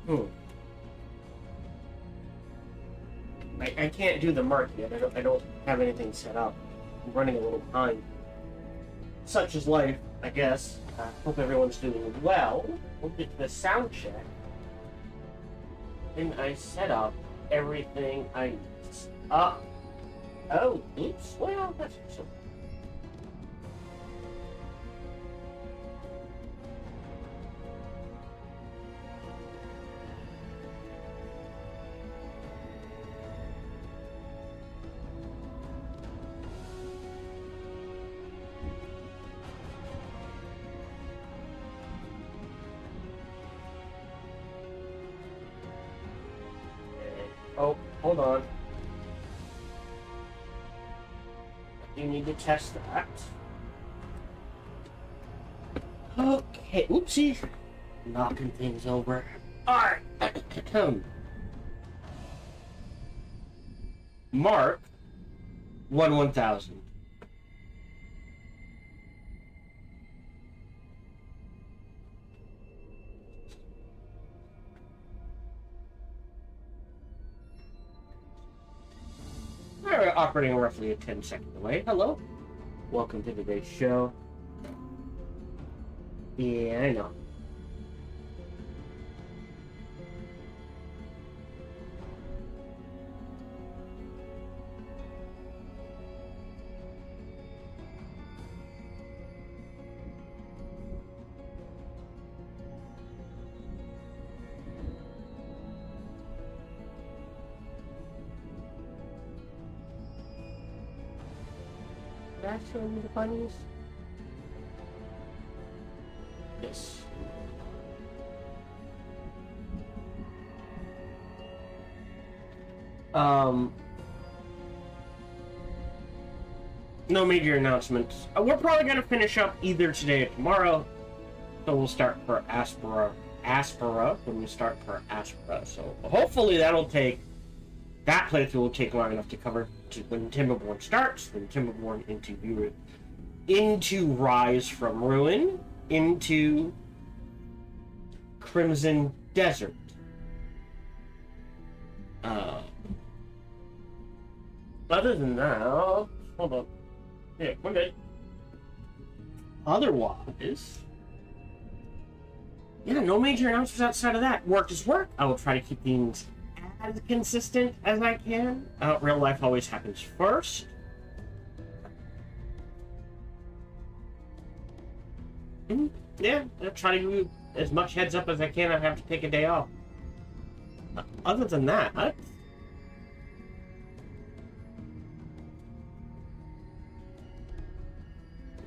Hmm. I can't do the mark yet. I don't have anything set up. I'm running a little behind. Such is life, I guess. Hope everyone's doing well. We'll get to the sound check. And I set up everything I need. Oh, oops. Well, that's so. Oh, hold on. You need to test that. Okay, oopsie. Knocking things over. Alright. Mark 1000. We're operating roughly a 10-second delay. Hello. Welcome to today's show. Yeah, I know. That showing me the bunnies? Yes. No major announcements. We're probably gonna finish up either today or tomorrow. So we'll start for Aspera when we start for Aspera. So hopefully that playthrough will take long enough to cover when Timberborn starts, then Timberborn into Rise from Ruin, into Crimson Desert. Other than that, hold on. Yeah, okay. Otherwise, yeah, no major announcements outside of that. Work is work. I will try to keep things as consistent as I can. Real life always happens first. Yeah, I'll try to give you as much heads up as I can. I have to take a day off. Other than that,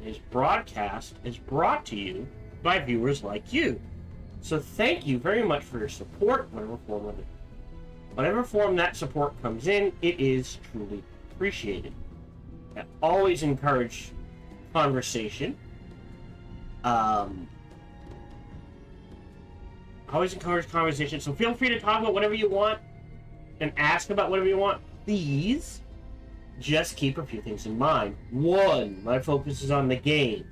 This broadcast is brought to you by viewers like you. So thank you very much for your support, whatever form that support comes in, it is truly appreciated. I always encourage conversation. So feel free to talk about whatever you want and ask about whatever you want. Please just keep a few things in mind. 1, my focus is on the game,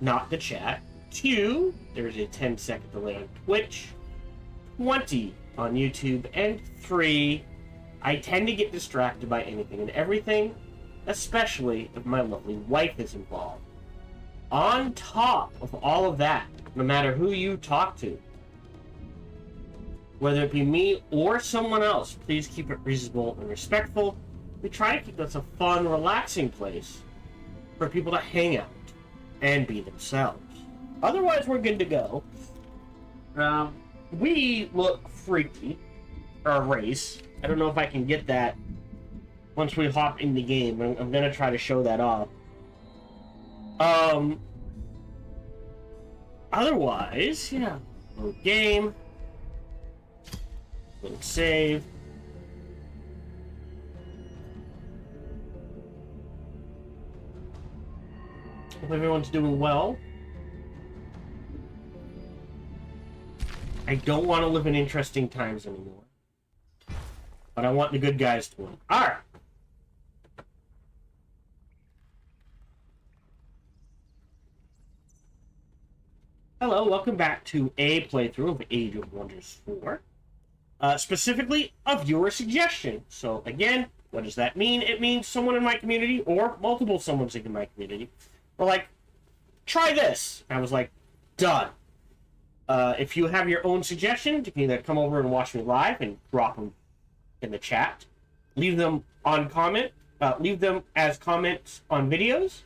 not the chat. 2, there's a 10-second delay on Twitch, 20 on YouTube, and 3, I tend to get distracted by anything and everything, especially if my lovely wife is involved. On top of all of that, no matter who you talk to, whether it be me or someone else, please keep it reasonable and respectful. We try to keep this a fun, relaxing place for people to hang out and be themselves. Otherwise, we're good to go. We look freaky, or race. I don't know if I can get that once we hop in the game. I'm gonna try to show that off. Otherwise, yeah. Little game. Little save. Hope everyone's doing well. I don't want to live in interesting times anymore. But I want the good guys to win. Alright. Hello, welcome back to a playthrough of Age of Wonders 4. Specifically, a viewer suggestion. So again, what does that mean? It means someone in my community, or multiple someone's in my community, were like, try this. And I was like, done. If you have your own suggestions, you can either come over and watch me live and drop them in the chat. Leave them on comment. Leave them as comments on videos.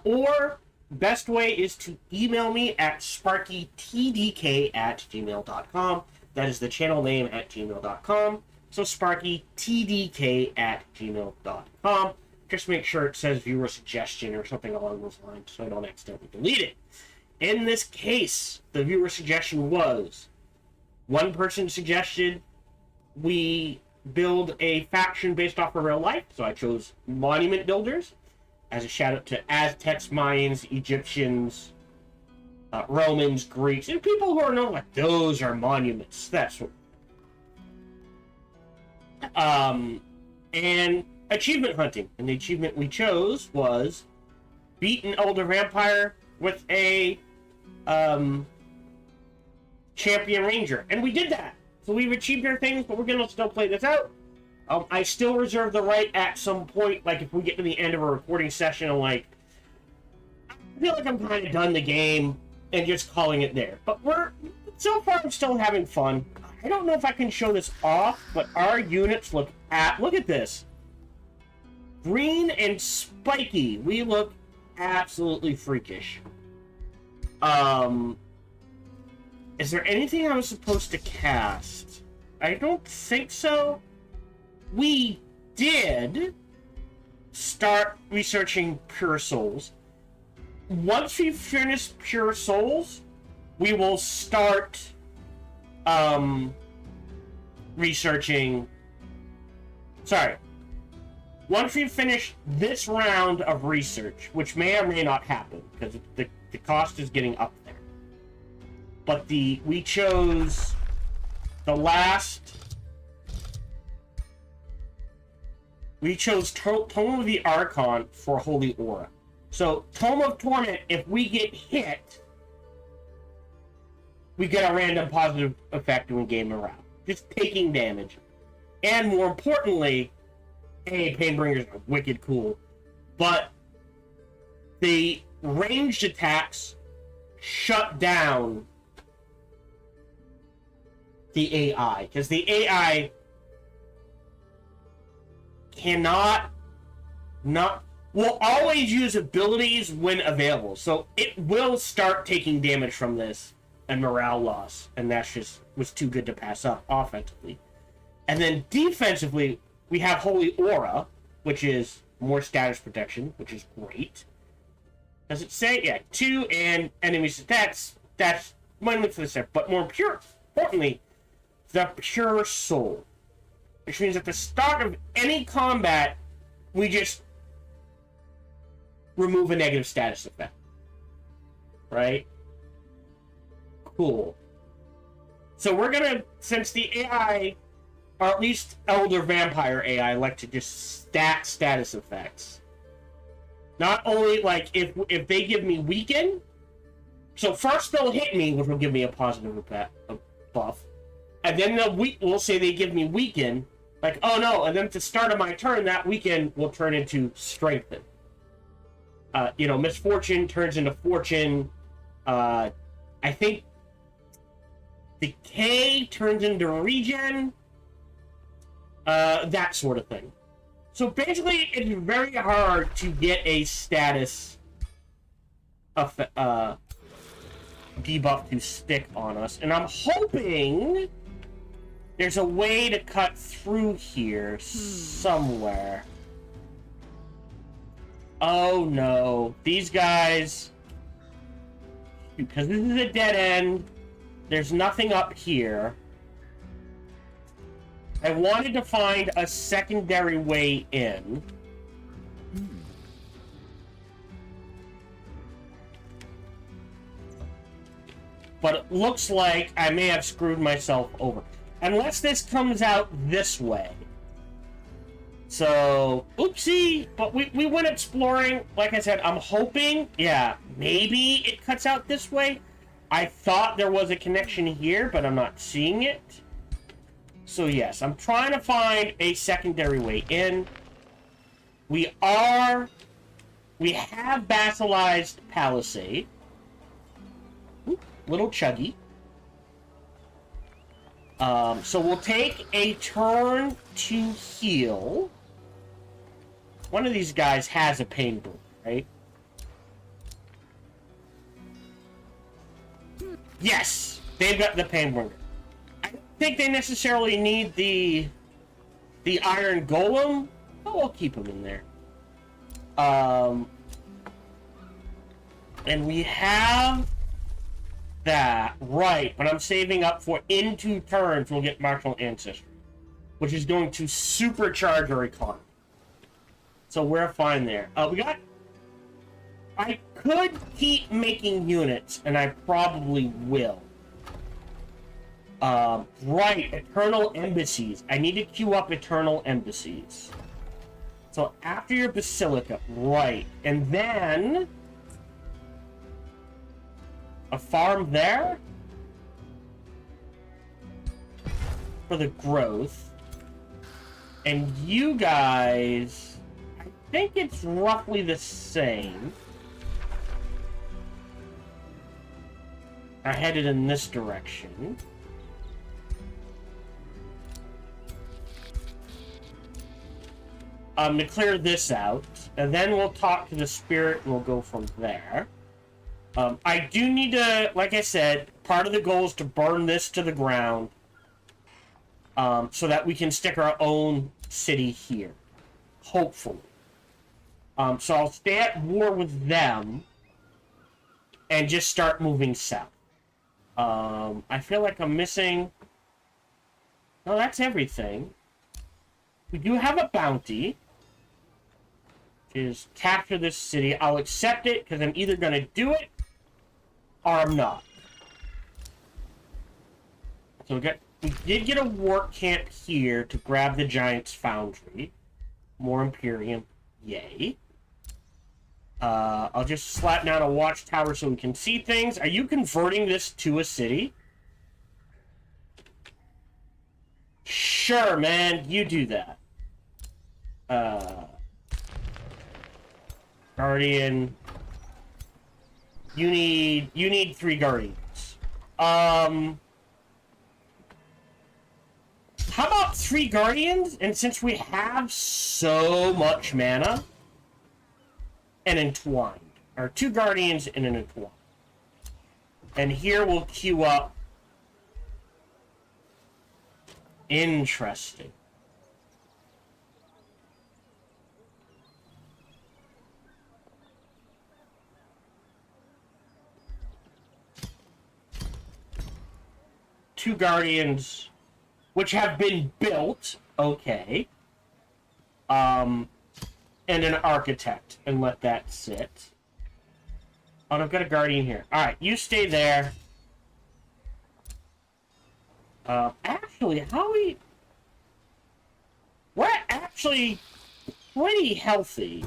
Or best way is to email me at sparkytdk@gmail.com. That is the channel name at gmail.com. So sparkytdk@gmail.com. Just make sure it says viewer suggestion or something along those lines so I don't accidentally delete it. In this case, the viewer suggestion was, one person suggested we build a faction based off of real life, so I chose monument builders as a shout out to Aztecs, Mayans, Egyptians, Romans, Greeks, and people who are known like those are monuments. That's what. And achievement hunting, and the achievement we chose was beat an elder vampire with a champion ranger, and we did that. So we've achieved our things, but we're gonna still play this out. I still reserve the right at some point, like if we get to the end of a recording session, I'm like, I feel like I'm kind of done the game and just calling it there. But so far I'm still having fun. I don't know if I can show this off, but our units look at this. Green and spiky. We look absolutely freakish. Is there anything I was supposed to cast? I don't think so. We did start researching Pure Souls. Once we finish Pure Souls, we will start researching. Sorry. Once we finish this round of research, which may or may not happen because the cost is getting up there. But we chose the last. We chose Tome of the Archon for Holy Aura. So, Tome of Torment, if we get hit, we get a random positive effect when we gain morale. Just taking damage. And more importantly, Painbringers are wicked cool. But the ranged attacks shut down the AI. Because the AI will always use abilities when available. So it will start taking damage from this and morale loss. And that just was too good to pass up offensively. And then defensively, we have Holy Aura, which is more status protection, which is great. Does it say? Yeah, 2 and enemies. That's mainly for the set. But more importantly, the Pure Soul. Which means at the start of any combat, we just remove a negative status effect. Right? Cool. So we're gonna, since the AI, or at least Elder Vampire AI, like to just stack status effects. Not only, like, if they give me Weaken, so first they'll hit me, which will give me a positive buff. And then we'll say they give me Weaken, like, oh no, and then at the start of my turn, that Weaken will turn into Strengthen. Misfortune turns into Fortune. I think Decay turns into Regen. That sort of thing. So basically, it's very hard to get a status debuff to stick on us. And I'm hoping there's a way to cut through here somewhere. Oh no. These guys... Because this is a dead end, there's nothing up here. I wanted to find a secondary way in. But it looks like I may have screwed myself over. Unless this comes out this way. So, oopsie. But we went exploring. Like I said, I'm hoping, yeah, maybe it cuts out this way. I thought there was a connection here, but I'm not seeing it. So yes, I'm trying to find a secondary way in. We have vassalized Palisade. Ooh, little chuggy. So we'll take a turn to heal. One of these guys has a pain book, right? Yes, they've got the pain bringer. I don't think they necessarily need the iron golem, but we'll keep them in there. And we have that right, but I'm saving up for in 2 turns we'll get martial ancestry, which is going to supercharge our economy. So we're fine there. I could keep making units, and I probably will. Right, Eternal Embassies. I need to queue up Eternal Embassies. So after your Basilica, right. And then a farm there for the growth. And you guys, I think it's roughly the same. Are headed in this direction. To clear this out, and then we'll talk to the spirit and we'll go from there. I do need to, like I said, part of the goal is to burn this to the ground so that we can stick our own city here. Hopefully. So I'll stay at war with them and just start moving south. I feel like I'm missing... No, that's everything. We do have a bounty. Which is capture this city. I'll accept it because I'm either going to do it or I'm not. So we did get a war camp here to grab the Giant's Foundry. More Imperium. Yay. I'll just slap down a watchtower so we can see things. Are you converting this to a city? Sure, man. You do that. Guardian. You need 3 Guardians. How about 3 Guardians? And since we have so much mana, an Entwined. Or 2 Guardians and an Entwined. And here we'll queue up. Interesting. Two Guardians, which have been built, okay. And an Architect, and let that sit. Oh, I've got a Guardian here. Alright, you stay there. Actually, we're actually pretty healthy.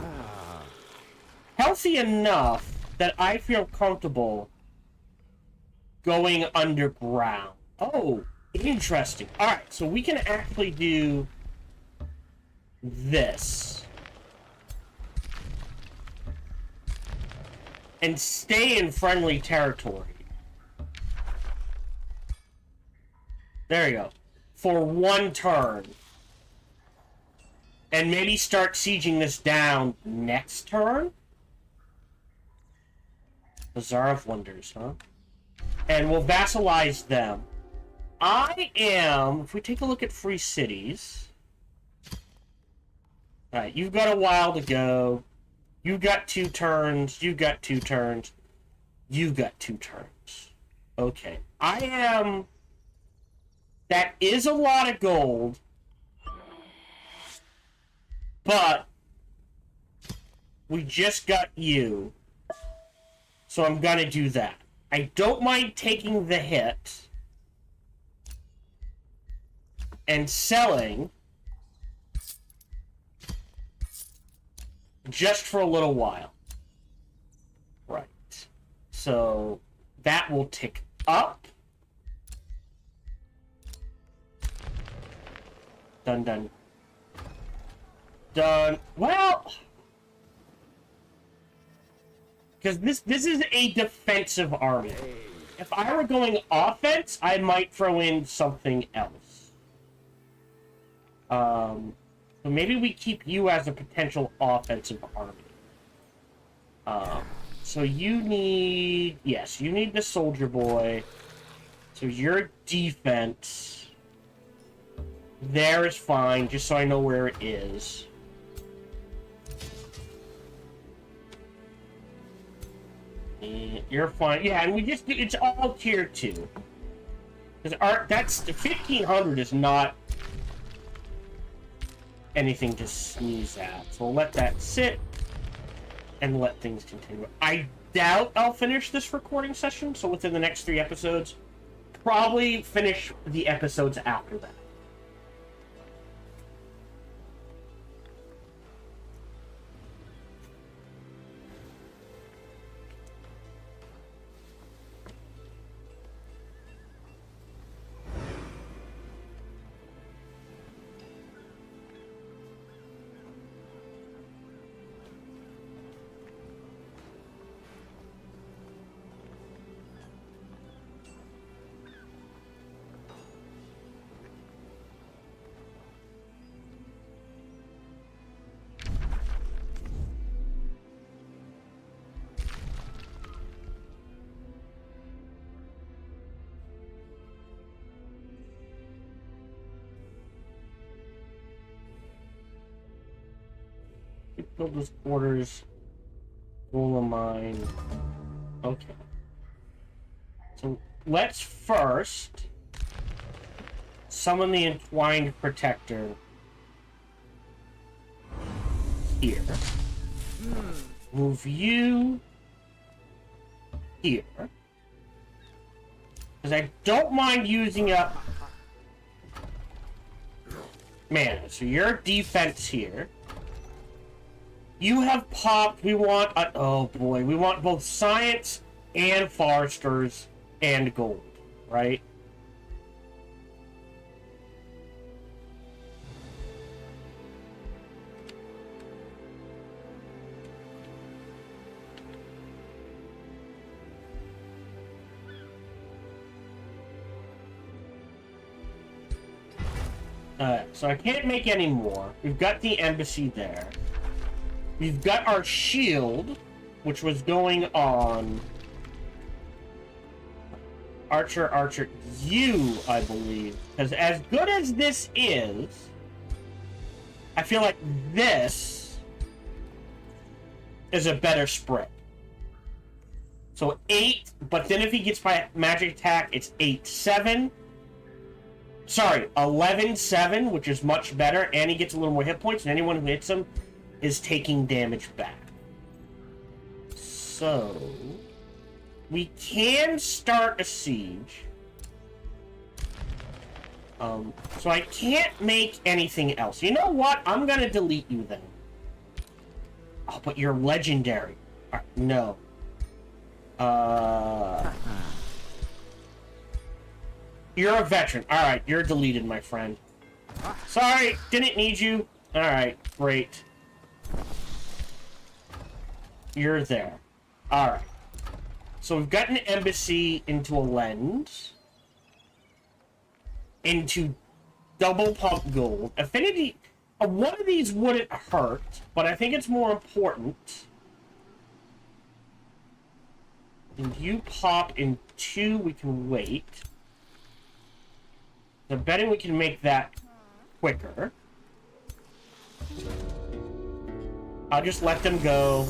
Healthy enough that I feel comfortable going underground. Oh, interesting. Alright, so we can actually do this. And stay in friendly territory. There you go. For 1 turn. And maybe start sieging this down next turn? Bazaar of Wonders, huh? And we'll vassalize them. If we take a look at free cities... Alright, you've got a while to go. You've got 2 turns. You've got 2 turns. You've got 2 turns. Okay. That is a lot of gold. But we just got you. So I'm gonna do that. I don't mind taking the hit and selling just for a little while. Right. So That will tick up. Done, done. Done. Well, because this is a defensive army. If I were going offense, I might throw in something else. So maybe we keep you as a potential offensive army. So you need... Yes, you need the soldier boy. So your defense... There is fine, just so I know where it is. And you're fine. Yeah, and we just... It's all tier 2. Because that's... 1500 is not... anything to sneeze at. So we'll let that sit. And let things continue. I doubt I'll finish this recording session, so within the next 3 episodes. Probably finish the episodes after that. Build those orders. Goal of mine. Okay. So let's first summon the Entwined Protector here. Move you here. Because I don't mind using up mana. So your defense here. You have popped, we want, oh boy, we want both Science and Foresters and Gold, right? So I can't make any more. We've got the embassy there. We've got our shield, which was going on Archer, you, I believe. Because as good as this is, I feel like this is a better spread. So 8, but then if he gets by magic attack, it's 8-7. Sorry, 11-7, which is much better, and he gets a little more hit points, and anyone who hits him is taking damage back. So we can start a siege. So I can't make anything else. You know what? I'm gonna delete you then. Oh, but you're legendary. No. You're a veteran. Alright, you're deleted, my friend. Sorry, didn't need you. Alright, great. You're there. Alright. So we've got an embassy into a lens. Into double pump gold. Affinity... one of these wouldn't hurt, but I think it's more important. And you pop in 2, we can wait. I'm betting we can make that quicker. I'll just let them go.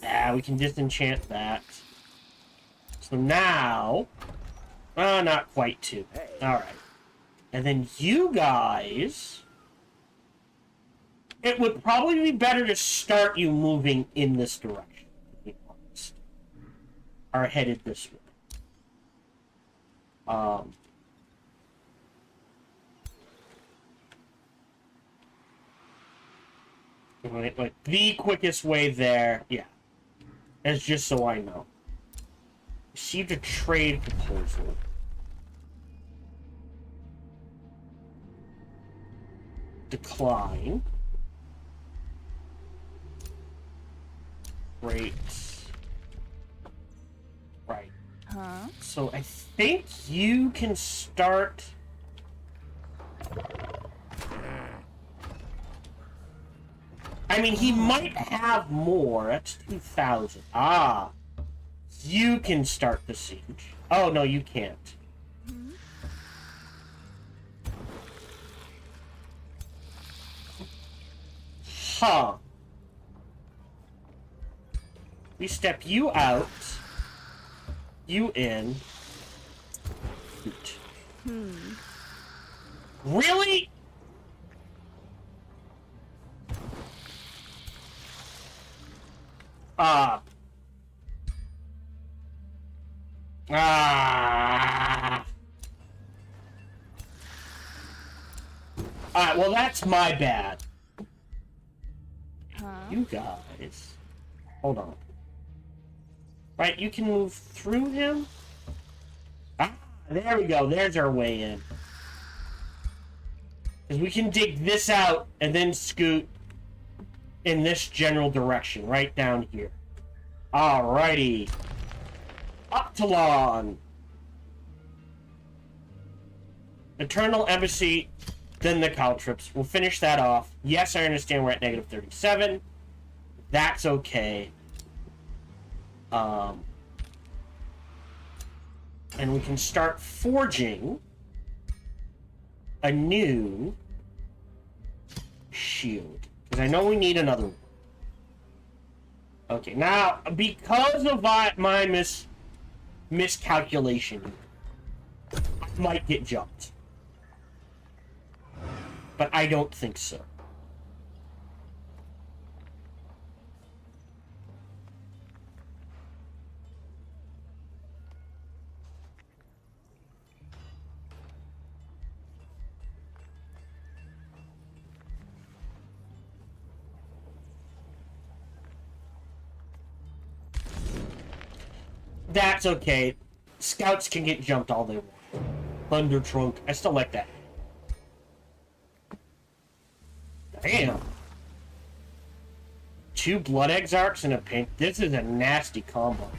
Ah, we can disenchant that. So now... not quite 2. Alright. And then you guys... It would probably be better to start you moving in this direction, to be honest. Are headed this way. Like the quickest way there, yeah. That's just so I know. Received a trade proposal. Decline. Great. Right. Huh? So I think you can start... I mean, he might have more. That's 2,000. Ah. You can start the siege. Oh, no, you can't. Huh. We step you out. You in. Really? Ah. Alright, well, that's my bad. Huh? You guys. Hold on. Right, you can move through him? Ah, there we go. There's our way in. Because we can dig this out and then scoot in this general direction, right down here. Alrighty. Octalon. Eternal Embassy, then the Caltrips. We'll finish that off. Yes, I understand we're at negative 37. That's okay. And we can start forging a new shield. Because I know we need another one. Okay, now, because of my miscalculation, I might get jumped. But I don't think so. That's okay. Scouts can get jumped all they want. Thunder Trunk. I still like that. Damn. 2 Blood Exarchs and a Pain. This is a nasty combo.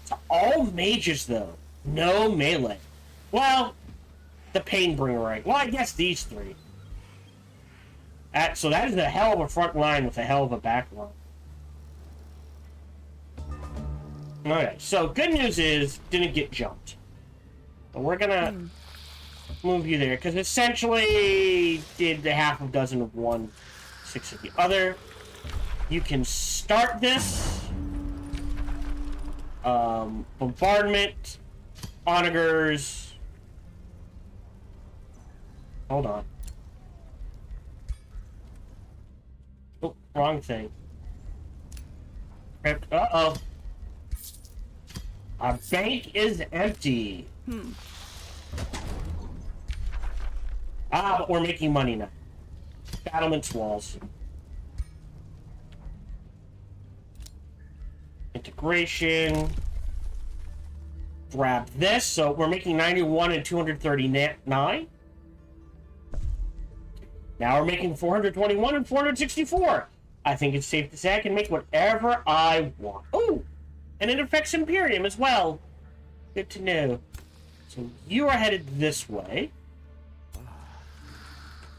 It's all mages, though. No melee. Well, the Painbringer, right? Well, I guess these 3. So that is a hell of a front line with a hell of a back line. Okay, so good news is, didn't get jumped. But we're gonna move you there, because essentially did the half a dozen of one, 6 of the other. You can start this. Bombardment. Onagers. Hold on. Oh, wrong thing. Uh-oh. Our bank is empty. Ah, but we're making money now. Battlements walls. Integration. Grab this. So we're making 91 and 239. Now we're making 421 and 464. I think it's safe to say I can make whatever I want. Oh! And it affects Imperium as well. Good to know. So you are headed this way.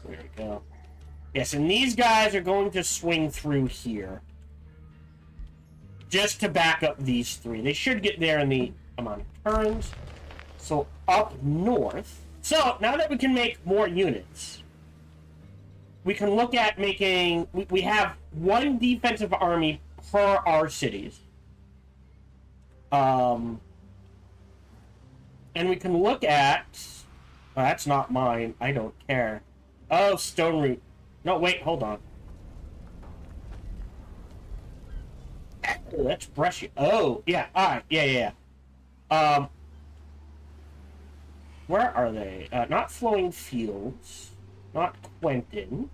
There we go. Yes, and these guys are going to swing through here. Just to back up these 3. They should get there in the amount of turns. So up north. So now that we can make more units, we can look at making... We have 1 defensive army per our cities. And we can look at... Well, that's not mine. I don't care. Oh, Stone Root. No, wait, hold on. Oh, that's Brescia. Oh, yeah, alright, yeah. Where are they? Not Flowing Fields. Not Quentin.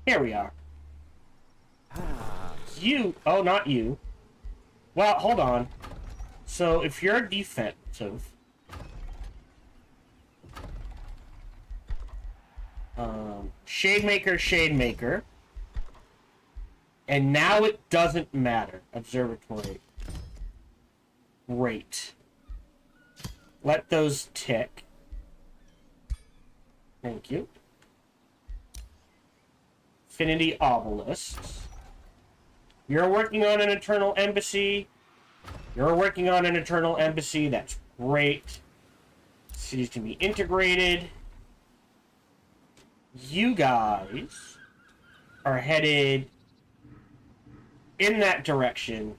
Here we are. You... Oh, not you. Well, hold on. So if you're defensive, Shade Maker, and now it doesn't matter. Observatory. Great. Let those tick. Thank you. Infinity Obelisks. You're working on an Eternal Embassy. You're working on an Eternal Embassy. That's great. Cities can be integrated. You guys are headed in that direction.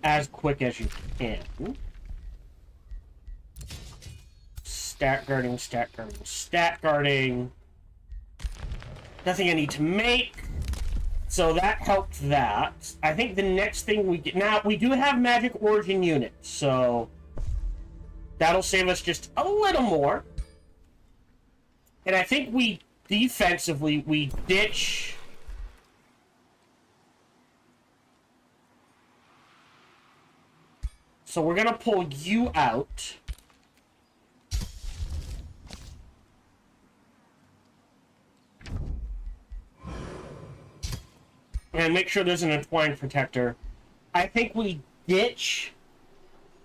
As quick as you can. Stat guarding, stat guarding, stat guarding. Nothing I need to make. So that helped that. I think the next thing we get... Now, we do have Magic Origin units, so... That'll save us just a little more. And I think we, defensively, we ditch... So we're gonna pull you out. And make sure there's an Entwined Protector. I think we ditch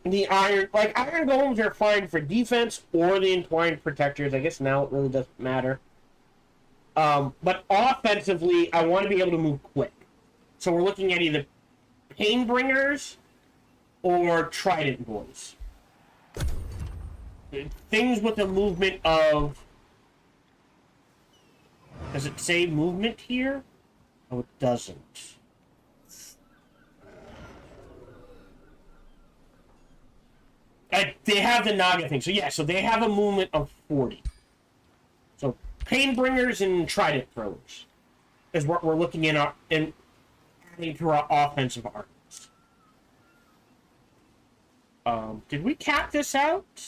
the Iron... Like, Iron Golems are fine for defense or the Entwined Protectors. I guess now it really doesn't matter. But offensively, I want to be able to move quick. So we're looking at either Painbringers or Trident Boys. Things with a movement of... Does it say movement here? Oh, it doesn't. They have the Naga thing. So, yeah, so they have a movement of 40. So, Painbringers and Trident Throwers is what we're looking in adding to our offensive armies. Did we cap this out?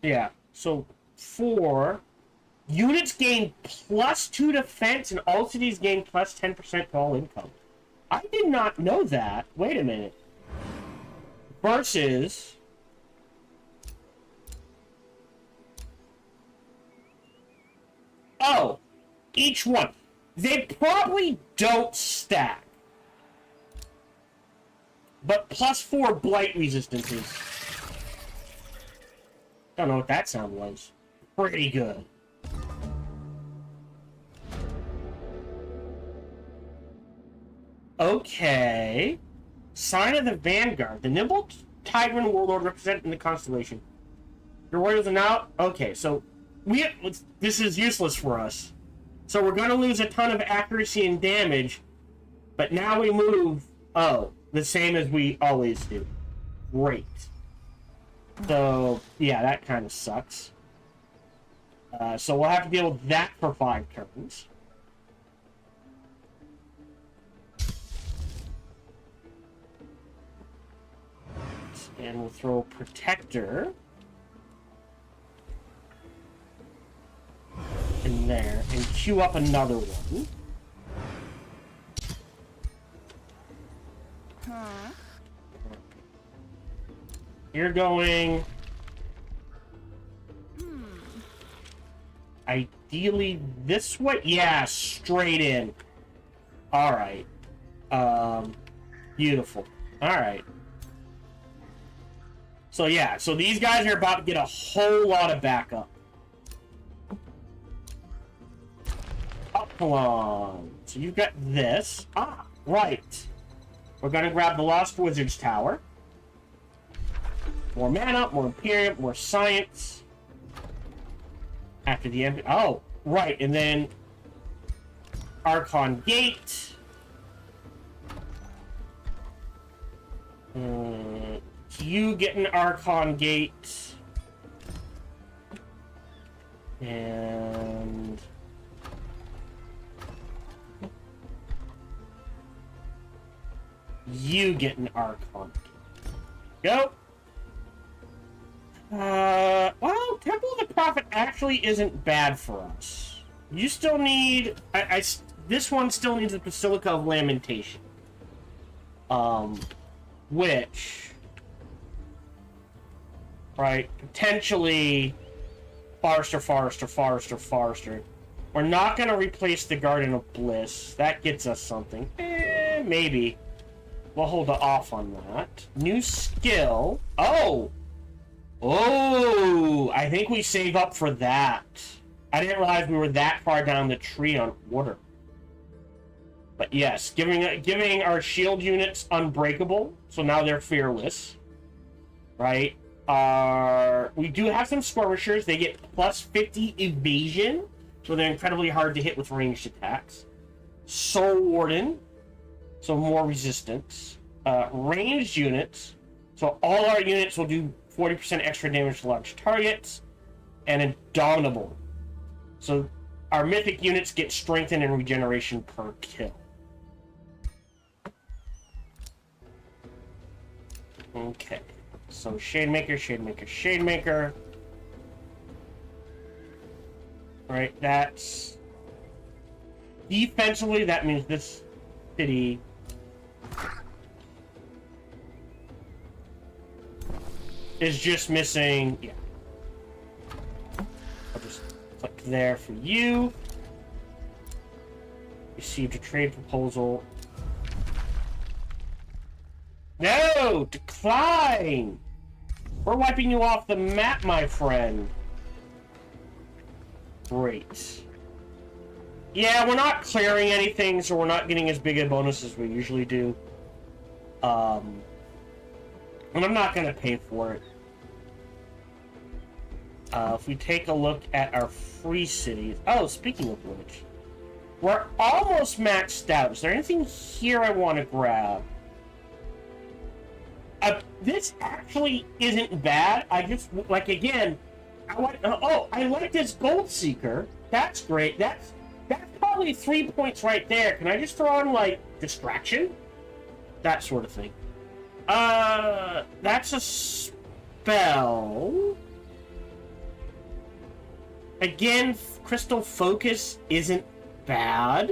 Yeah. So, 4... Units gain +2 defense, and all cities gain plus 10% to all income. I did not know that. Wait a minute. Versus... Oh! Each one. They probably don't stack. But +4 blight resistances. Don't know what that sound was. Pretty good. Okay. Sign of the Vanguard. The nimble Tigran warlord represented in the constellation. Your warriors are now... Okay, so... This is useless for us. So we're going to lose a ton of accuracy and damage. But now we move... Oh, the same as we always do. Great. So, yeah, that kind of sucks. So we'll have to deal with that for 5 turns. And we'll throw Protector in there and queue up another one. You're going... Ideally this way? Yeah, straight in. Alright. Beautiful. Alright. So yeah, so these guys are about to get a whole lot of backup. Upalon. So you've got this. Ah, right. We're gonna grab the Lost Wizard's Tower. More mana, more Imperium, more Science. After the end. Oh, right, and then Archon Gate. You get an Archon Gate. And... you get an Archon Gate. Go! Well, Temple of the Prophet actually isn't bad for us. You still need... this one still needs the Basilica of Lamentation. Which... Right, potentially... Forester. We're not going to replace the Garden of Bliss. That gets us something. Maybe. We'll hold off on that. New skill. Oh! Oh! I think we save up for that. I didn't realize we were that far down the tree on order. But yes, giving our shield units unbreakable, so now they're fearless. Right? We do have some skirmishers. They get plus 50 evasion, so they're incredibly hard to hit with ranged attacks. Soul Warden, so more resistance. Ranged units, so all our units will do 40% extra damage to large targets. And Indomitable, so our mythic units get strengthened and regeneration per kill. Okay. So, Shademaker. Right, that's... Defensively, that means this city... is just missing... Yeah. I'll just click there for you. Received a trade proposal. No! Decline! We're wiping you off the map, my friend. Great. Yeah, we're not clearing anything, so we're not getting as big a bonus as we usually do. And I'm not going to pay for it. If we take a look at our free cities... Oh, speaking of which, we're almost maxed out. Is there anything here I want to grab? This actually isn't bad. I just, like, again, I like this Gold Seeker. That's great. That's probably 3 points right there. Can I just throw in, like, Distraction? That sort of thing. That's a spell. Again, Crystal Focus isn't bad.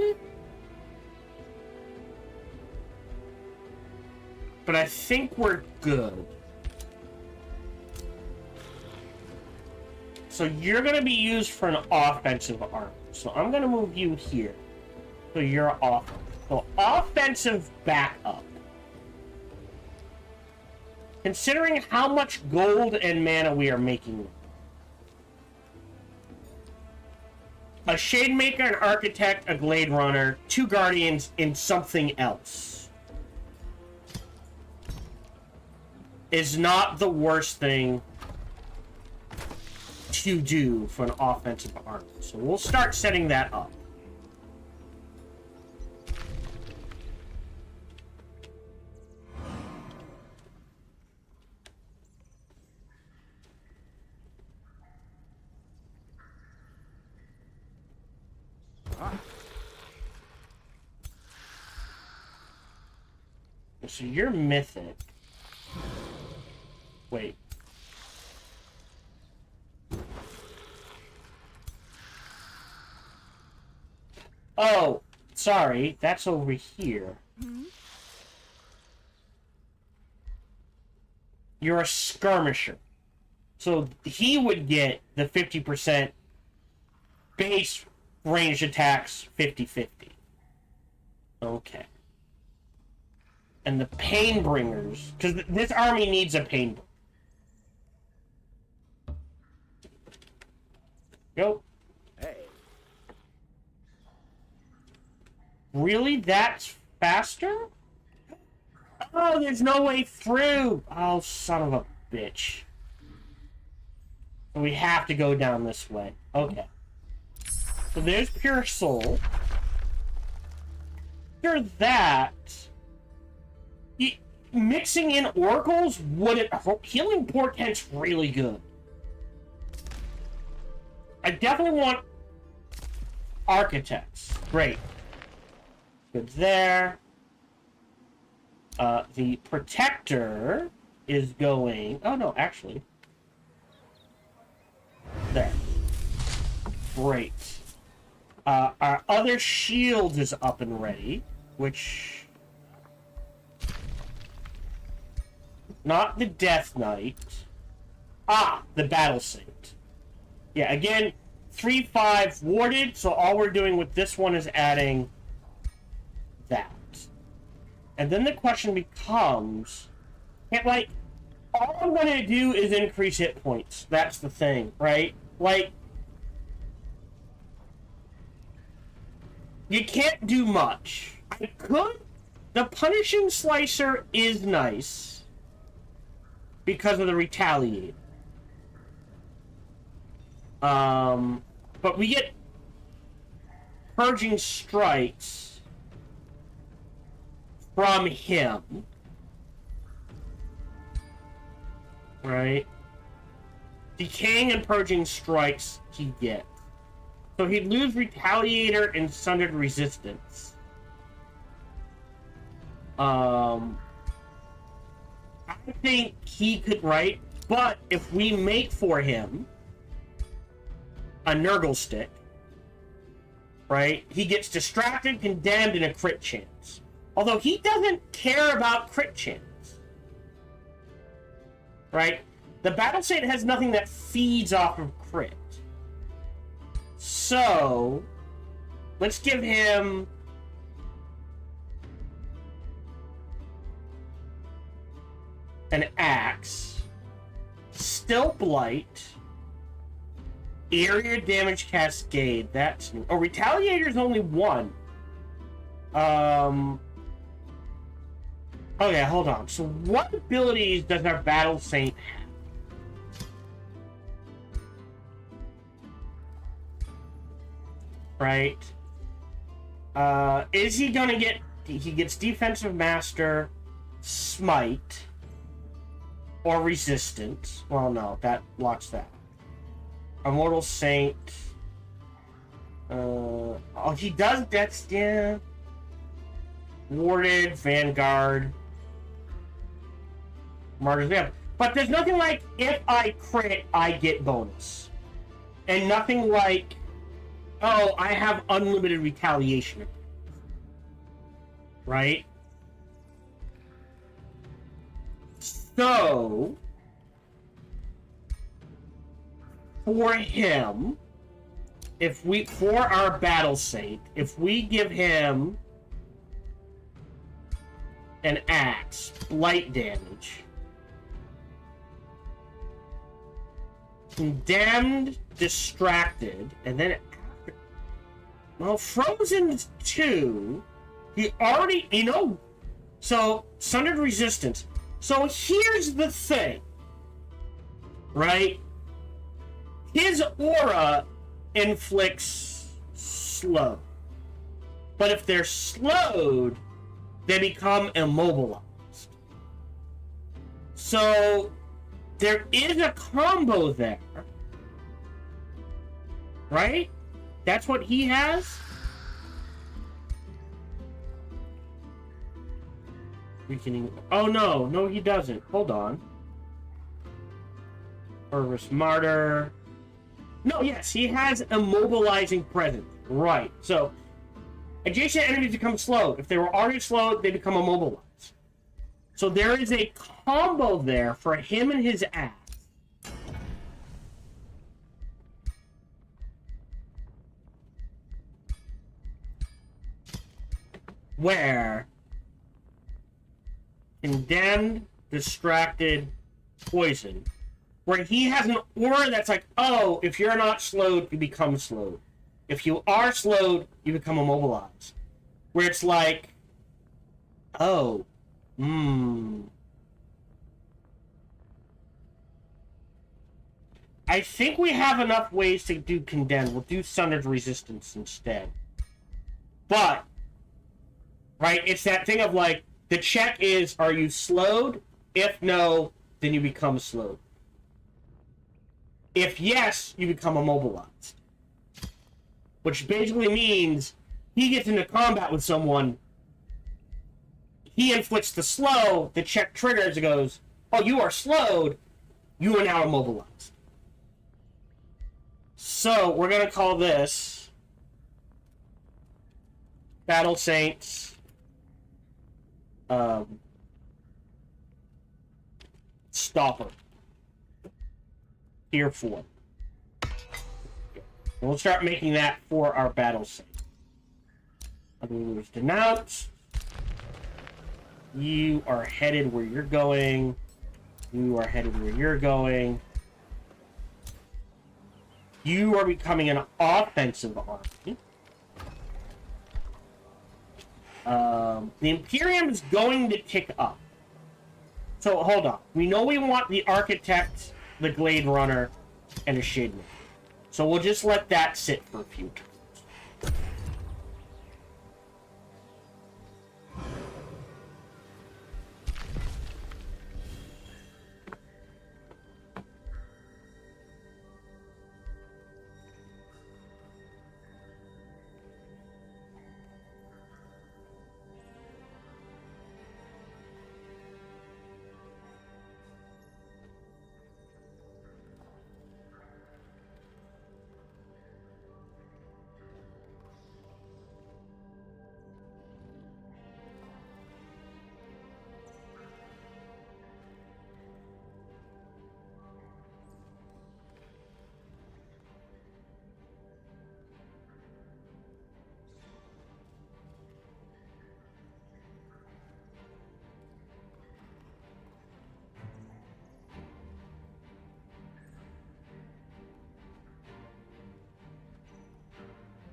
But I think we're good. So you're going to be used for an offensive arm. So I'm going to move you here. So you're off. So offensive backup. Considering how much gold and mana we are making. A Shademaker, an Architect, a Glade Runner, 2 Guardians, and something else. Is not the worst thing to do for an offensive arm. So we'll start setting that up. So you're mythic. Wait. Oh, sorry. That's over here. Mm-hmm. You're a skirmisher. So he would get the 50% base ranged attacks 50-50. Okay. And the Painbringers, because this army needs a Painbringer. Go. Hey. Really? That's faster? Oh, there's no way through. Oh, son of a bitch. We have to go down this way. Okay. So there's Pure Soul. After that, mixing in oracles would healing portent's really good. I definitely want architects. Great. Good there. The protector is going... Oh, no, actually. There. Great. Our other shield is up and ready, which... Not the Death Knight. Ah, the Battle Saint. Yeah, again, 3/5 warded, so all we're doing with this one is adding that. And then the question becomes, like, all I'm going to do is increase hit points. That's the thing, right? Like, you can't do much. I could. The Punishing Slicer is nice because of the Retaliate. But we get Purging Strikes from him. Right? Decaying and Purging Strikes he gets. So he'd lose Retaliator and Sundered Resistance. I think he could, right? But if we make for him a Nurgle Stick, right? He gets Distracted, Condemned, and a crit chance. Although he doesn't care about crit chance. Right? The Battle Saint has nothing that feeds off of crit. So, let's give him an axe, still blight, area damage cascade. That's new. Oh, Retaliator's only one. Oh yeah, hold on. So, what abilities does our Battle Saint have? Right? Is he gonna get... He gets Defensive Master, Smite, or Resistance. Well, no, that blocks that. Immortal Saint. Oh, he does... That's... Yeah. Warded, Vanguard. Martyrs. Yeah. But there's nothing like, if I crit, I get bonus. And nothing like... Oh, I have unlimited retaliation. Right? So, for him, for our Battle Saint, if we give him an axe, blight damage, Condemned, Distracted, and then well, Frozen 2, he already, so, Sundered Resistance. So here's the thing, right? His aura inflicts slow. But if they're slowed, they become immobilized. So, there is a combo there. Right? That's what he has? Weakening. Oh, no, he doesn't. Hold on. Fervous Martyr. No, yes, he has Immobilizing Presence. Right. So, adjacent enemies become slowed. If they were already slowed, they become immobilized. So, there is a combo there for him and his axe. Where Condemned, Distracted, Poison. Where he has an aura that's like, oh, if you're not slowed, you become slowed. If you are slowed, you become immobilized. Where it's like, oh, I think we have enough ways to do Condemned. We'll do Sundered Resistance instead. But, right, it's that thing of like, the check is, are you slowed? If no, then you become slowed. If yes, you become immobilized. Which basically means he gets into combat with someone, he inflicts the slow, the check triggers, and goes, oh, you are slowed, you are now immobilized. So, we're gonna call this Battle Saints Stopper. Tier 4. And we'll start making that for our Battle Saints. Other rulers denounced. You are headed where you're going. You are headed where you're going. You are becoming an offensive army. The Imperium is going to tick up. So, hold on. We know we want the Architect, the Glade Runner, and a Shademan. So we'll just let that sit for a few turns.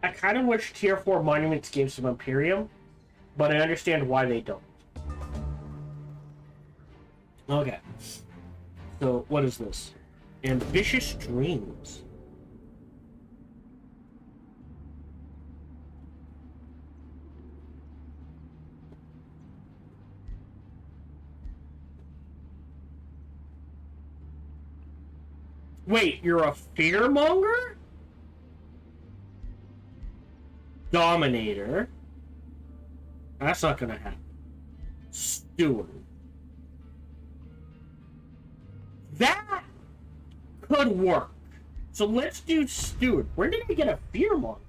I kind of wish Tier 4 monuments gave some Imperium, but I understand why they don't. Okay. So, what is this? Ambitious Dreams. Wait, you're a fearmonger? Dominator. That's not gonna happen. Steward. That could work. So let's do Steward. Where did we get a fearmonger?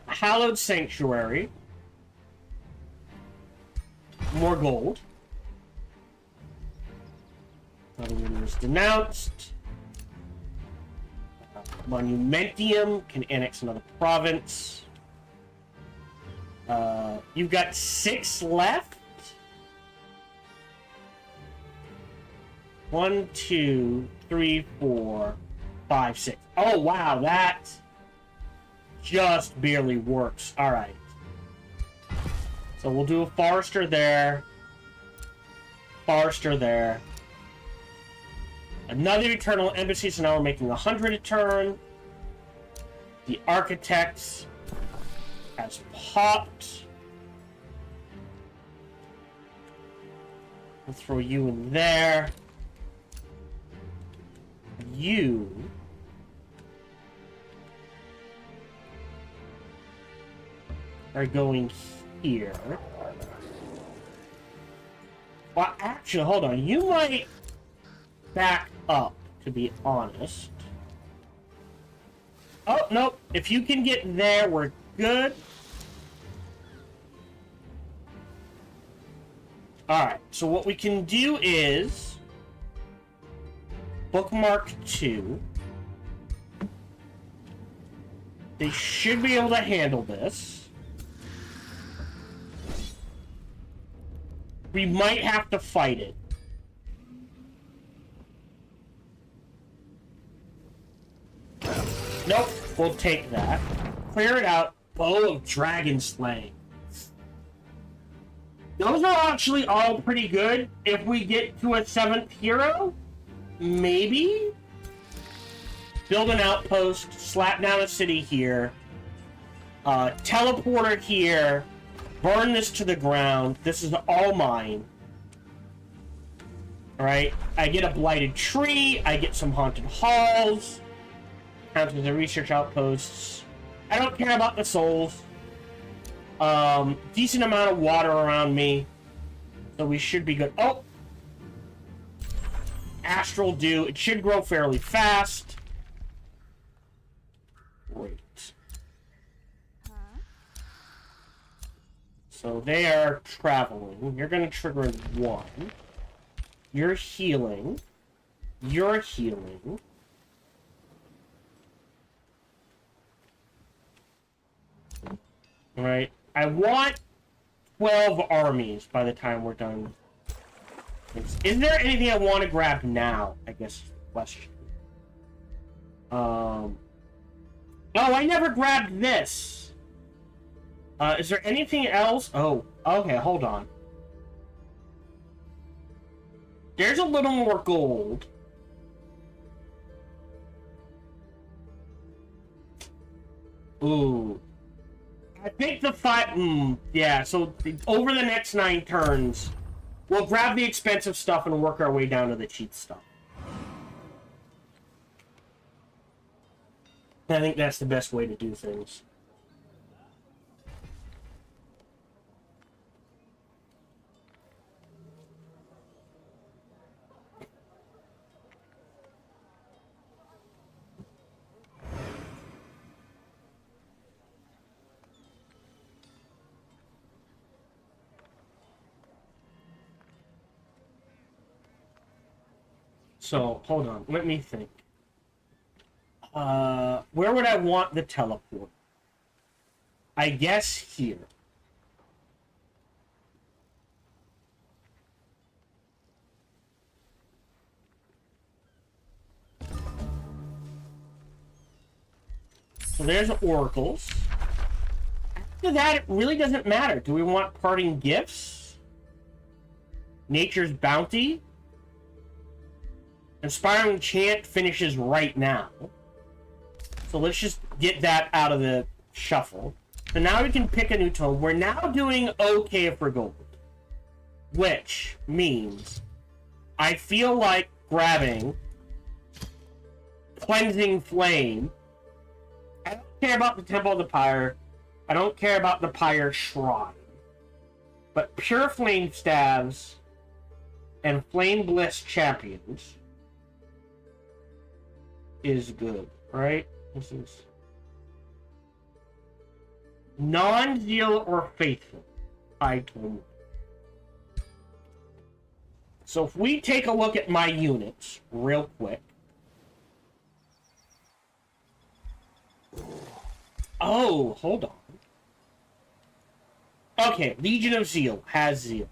Hallowed Sanctuary. More gold. Another one was denounced. Monumentium can annex another province. You've got 6 left. 1, 2, 3, 4, 5, 6. Oh wow, that just barely works. All right. So we'll do a Forester there. Forester there. Another Eternal Embassy, so now we're making 100 a turn. The Architect has popped. We'll throw you in there. You are going here. Well, actually, hold on. You might back up, to be honest. Oh, nope. If you can get there, we're good. Alright, so what we can do is bookmark 2. They should be able to handle this. We might have to fight it. Nope, we'll take that. Clear it out. Bow of Dragon Slaying. Those are actually all pretty good. If we get to a 7th hero, maybe build an outpost, slap down a city here, teleporter here, burn this to the ground. This is all mine. Alright, I get a blighted tree, I get some haunted halls. Counts as a research outposts. I don't care about the souls. Decent amount of water around me. So we should be good. Oh! Astral Dew. It should grow fairly fast. Great. So they are traveling. You're going to trigger in 1. You're healing. You're healing. Alright. I want 12 armies by the time we're done. Is there anything I want to grab now? I guess is the question. Oh, I never grabbed this. Is there anything else? Oh, okay, hold on. There's a little more gold. Ooh. I think the 5... yeah, so over the next 9 turns, we'll grab the expensive stuff and work our way down to the cheap stuff. I think that's the best way to do things. So, hold on. Let me think. Where would I want the teleport? I guess here. So there's oracles. After that, it really doesn't matter. Do we want parting gifts? Nature's bounty? Inspiring chant finishes right now. So let's just get that out of the shuffle. So now we can pick a new tome. We're now doing okay for gold. Which means I feel like grabbing Cleansing Flame. I don't care about the Temple of the Pyre. I don't care about the Pyre Shrine. But Pure Flame Staves and Flame Bliss Champions is good, right? This is non-zeal or faithful. I told you. So if we take a look at my units real quick. Oh, hold on. Okay, Legion of Zeal has zeal.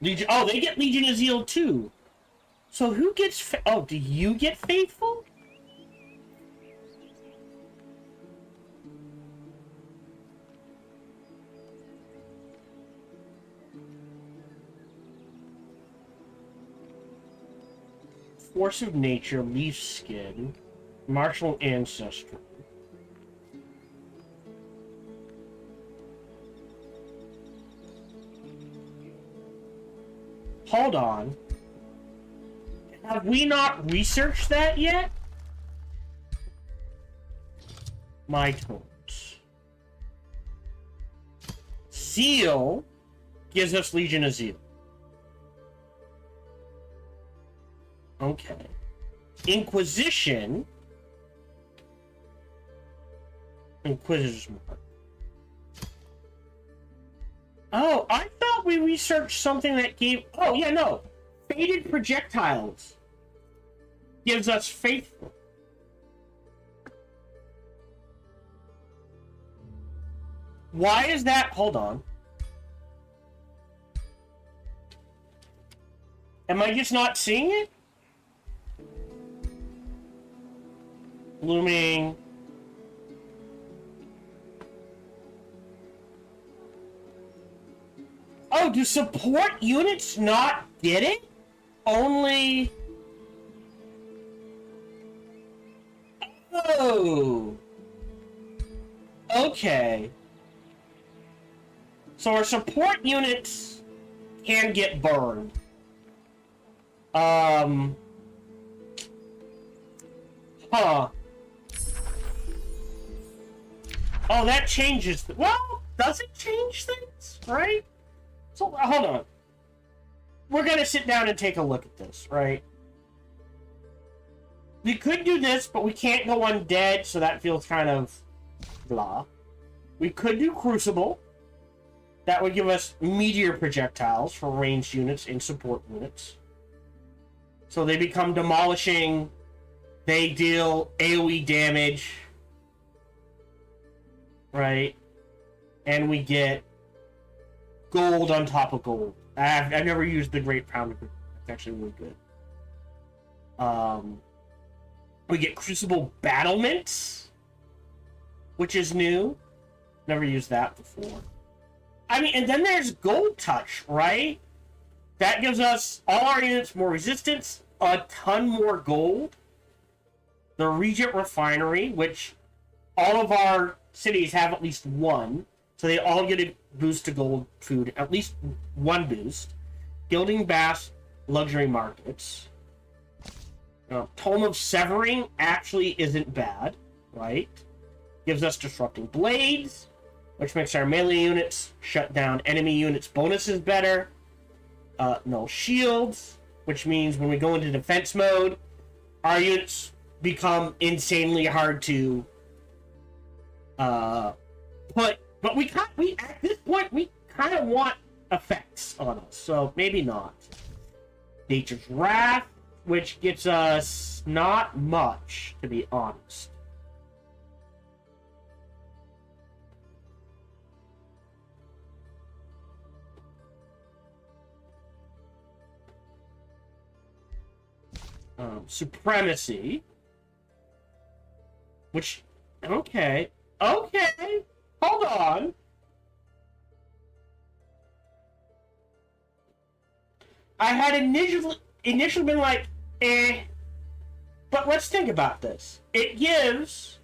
Legion, oh, they get Legion of Zeal too. So who gets... oh, do you get Faithful? Force of Nature, Leaf Skin, Martial Ancestry. Hold on. Have we not researched that yet? My tones. Zeal gives us Legion of Zeal. Okay. Inquisition. Inquisitor's Mark. Oh, I thought we researched something that gave... oh, yeah, no. Fated Projectiles gives us Faithful. Why is that? Hold on. Am I just not seeing it? Blooming. Oh, do support units not get it? Only... oh. Okay. So our support units can get burned. Huh. Oh, that changes the... well, doesn't change things, right? So, hold on. We're going to sit down and take a look at this, right? We could do this, but we can't go undead, so that feels kind of blah. We could do Crucible. That would give us meteor projectiles for ranged units and support units. So they become demolishing. They deal AoE damage. Right? And we get gold on top of gold. I've never used the Great Pounder. It's actually really good. We get Crucible Battlements, which is new. Never used that before. I mean, and then there's Gold Touch, right? That gives us all our units more resistance, a ton more gold. The Regent Refinery, which all of our cities have at least one, so they all get a boost to gold food, at least one boost. Gilding Bass Luxury Markets. Tome of Severing actually isn't bad, right? Gives us Disrupting Blades, which makes our melee units shut down enemy units' bonuses better. No shields, which means when we go into defense mode, our units become insanely hard to put. But we at this point we kind of want effects on us, so maybe not. Nature's Wrath, which gets us not much, to be honest. Supremacy, which, okay, hold on. I had initially been like, but let's think about this. It gives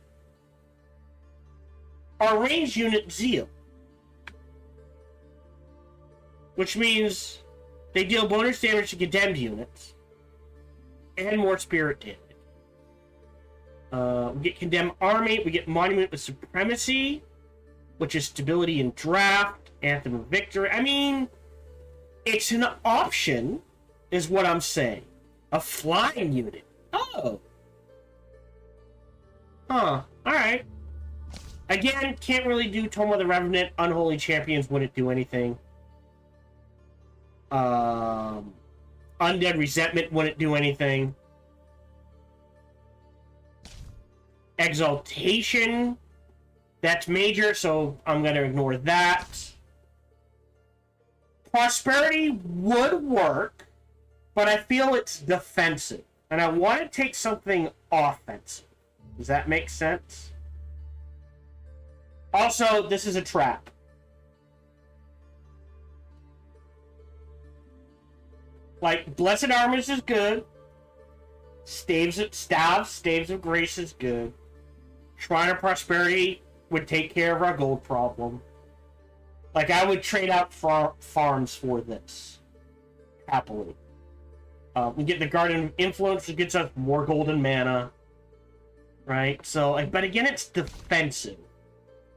our ranged unit Zeal, which means they deal bonus damage to condemned units and more spirit damage. We get Condemned Army, we get Monument with Supremacy, which is stability in draft, Anthem of Victory. I mean, it's an option, is what I'm saying. A flying unit. Oh. Huh. Alright. Again, can't really do Tome of the Revenant. Unholy Champions wouldn't do anything. Undead Resentment wouldn't do anything. Exaltation. That's major, so I'm going to ignore that. Prosperity would work, but I feel it's defensive. And I want to take something offensive. Does that make sense? Also, this is a trap. Like, Blessed Armors is good. Staves of Grace is good. Shrine of Prosperity would take care of our gold problem. Like, I would trade out farms for this. Happily. We get the Garden of Influence, which gets us more golden mana. Right? So, like, but again, it's defensive.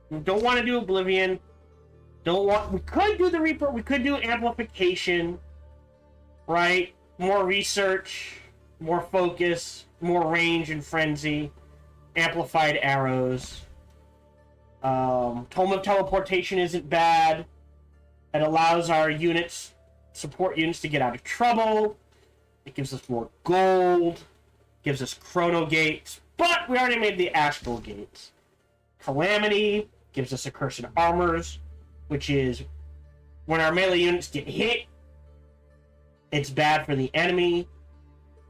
We don't want to do Oblivion. We could do the Reaper. We could do Amplification. Right? More research. More focus. More range and frenzy. Amplified arrows. Tome of Teleportation isn't bad. It allows our support units to get out of trouble. It gives us more gold. Gives us Chrono Gates. But we already made the Astral Gates. Calamity gives us Accursed Armors, which is when our melee units get hit, it's bad for the enemy.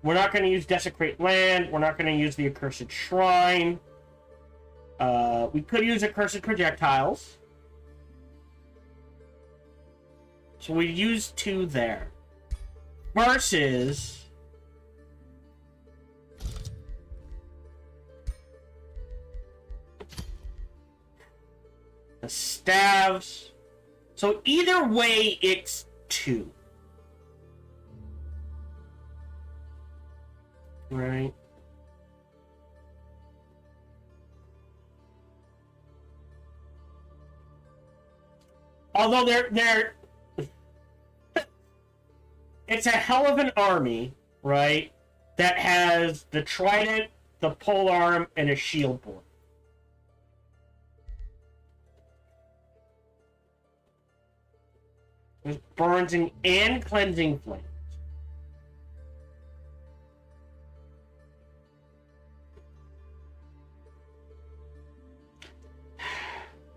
We're not going to use Desecrate Land. We're not going to use the Accursed Shrine. We could use Accursed Projectiles. So we use 2 there. Versus the Staves. So either way, it's 2. Right. Although they're it's a hell of an army, right? That has the trident, the polearm, and a shield board. There's burning and cleansing flames.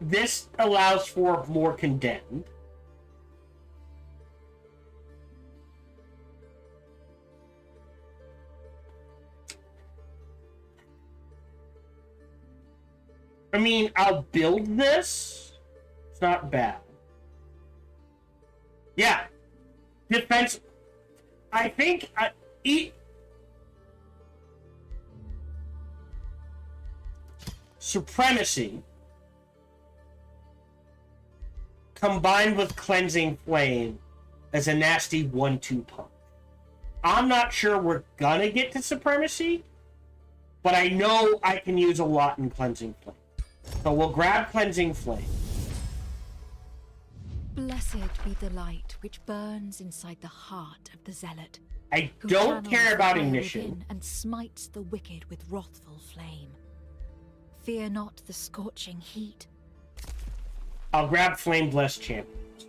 This allows for more condemned. I mean, I'll build this. It's not bad. Yeah. Defense. I think Supremacy combined with Cleansing Flame as a nasty 1-2 punch. I'm not sure we're gonna get to Supremacy, but I know I can use a lot in Cleansing Flame. So we'll grab Cleansing Flame. Blessed be the light which burns inside the heart of the zealot. I don't care about ignition. And smites the wicked with wrathful flame. Fear not the scorching heat. I'll grab Flame Blessed Champions.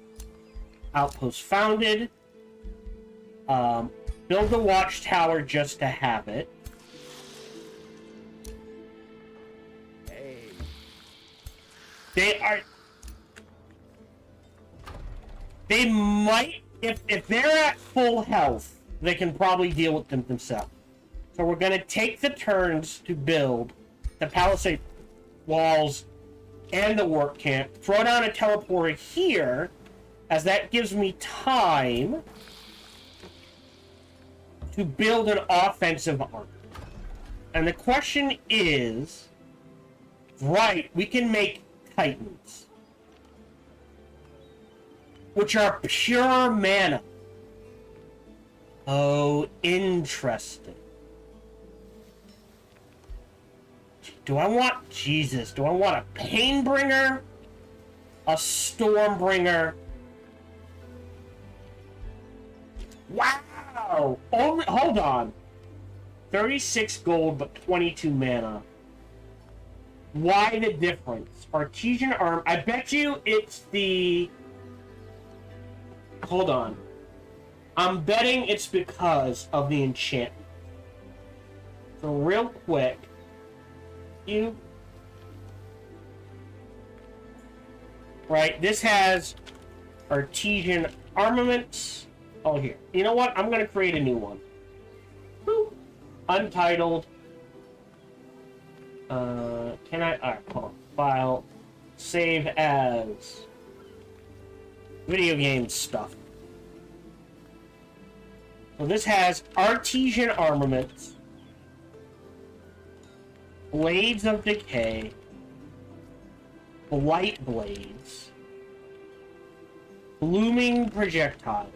Outpost founded. Build the watchtower just to have it. They might, if they're at full health, they can probably deal with them themselves. So we're going to take the turns to build the palisade walls and the work camp. Throw down a teleporter here, as that gives me time to build an offensive army. And the question is, right, we can make Titans, which are pure mana. Oh, interesting. Do I want a Painbringer? A Stormbringer? Wow! Hold on. 36 gold, but 22 mana. Why the difference? Artesian Arm. I bet you it's the... Hold on. I'm betting it's because of the enchantment. So real quick. Right, this has Artesian Armaments. Oh, here. You know what? I'm going to create a new one. Boop. Untitled. Can I? Alright, hold on. File. Save as. Video game stuff. So this has Artesian Armaments. Blades of Decay. Blight Blades. Blooming Projectile.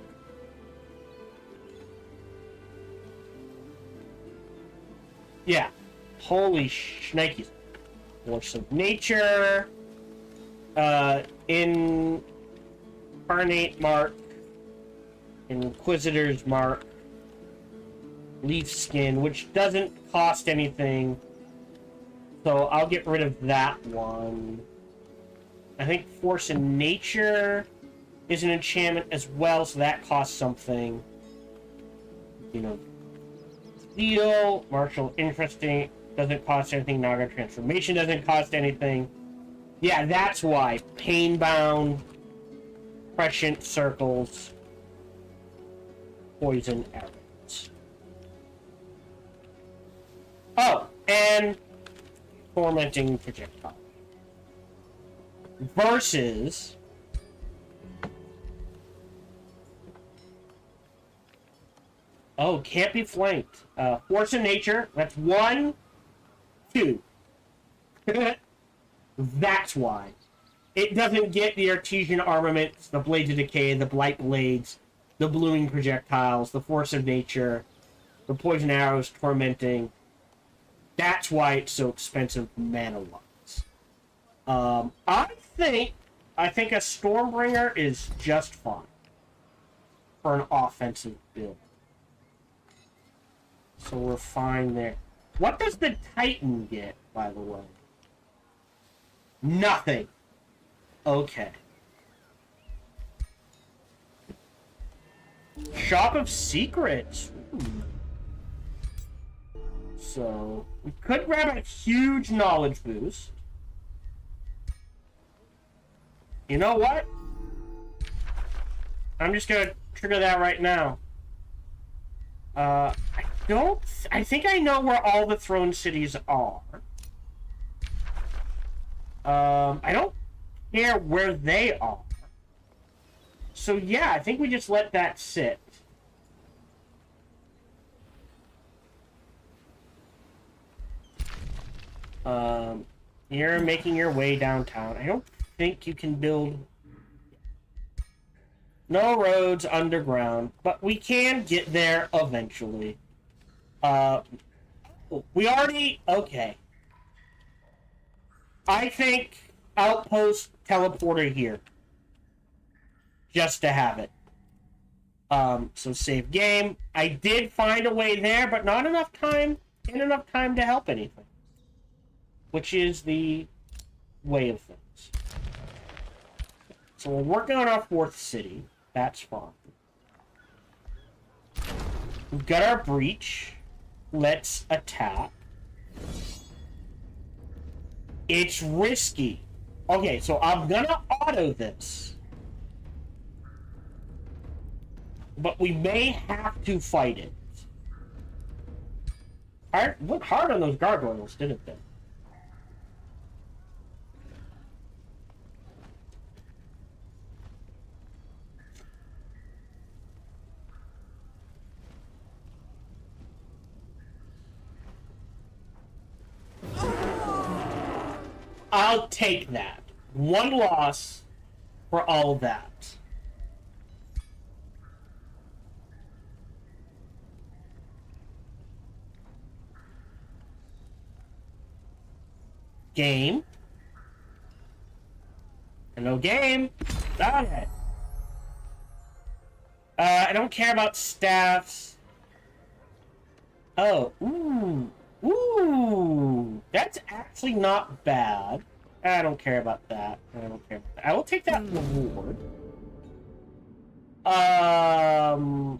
Yeah. Holy shnikes. Force of Nature. Incarnate Mark. Inquisitor's Mark. Leaf Skin, which doesn't cost anything. So I'll get rid of that one. I think Force of Nature is an enchantment as well, so that costs something. You know, Steel, Martial Interesting, doesn't cost anything. Naga Transformation doesn't cost anything. Yeah, that's why. Painbound, Prescient Circles, Poison Arrows. Oh, and Tormenting Projectile. Versus... Oh, can't be flanked. Force of Nature, that's 1, 2. That's why. It doesn't get the Artesian Armaments, the Blades of Decay, the Blight Blades, the Blooming Projectiles, the Force of Nature, the Poison Arrows, Tormenting. That's why it's so expensive mana-wise. I think I think a Stormbringer is just fine for an offensive build. So we're fine there. What does the Titan get, by the way? Nothing. Okay. Shop of Secrets. Ooh. So, we could grab a huge knowledge boost. You know what? I'm just gonna trigger that right now. I think I know where all the throne cities are. I don't care where they are. So yeah, I think we just let that sit. You're making your way downtown. I don't think you can build... No roads underground, but we can get there eventually. We already... Okay. I think outpost teleporter here. Just to have it. So save game. I did find a way there, but not enough time. Ain't enough time to help anything. Which is the way of things. So we're working on our 4th city. That's fine. We've got our breach. Let's attack. It's risky. Okay, so I'm gonna auto this. But we may have to fight it. Went hard on those gargoyles, didn't they? I'll take that. 1 loss for all that. Game. Hello, game. Got it. I don't care about staffs. Oh, ooh. Ooh. That's actually not bad. I don't care about that. I don't care about that. I will take that reward. I'll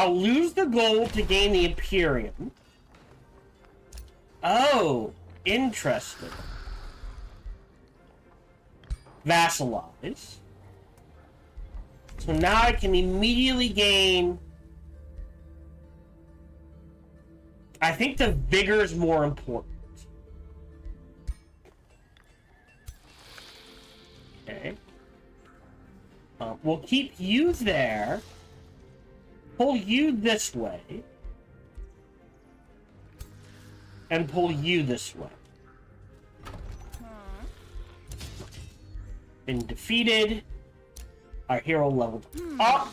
lose the gold to gain the Imperium. Oh, interesting. Vassalize. So now I can immediately gain... I think the vigor is more important. Okay. We'll keep you there. Pull you this way. And pull you this way. Been defeated. Our hero leveled up.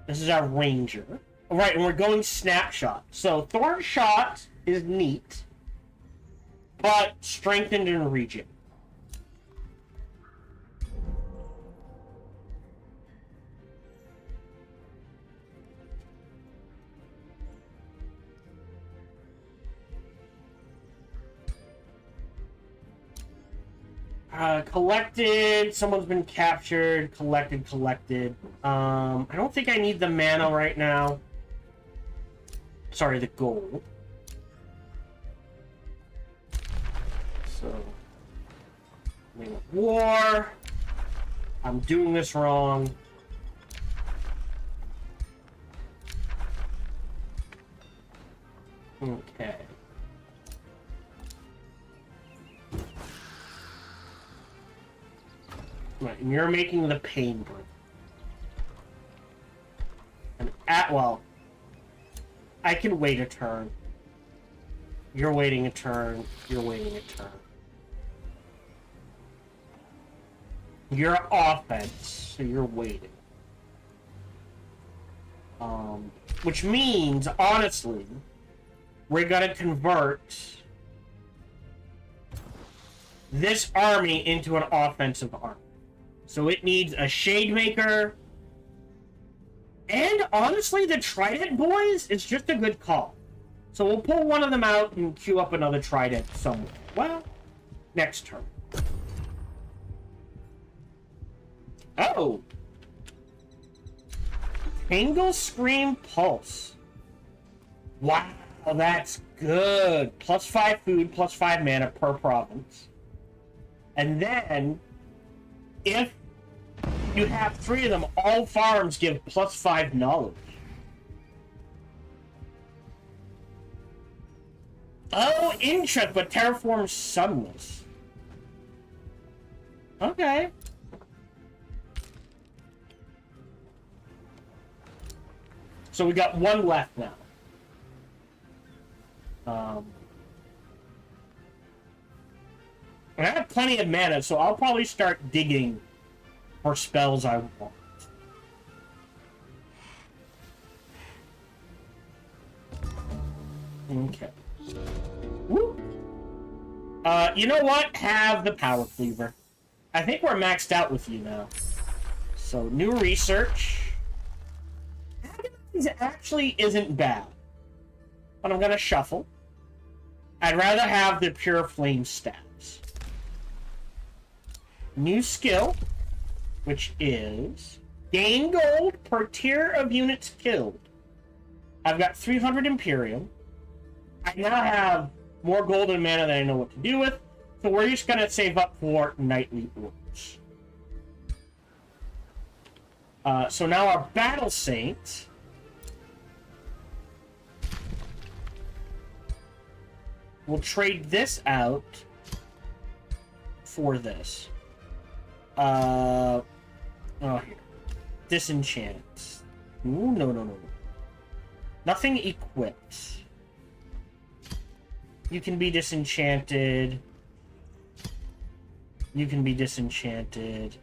This is our ranger. Right, and we're going snapshot. So Thorn Shot is neat, but strengthened in region. Collected, someone's been captured, collected. I don't think I need the mana right now. Sorry, the gold. So, war. I'm doing this wrong. Okay. Right, and you're making the pain break. And well, I can wait a turn. You're waiting a turn. You're waiting a turn. You're offense, so you're waiting. Which means, honestly, we're gonna convert this army into an offensive army. So it needs a Shade Maker. And honestly, the Trident boys is just a good call. So we'll pull one of them out and queue up another Trident somewhere. Well, next turn. Oh! Tangle Scream Pulse. Wow, that's good. +5 food, +5 mana per province. And then, if you have 3 of them, all farms give +5 knowledge. Oh, interest, but terraform sunless. Okay. So we got one left now. I have plenty of mana, so I'll probably start digging for spells I want. Okay. Woo. You know what? Have the Power Cleaver. I think we're maxed out with you now. So, new research. Agonize actually isn't bad. But I'm gonna shuffle. I'd rather have the Pure Flame stabs. New skill, which is gain gold per tier of units killed. I've got 300 Imperium. I now have more gold and mana than I know what to do with, so we're just gonna save up for Knightly Orders. So now our Battle Saint. We'll trade this out for this. Oh, here. Disenchant. Ooh, no. Nothing equipped. You can be disenchanted. You can be disenchanted.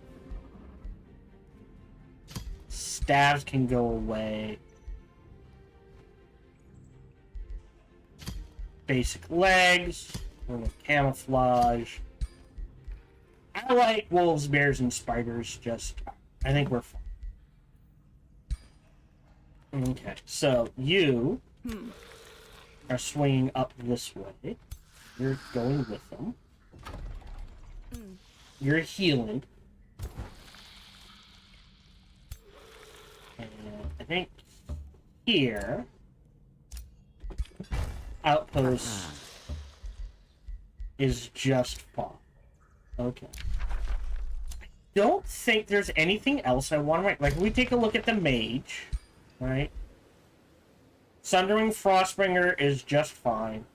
Stabs can go away. Basic legs. Camouflage. I like wolves, bears, and spiders. I think we're fine. Okay, so you are swinging up this way. You're going with them. You're healing. And I think here, outpost is just fine. Okay. I don't think there's anything else I want to write. Like, if we take a look at the mage, right? Sundering Frostbringer is just fine.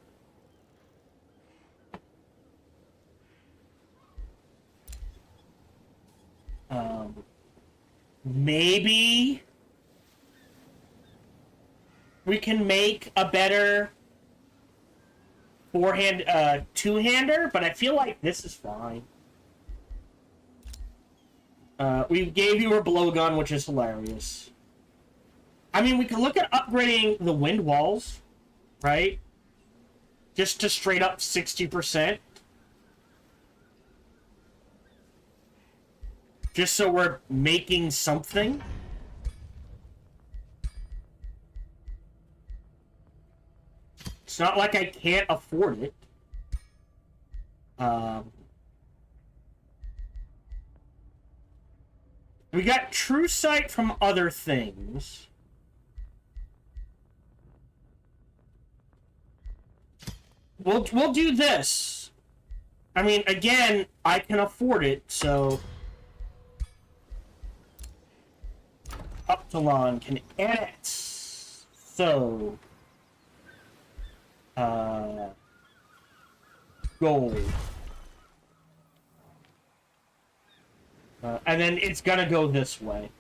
Maybe we can make a better two-hander, but I feel like this is fine. We gave you a blowgun, which is hilarious. I mean, we can look at upgrading the wind walls, right? Just to straight up 60%. Just so we're making something. It's not like I can't afford it. We got True Sight from other things. We'll do this. I mean, again, I can afford it, so... Uptalon can annex. So... Gold. And then it's gonna go this way.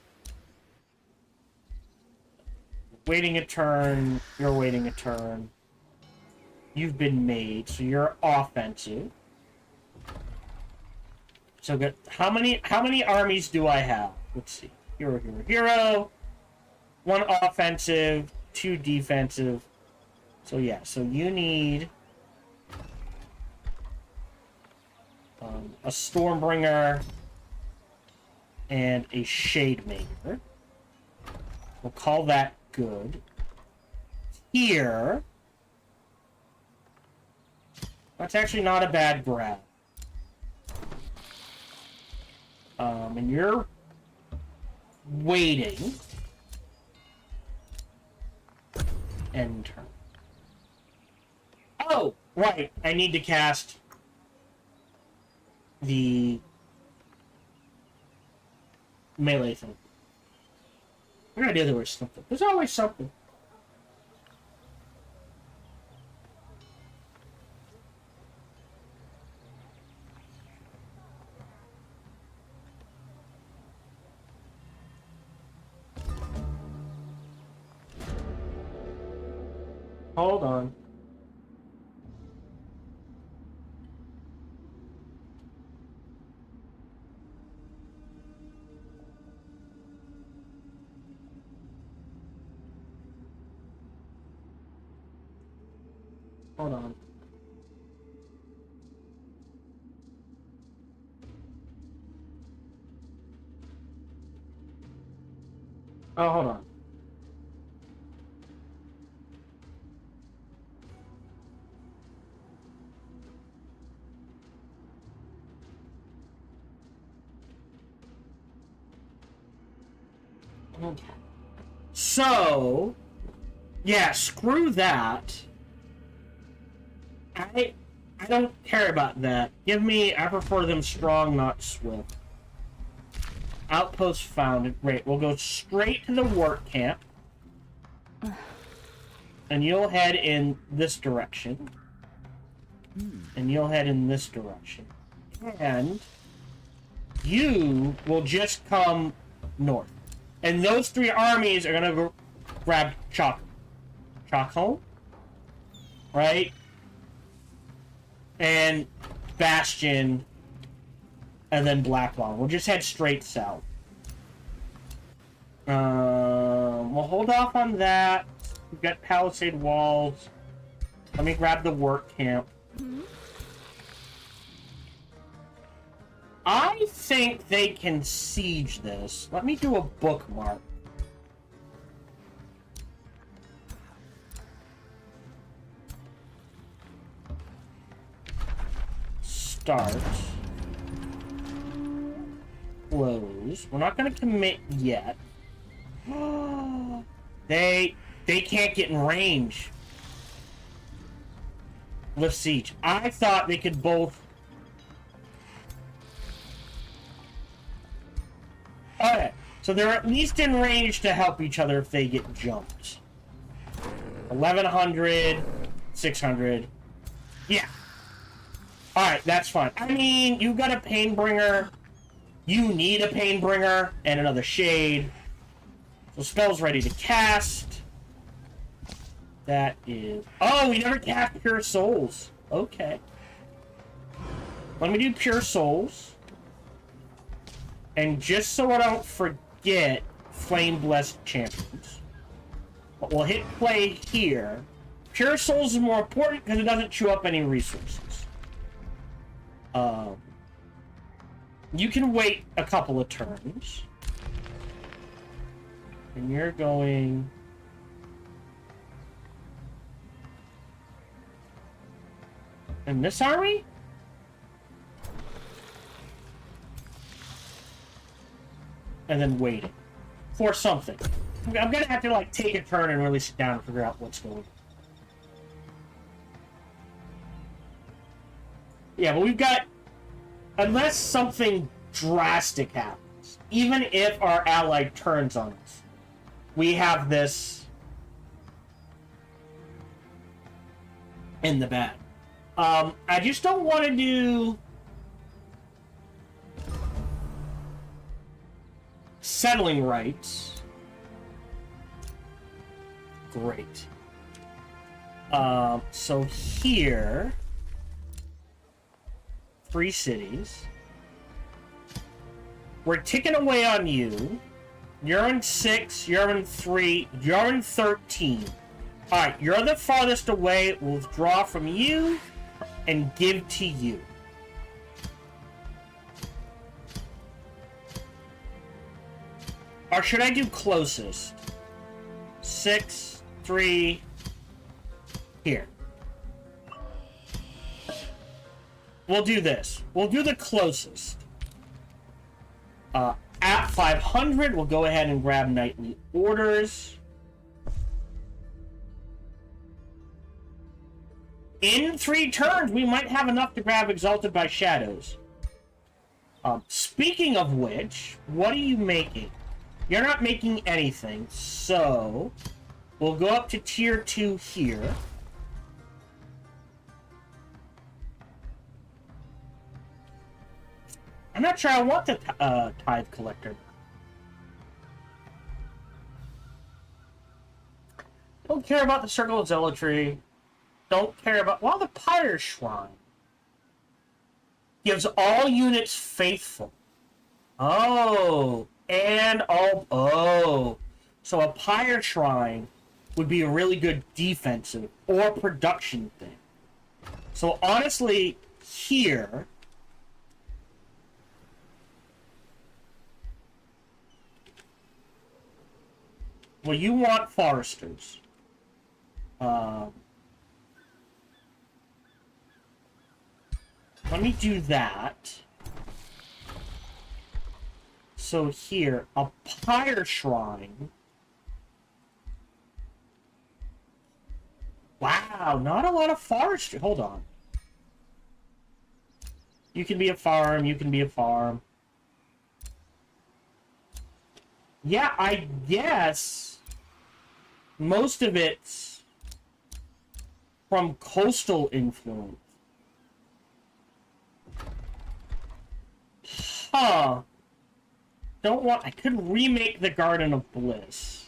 Waiting a turn, you're waiting a turn. You've been made, so you're offensive. So good. How many armies do I have? Let's see. Hero. 1 offensive, 2 defensive. So yeah, so you need A Stormbringer and a Shademaker. We'll call that good. Here, that's actually not a bad grab. And you're waiting. End turn. Oh, right. I need to cast the melee thing. I gotta do there was something. There's always something. Hold on. Hold on. Oh, hold on. Okay. So, yeah, screw that. I don't care about that. I prefer them strong, not swift. Outpost founded. Great. We'll go straight to the work camp. And you'll head in this direction. And you'll head in this direction. And you will just come north. And those three armies are gonna go grab Chockholm, right? And Bastion, and then Blacklaw. We'll just head straight south. We'll hold off on that. We've got Palisade Walls. Let me grab the work camp. I think they can siege this. Let me do a bookmark. Start. Close. We're not going to commit yet. They can't get in range. Lift siege. I thought they could both. Okay, so they're at least in range to help each other if they get jumped. 1100, 600. Yeah. Alright, that's fine. I mean, you've got a Painbringer. You need a Painbringer and another Shade. So spell's ready to cast. That is... Oh, we never cast Pure Souls. Okay. Let me do Pure Souls. And just so I don't forget, Flame Blessed Champions. But we'll hit play here. Pure Souls is more important because it doesn't chew up any resources. You can wait a couple of turns. And you're going... in this army? And then waiting. For something. I'm gonna have to, like, take a turn and really sit down and figure out what's going on. Yeah, but we've got... Unless something drastic happens, even if our ally turns on us, we have this in the bag. I just don't want to do settling rights. Great. So here, 3 cities. We're ticking away on you. You're in 6, you're in 3, you're in 13. Alright, you're the farthest away. We'll withdraw from you and give to you. Or should I do closest? 6, 3, here. We'll do this. We'll do the closest. At 500, we'll go ahead and grab nightly orders. In 3 turns, we might have enough to grab Exalted by Shadows. Speaking of which, what are you making? You're not making anything, so we'll go up to tier 2 here. I'm not sure I want the Tithe Collector. Don't care about the Circle of Zealotry. Don't care about... Well, the Pyre Shrine gives all units faithful. Oh, and all... Oh. So a Pyre Shrine would be a really good defensive or production thing. So honestly, here... Well, you want Foresters. Let me do that. So here, a Pyre Shrine. Wow, not a lot of Forestry. Hold on. You can be a farm, you can be a farm. Yeah, I guess most of it's from coastal influence. Huh. Don't want... I could remake the Garden of Bliss.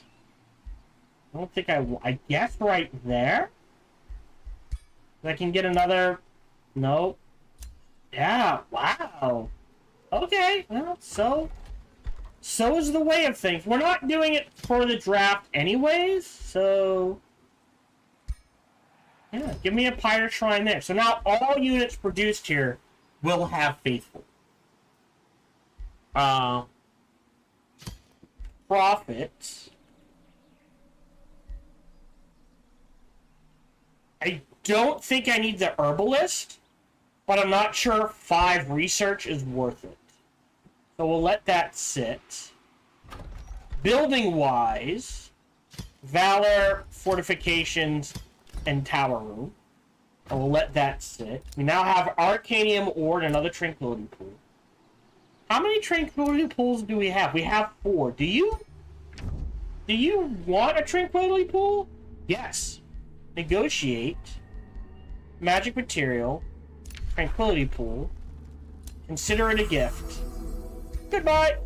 I don't think I guess right there? I can get another... No. Yeah, wow. Okay, well, so is the way of things. We're not doing it for the draft anyways, so... Yeah, give me a Pyre Shrine there. So now all units produced here will have Faithful. Profit. I don't think I need the Herbalist, but I'm not sure 5 research is worth it. So we'll let that sit. Building-wise, Valor, Fortifications, and Tower Room. And we'll let that sit. We now have Arcanium Ore and another Tranquility Pool. How many Tranquility Pools do we have? We have 4. Do you want a Tranquility Pool? Yes. Negotiate. Magic Material. Tranquility Pool. Consider it a gift. Goodbye!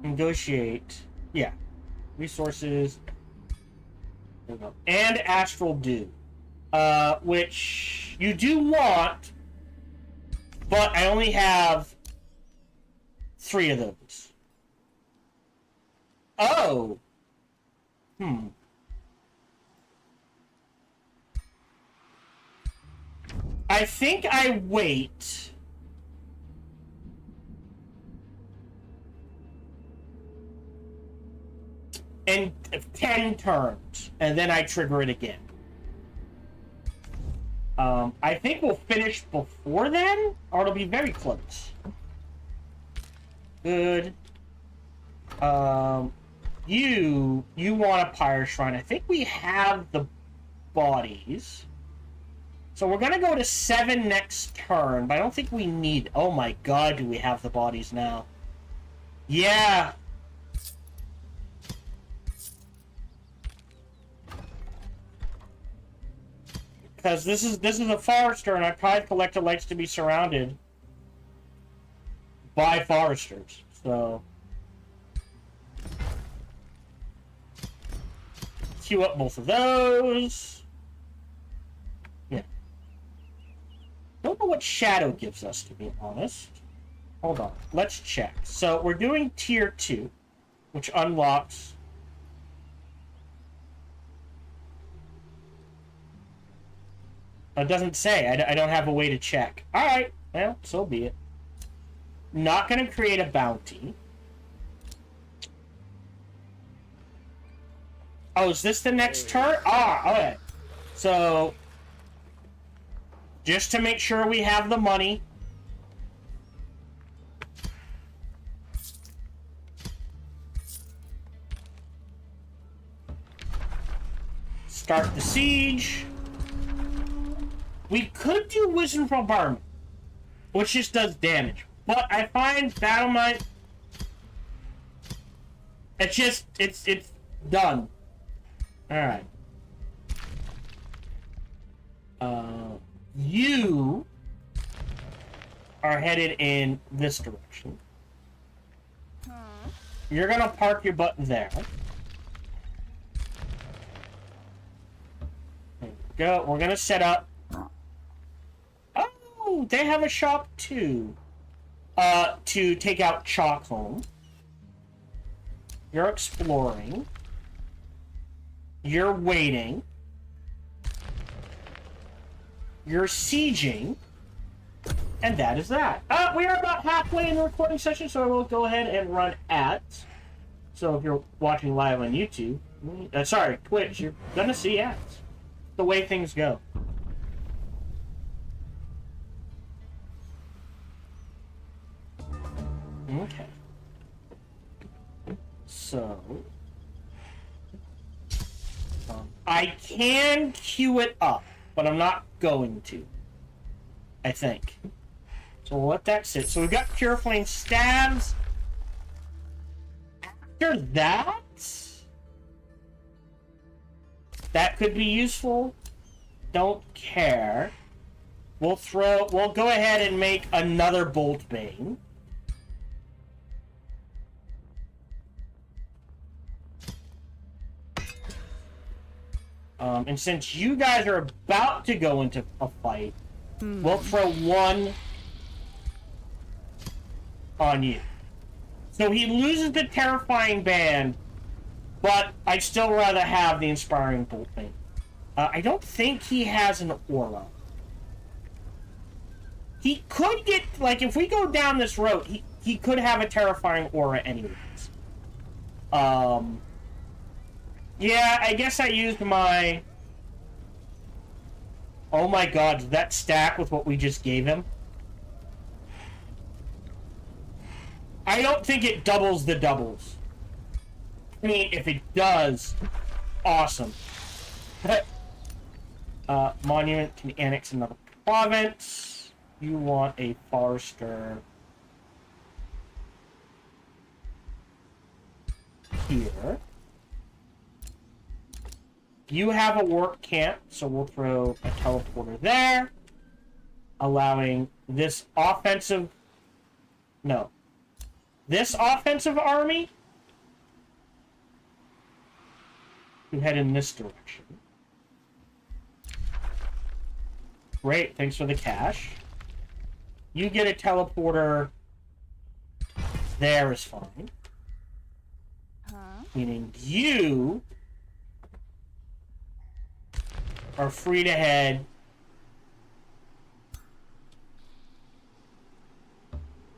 Negotiate. Yeah. Resources. There we go. And Astral Dew. Which you do want, but I only have 3 of those. Oh! I think I wait. And 10 turns, and then I trigger it again. I think we'll finish before then, or it'll be very close. Good. You want a Pyre Shrine. I think we have the bodies. So we're gonna go to 7 next turn, but I don't think we need... Oh my god, do we have the bodies now? Yeah. Because this is a Forester, and our Tithe Collector likes to be surrounded by Foresters. So queue up both of those. Yeah. Don't know what Shadow gives us, to be honest. Hold on. Let's check. So we're doing tier 2, which unlocks... It doesn't say. I don't have a way to check. Alright. Well, so be it. not going to create a bounty. Oh, is this the next turn? Ah, okay. So, just to make sure we have the money. Start the siege. We could do Wisdom from Bombardment, which just does damage. But I find Battle Might... It's done. Alright. You are headed in this direction. You're gonna park your butt there. There we go. We're gonna set up. Oh, they have a shop too. To take out Chalk Home. You're exploring. You're waiting. You're sieging. And that is that. We are about halfway in the recording session, so I will go ahead and run ads. So if you're watching live on YouTube, sorry, Twitch, you're gonna see ads. The way things go. Okay. So... I can queue it up, but I'm not going to. I think. So we'll let that sit. So we've got Pure Flame Stabs. After that... that could be useful. Don't care. We'll go ahead and make another Bolt Bane. And since you guys are about to go into a fight, we'll throw one on you. So he loses the Terrifying Band, but I'd still rather have the Inspiring Bolt Bane. I don't think he has an aura. He could get, like, if we go down this road, he could have a Terrifying aura anyways. Yeah, I guess I used my... Oh my god, did that stack with what we just gave him? I don't think it doubles the doubles. I mean, if it does, awesome. Monument can annex another province. You want a Forester here. You have a work camp, so we'll throw a teleporter there, allowing this offensive... No. This offensive army to head in this direction. Great, thanks for the cash. You get a teleporter there is fine. Meaning you... are free to head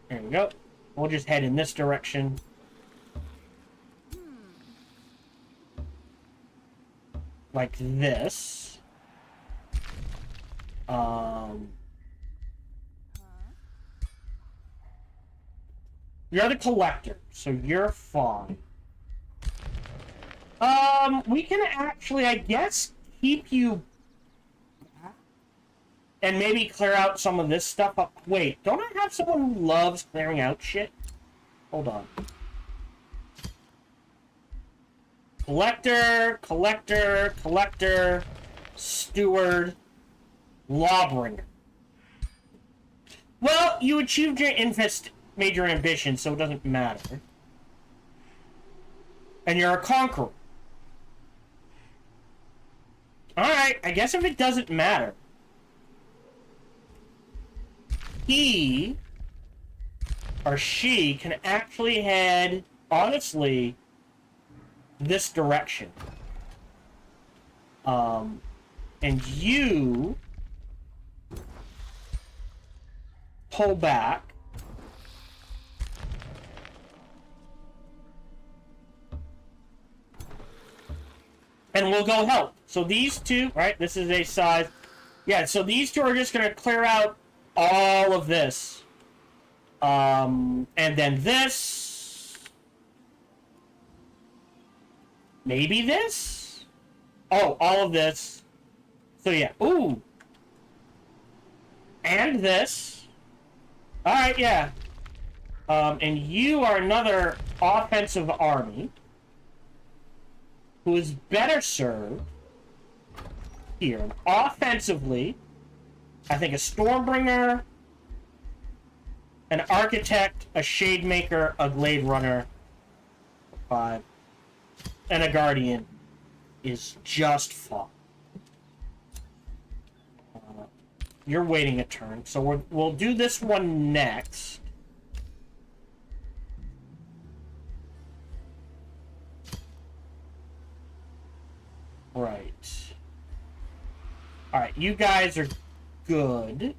there we go. We'll just head in this direction. Like this. You're the collector, so you're fine. We can actually, I guess, keep you and maybe clear out some of this stuff up. Wait, don't I have someone who loves clearing out shit? Hold on. Collector, collector, collector, steward, lawbringer. Well, you achieved your major ambition, so it doesn't matter. And you're a conqueror. Alright, I guess if it doesn't matter. He or she can actually head, honestly, this direction. And you pull back And we'll go help. So these two, right? This is a size. Yeah, so these two are just going to clear out all of this. And then this. Maybe this? Oh, all of this. So yeah. Ooh. And this. Alright, yeah. And you are another offensive army who is better served here. Offensively, I think a Stormbringer, an Architect, a Shademaker, a Glade Runner, 5, and a Guardian is just fine. You're waiting a turn, so we'll do this one next. Right. Alright, you guys are good.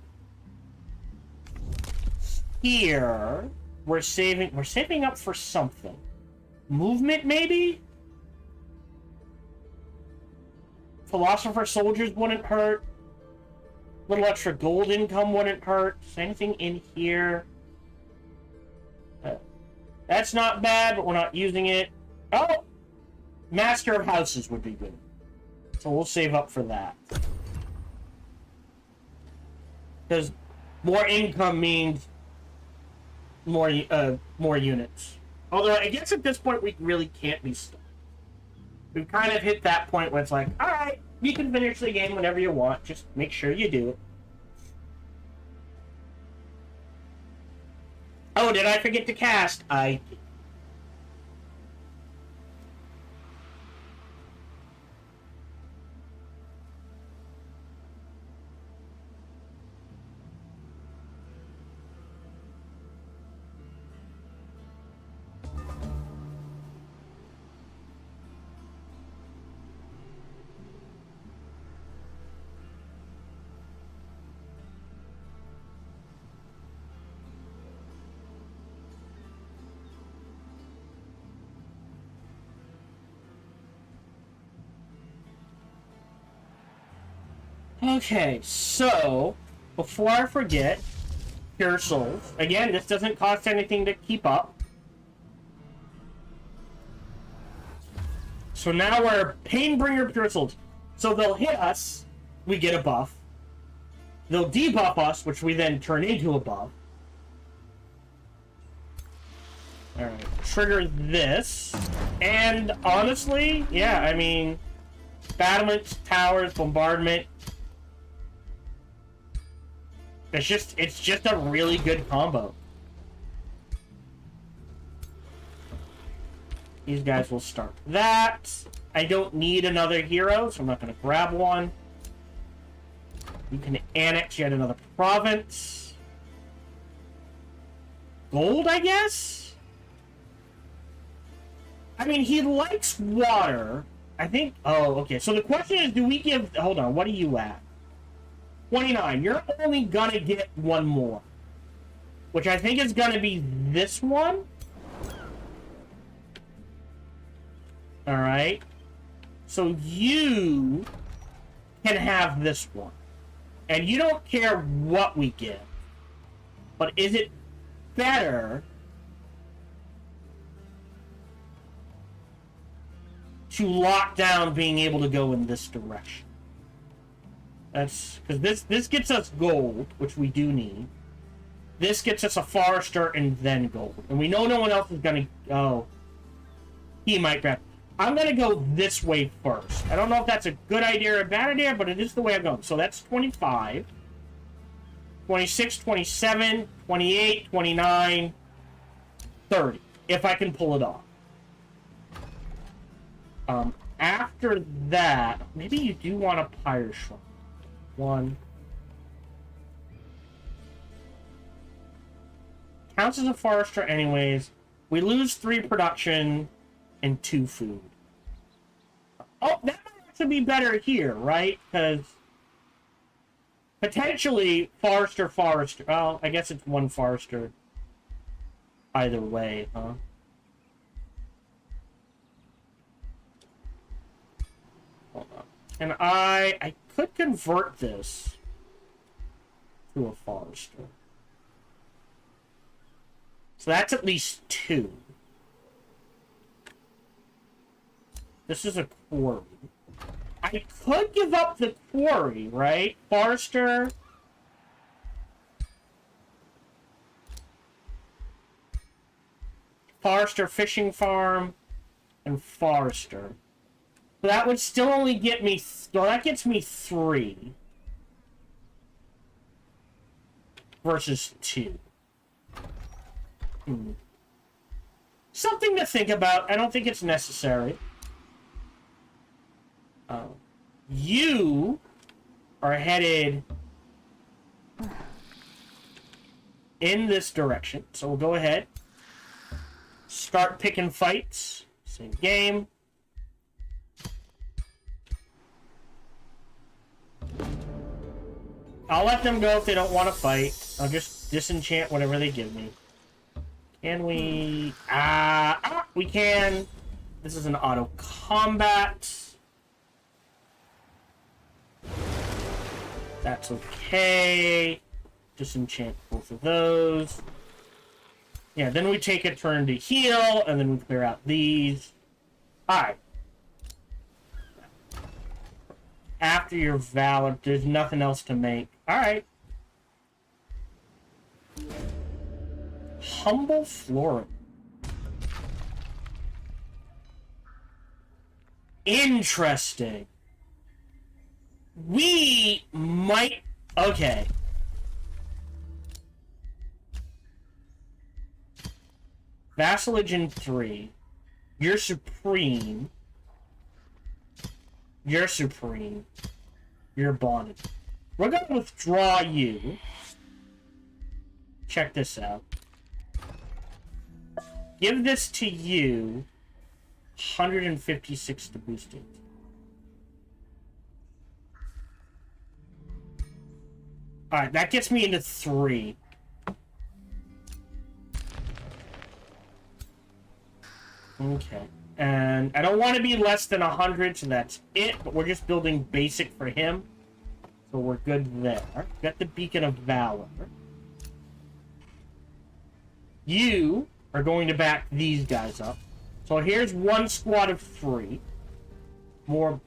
Here, we're saving up for something. Movement, maybe? Philosopher Soldiers wouldn't hurt. Little extra gold income wouldn't hurt. Is anything in here? That's not bad, but we're not using it. Oh! Master of Houses would be good. So we'll save up for that. Because more income means more units. Although I guess at this point we really can't be stuck. We've kind of hit that point where it's like, alright, you can finish the game whenever you want. Just make sure you do it. Oh, did I forget to cast? I did. Okay, so, before I forget, Pure Souls. Again, this doesn't cost anything to keep up. So now we're Painbringer Pure Souls. So they'll hit us, we get a buff. They'll debuff us, which we then turn into a buff. Alright, trigger this. And honestly, yeah, I mean, battlements, towers, bombardment. It's just a really good combo. These guys will start that. I don't need another hero, so I'm not going to grab one. You can annex yet another province. Gold, I guess? I mean, he likes water. I think... Oh, okay. So the question is, do we give... Hold on, what are you at? 29. You're only gonna get one more. Which I think is gonna be this one. Alright. So you can have this one. And you don't care what we give. But is it better to lock down being able to go in this direction? That's because this gets us gold, which we do need. This gets us a forester and then gold, and we know no one else is gonna. Oh, he might grab. I'm gonna go this way first. I don't know if that's a good idea or a bad idea, but it is the way I'm going. So that's 25, 26, 27, 28, 29, 30. If I can pull it off. After that, maybe you do want a Pyre Shrine. 1. Counts as a forester anyways. We lose 3 production and 2 food. Oh, that might actually be better here, right? Because potentially forester. Well, I guess it's 1 forester either way, huh? And I could convert this to a forester. So that's at least 2. This is a quarry. I could give up the quarry, right? Forester. Forester fishing farm and forester. So that would still only get me... well, that gets me 3. Versus 2. Something to think about. I don't think it's necessary. You are headed in this direction. So we'll go ahead. Start picking fights. Same game. I'll let them go if they don't want to fight. I'll just disenchant whatever they give me. Can we... we can. This is an auto combat. That's okay. Disenchant both of those. Yeah, then we take a turn to heal, and then we clear out these. Alright. After your Valor, there's nothing else to make. Alright. Humble Flooring. Interesting. We might... okay. Vassalage in 3. You're supreme. You're supreme. You're bonded. We're going to withdraw you. Check this out. Give this to you. 156 to boost it. Alright, that gets me into 3. Okay. And I don't want to be less than 100, so that's it. But we're just building basic for him. So we're good there. Got the Beacon of Valor. You are going to back these guys up. So here's one squad of 3. More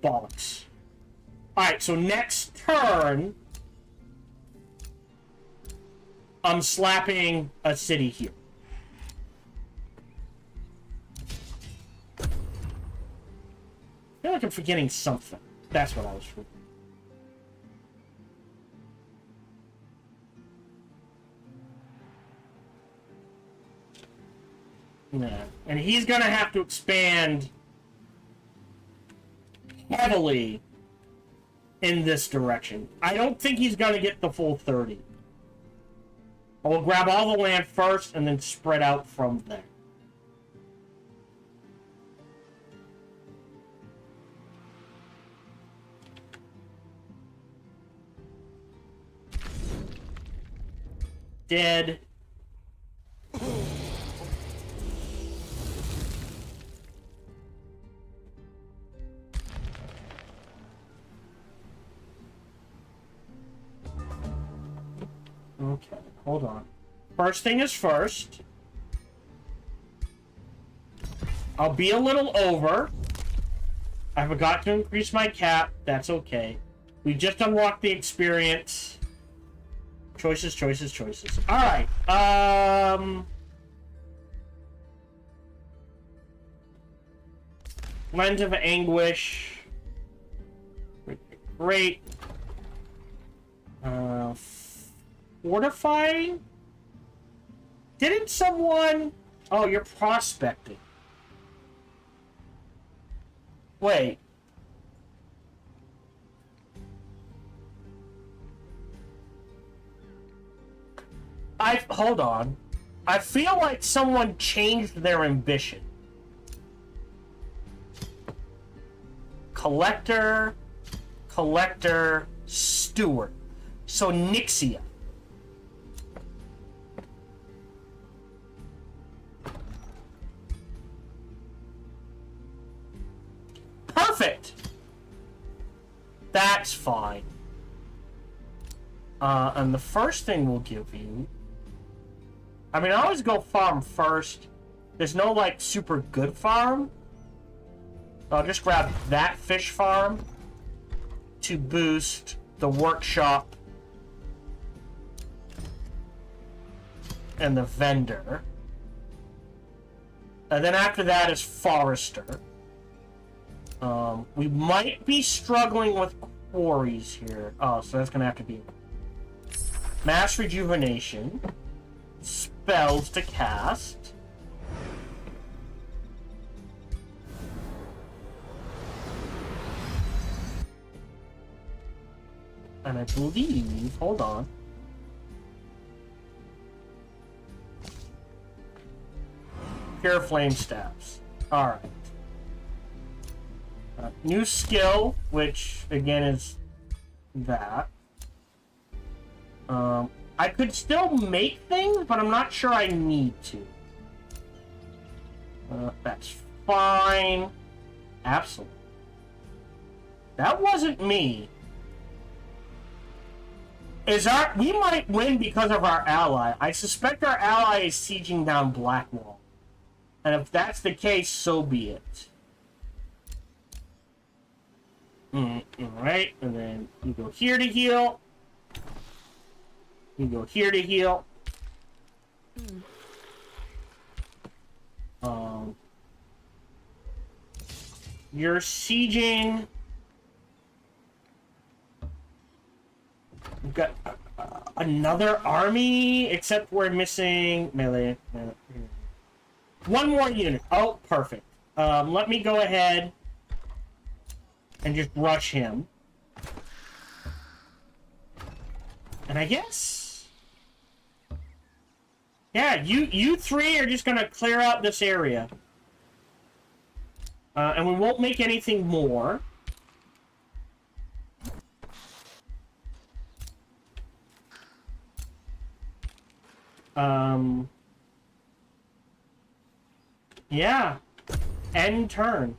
bollocks. Alright, so next turn... I'm slapping a city here. I feel like I'm forgetting something. That's what I was forgetting. Yeah. And he's gonna have to expand heavily in this direction. I don't think he's gonna get the full 30. We'll grab all the land first and then spread out from there. Dead. Okay, hold on. First thing is first. I'll be a little over. I forgot to increase my cap. That's okay. We just unlocked the experience. Choices, choices, choices. Alright, Lens of Anguish. Great. Fortifying? Didn't someone... oh, you're prospecting. Wait. Hold on. I feel like someone changed their ambition. Collector, Steward. So Nixia. Perfect. that's fine. And the first thing we'll give you... I mean, I always go farm first. There's no, like, super good farm. I'll just grab that fish farm to boost the workshop and the vendor. And then after that is forester. We might be struggling with quarries here. Oh, so that's gonna have to be mass rejuvenation, spells to cast, and I believe, hold on, pure flame staffs. All right. New skill, which again is that. I could still make things, but I'm not sure I need to. That's fine. Absolutely. That wasn't me. We might win because of our ally. I suspect our ally is sieging down Blackwall. And if that's the case, so be it. Alright, and then you go here to heal. You go here to heal. You're sieging. We've got another army, except we're missing melee. One more unit. Oh, perfect. Let me go ahead and just rush him. And I guess... yeah, you three are just gonna clear out this area. And we won't make anything more. Yeah. End turn.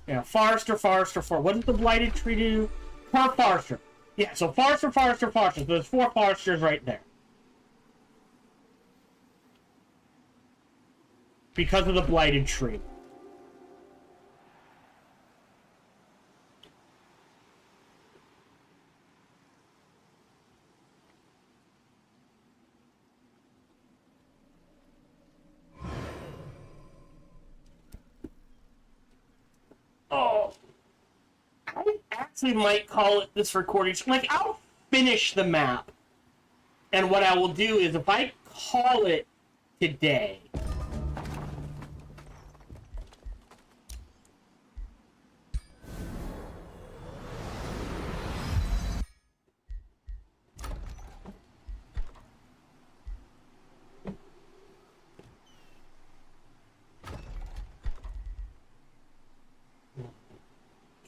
Yeah, Forester. What does the Blighted Tree do? Per Forester. Yeah, so Forester. So there's 4 Foresters right there. Because of the Blighted Tree. Oh, I actually might call it this recording. Like, I'll finish the map. And what I will do is, if I call it today...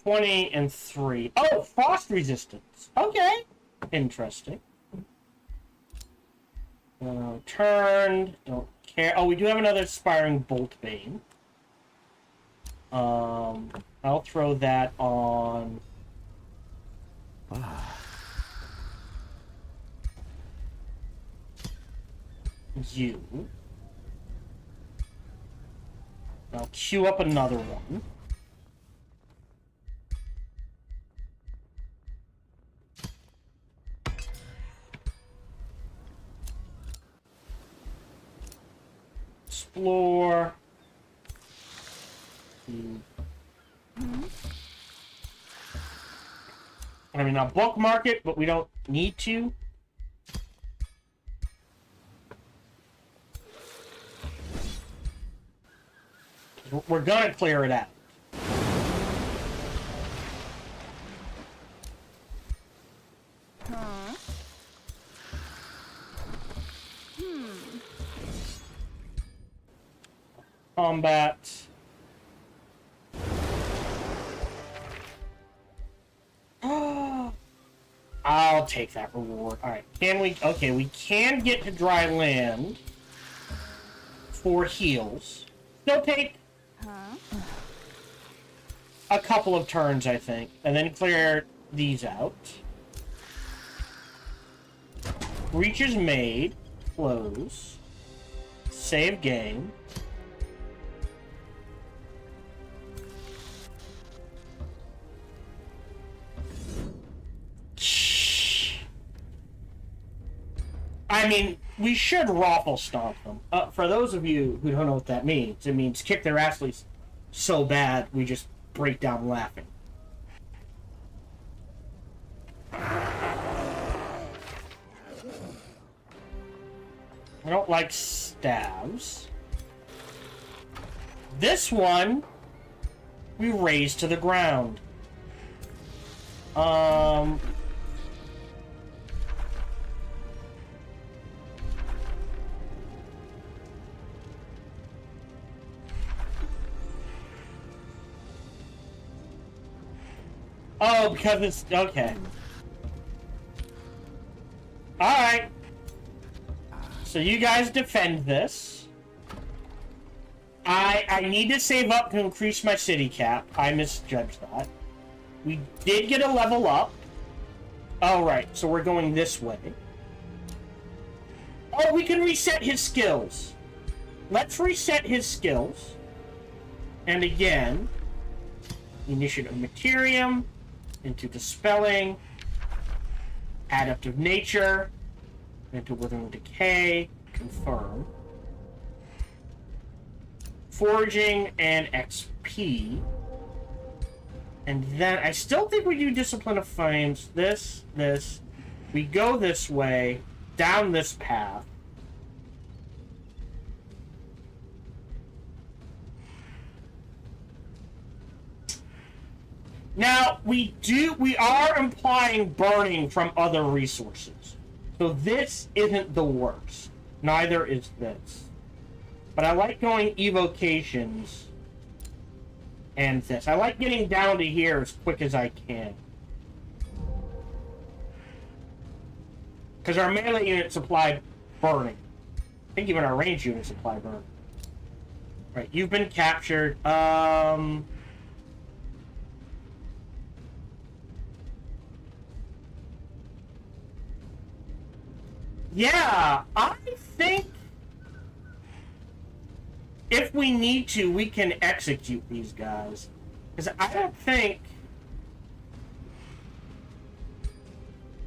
$20 and $3. Oh, frost resistance. Okay. Interesting. Turned. Don't care. Oh, we do have another Aspiring Bolt Bane. I'll throw that on... you. I'll queue up another one. Explore. I mean, I'll bookmark it, but we don't need to. We're gonna clear it out. Combat. I'll take that reward. Alright, can we... okay, we can get to dry land for heals. Still take a couple of turns, I think, and then clear these out. Reach is made. Close. Save game. I mean, we should raffle stomp them. For those of you who don't know what that means, it means kick their asses so bad we just break down laughing. I don't like stabs. This one, we raise to the ground. Oh, because it's... okay. Alright. So you guys defend this. I need to save up to increase my city cap. I misjudged that. We did get a level up. Oh, right. So we're going this way. Oh, we can reset his skills. Let's reset his skills. And again, Initiative Materium into Dispelling, Adaptive Nature, into Withering Decay, Confirm, Foraging, and XP. And then, I still think we do Discipline of Flames. This. We go this way, down this path. Now, we are implying burning from other resources. So this isn't the worst. Neither is this. But I like going evocations and this. I like getting down to here as quick as I can. Because our melee units apply burning. I think even our range units apply burning. Right, you've been captured. Yeah, I think if we need to, we can execute these guys. Because I don't think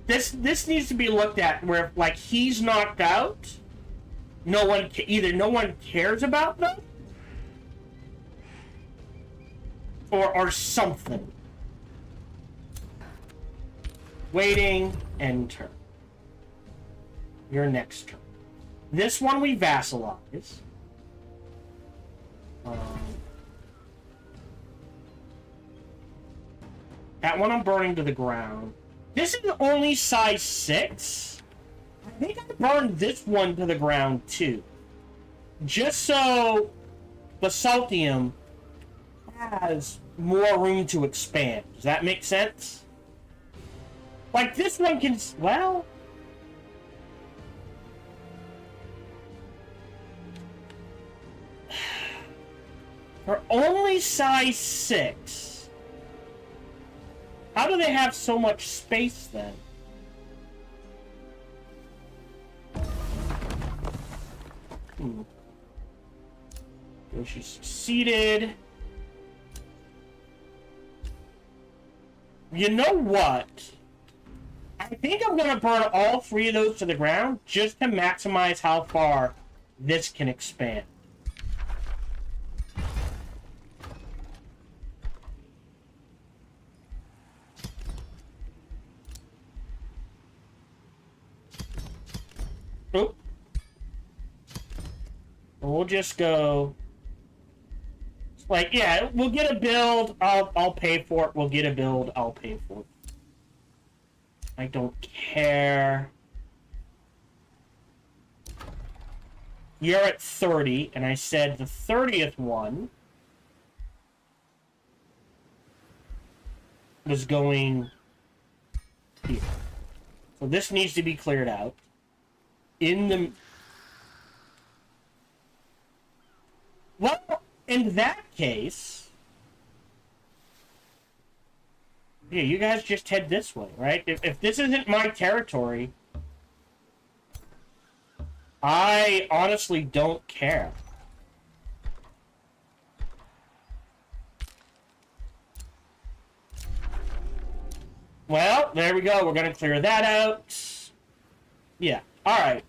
this needs to be looked at where, like, he's knocked out. No one cares about them, or something. Waiting, enter. Your next turn. This one we vassalize. That one I'm burning to the ground. This is only size 6. I think I burned this one to the ground too. Just so Basaltium has more room to expand. Does that make sense? Like, this one can... well... for only size 6. How do they have so much space then? So she's succeeded. You know what? I think I'm gonna burn all 3 of those to the ground just to maximize how far this can expand. Oop. We'll just go. Like, yeah, we'll get a build. I'll pay for it. We'll get a build. I'll pay for it. I don't care. You're at 30, and I said the 30th one was going here. So this needs to be cleared out. In the... well, in that case, Yeah, you guys just head this way, right? If this isn't my territory, I honestly don't care. Well, there we go. We're going to clear that out. Yeah. All right.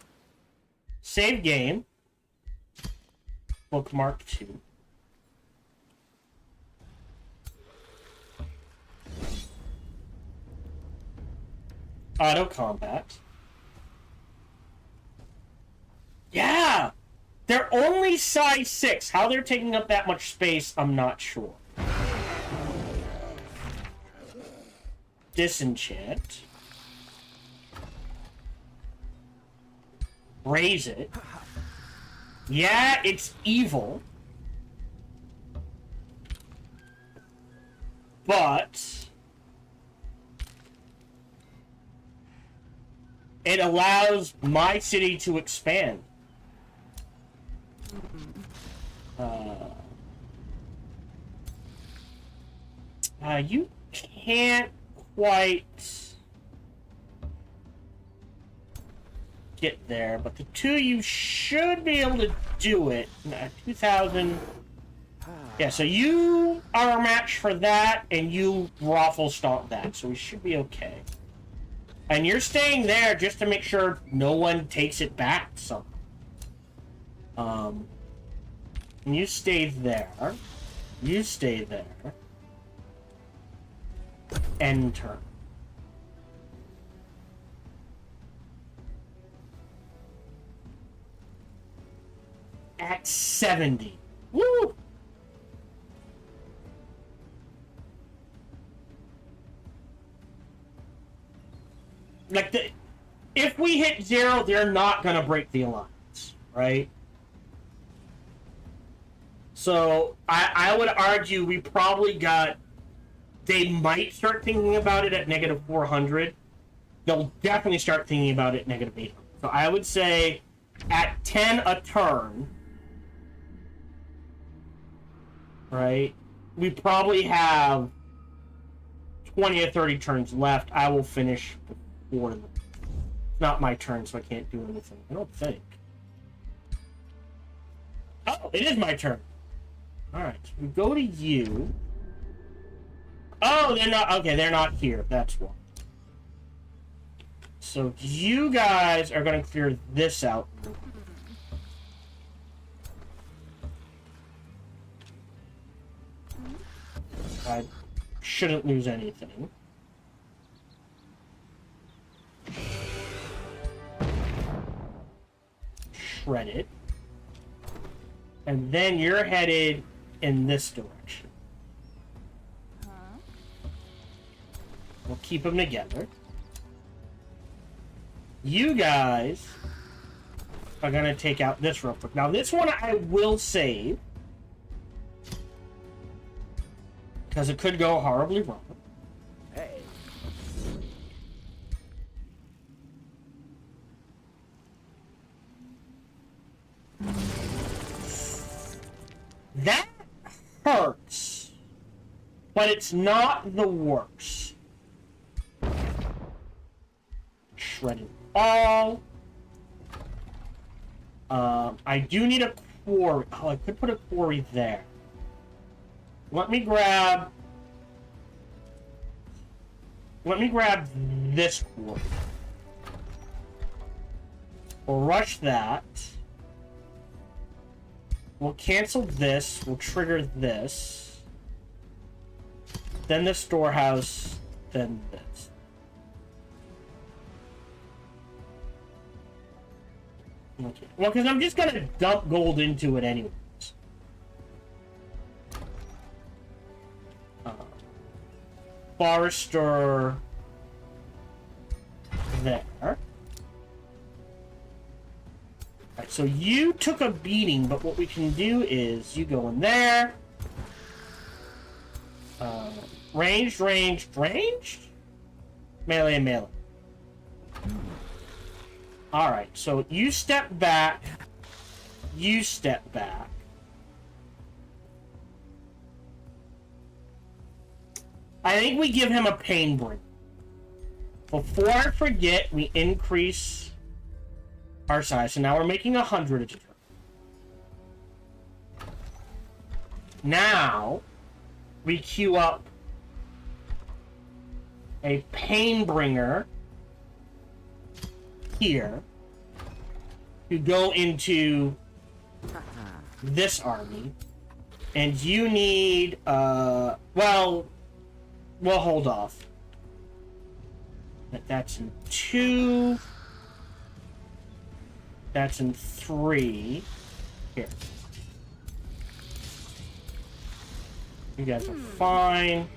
Save game. Bookmark 2. Auto combat. Yeah! They're only size 6. How they're taking up that much space, I'm not sure. Disenchant. Raise it. Yeah, it's evil. But it allows my city to expand. You can't quite get there, but the two you should be able to do it. 2,000. Yeah, so you are a match for that, and you raffle stomp that, so we should be okay. And you're staying there just to make sure no one takes it back somehow. And you stay there. You stay there. End turn. At 70. Woo! Like, if we hit 0, they're not gonna break the alliance, right? So, I would argue we probably got... They might start thinking about it at negative 400. They'll definitely start thinking about it at negative 800. So I would say at 10 a turn, right? We probably have 20 or 30 turns left. I will finish before them. It's not my turn, so I can't do anything. I don't think. Oh, it is my turn. Alright, so we go to you. Oh, they're not... Okay, they're not here. That's why. So you guys are going to clear this out. I shouldn't lose anything. Shred it. And then you're headed in this direction. We'll keep them together. You guys are going to take out this real quick. Now, this one I will save. Because it could go horribly wrong. Hey. That hurts. But it's not the worst. Shredded all. I do need a quarry. Oh, I could put a quarry there. Let me grab this quarry. We'll rush that. We'll cancel this. We'll trigger this. Then the storehouse. Then this. Okay. Well, because I'm just gonna dump gold into it anyways. Forester there. Alright, so you took a beating, but what we can do is you go in there. Ranged. Melee and melee. Alright, so you step back. You step back. I think we give him a pain bringer. Before I forget, we increase our size. So now we're making 100 a turn. Now, we queue up a pain bringer here to go into this army. And you need, well, we'll hold off. That's in 2. That's in 3. Here. You guys are fine.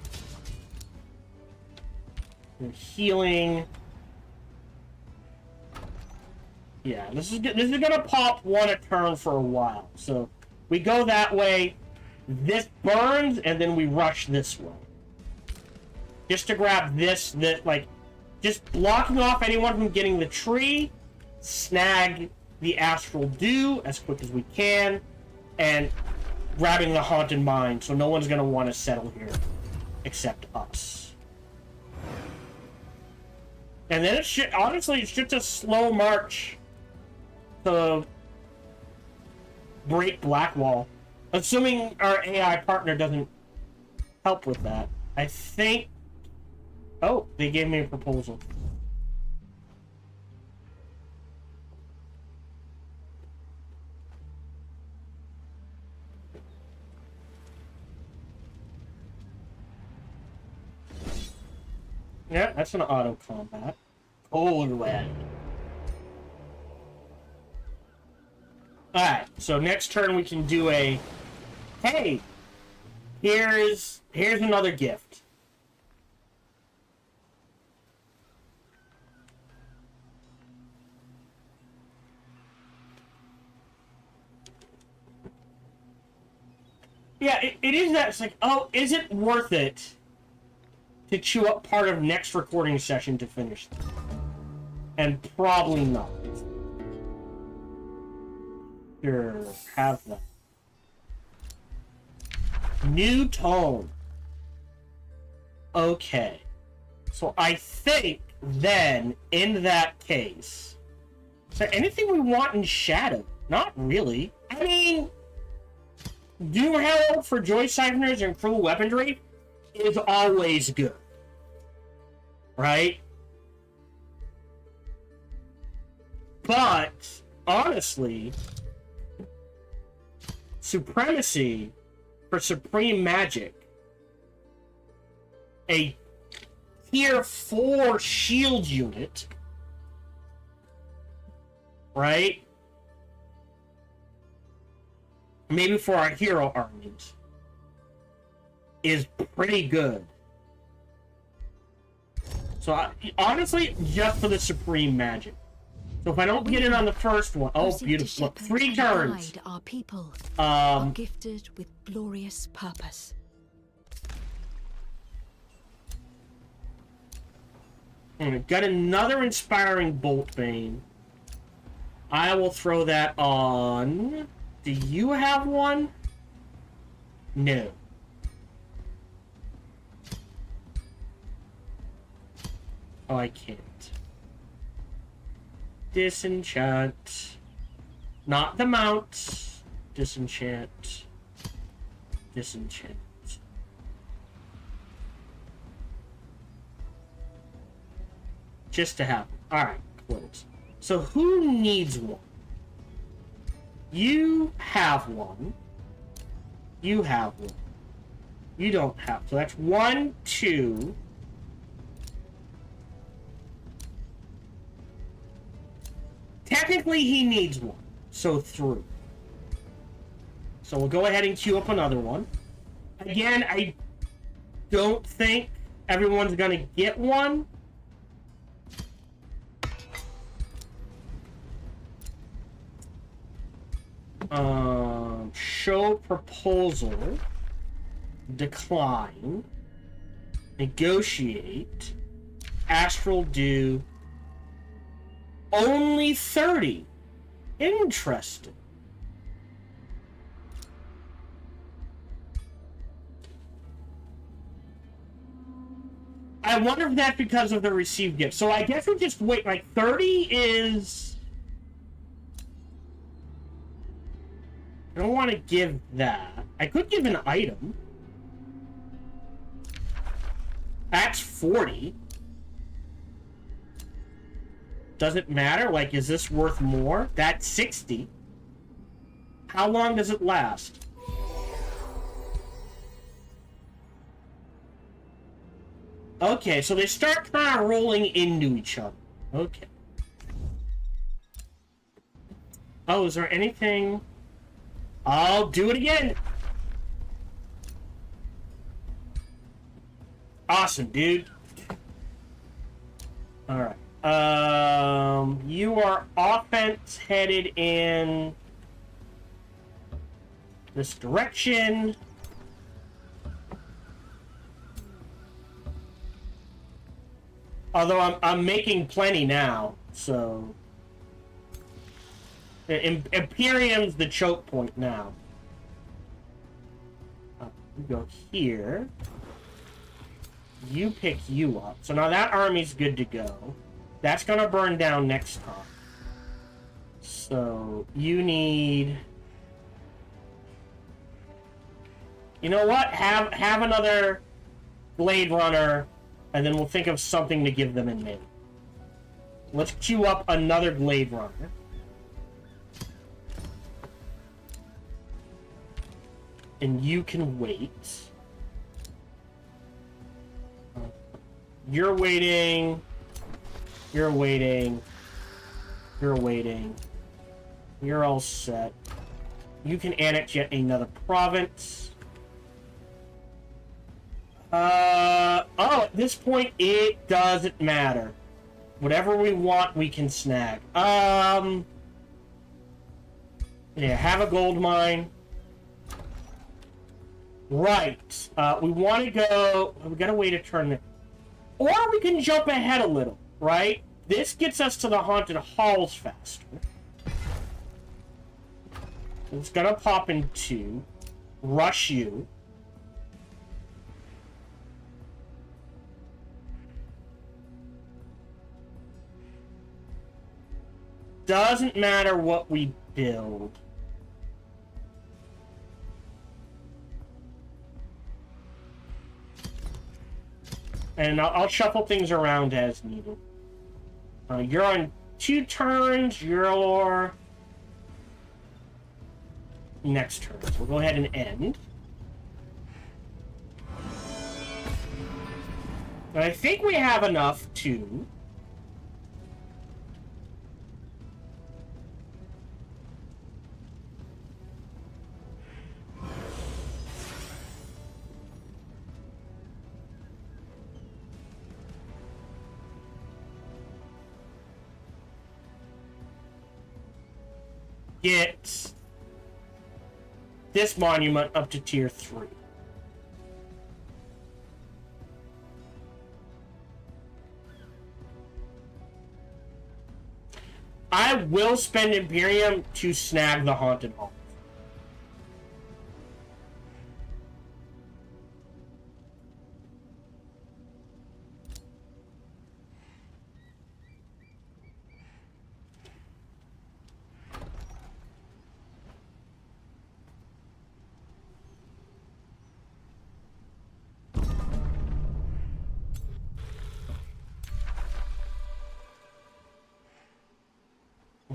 You're healing. Yeah, this is gonna pop 1 a turn for a while. So we go that way. This burns, and then we rush this way. Just to grab this, like, just blocking off anyone from getting the tree, snag the Astral Dew as quick as we can, and grabbing the Haunted Mine, so no one's going to want to settle here except us. And then honestly, it's just a slow march to break Blackwall. Assuming our AI partner doesn't help with that. I think... Oh, they gave me a proposal. Yeah, that's an auto combat. Cold Wind. Alright, so next turn we can do a... Hey! Here's another gift. Yeah, it is that. It's like, oh, is it worth it to chew up part of next recording session to finish this? And probably not. Sure, have that. New tone. Okay. So I think then, in that case, is there anything we want in Shadow? Not really. I mean, Doom Herald for Joy Siphoners and Cruel Weaponry is always good. Right? But, honestly, Supremacy for Supreme Magic, a Tier 4 shield unit, right? Maybe for our hero armies, is pretty good. So, honestly, just for the Supreme Magic. So if I don't get it on the first one... Oh, beautiful. Look, 3 turns. Our people are gifted with glorious purpose. And we've got another Inspiring Bolt Bane. I will throw that on... Do you have one? No. Oh, I can't. Disenchant. Not the mount. Disenchant. Disenchant. Just to have it. Alright, close. So who needs one? You have one. You have one. You don't have. So that's 1, 2. Technically, he needs one. So 3. So we'll go ahead and queue up another one. Again, I don't think everyone's going to get one. Show proposal. Decline. Negotiate. Astral Dew. Only 30. Interesting. I wonder if that's because of the received gift. So I guess we just wait. Like 30 is. I don't want to give that. I could give an item. That's 40. Does it matter? Like, is this worth more? That's 60. How long does it last? Okay, so they start kind of rolling into each other. Okay. Oh, is there anything? I'll do it again. Awesome, dude. All right. You are offense headed in this direction. Although I'm making plenty now, so Imperium's the choke point now. We go here. You pick you up. So now that army's good to go. That's gonna burn down next time. So you need. You know what? Have another Blade Runner, and then we'll think of something to give them in name. Let's queue up another Blade Runner. And you can wait. You're waiting. You're waiting. You're waiting. You're all set. You can annex yet another province. Oh, at this point, it doesn't matter. Whatever we want, we can snag. Yeah, have a gold mine. Right. We want to go... We gotta wait a turn. Or we can jump ahead a little, right? This gets us to the Haunted Halls faster. It's gonna pop in 2. Rush you. Doesn't matter what we build. And I'll shuffle things around as needed. You're on 2 turns. You're next turn. So we'll go ahead and end. And I think we have enough to... get this monument up to tier 3. I will spend Imperium to snag the Haunted Hall.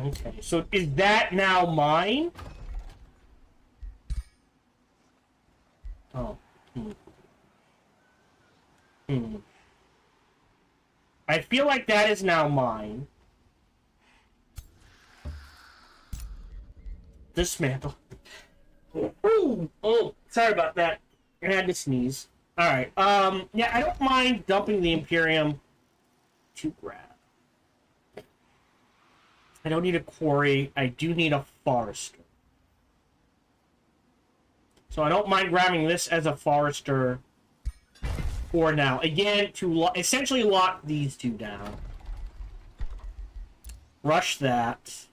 Okay, so is that now mine? Oh. I feel like that is now mine. Dismantle. Oh, sorry about that. I had to sneeze. Alright, yeah, I don't mind dumping the Imperium to grab. I don't need a quarry. I do need a forester. So I don't mind grabbing this as a forester for now. Again, to essentially lock these 2 down. Rush that.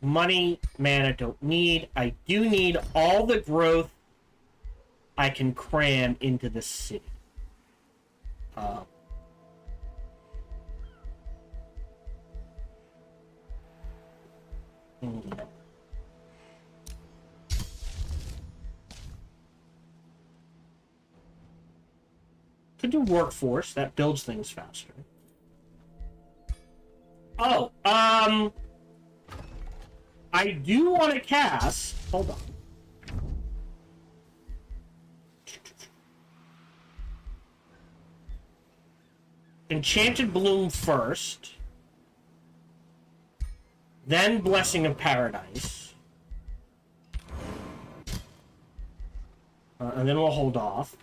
Money, mana, don't need. I do need all the growth I can cram into the city. Okay. Could do workforce. That builds things faster. Oh, I do want to cast... Hold on. Enchanted Bloom first. Then Blessing of Paradise. And then we'll hold off.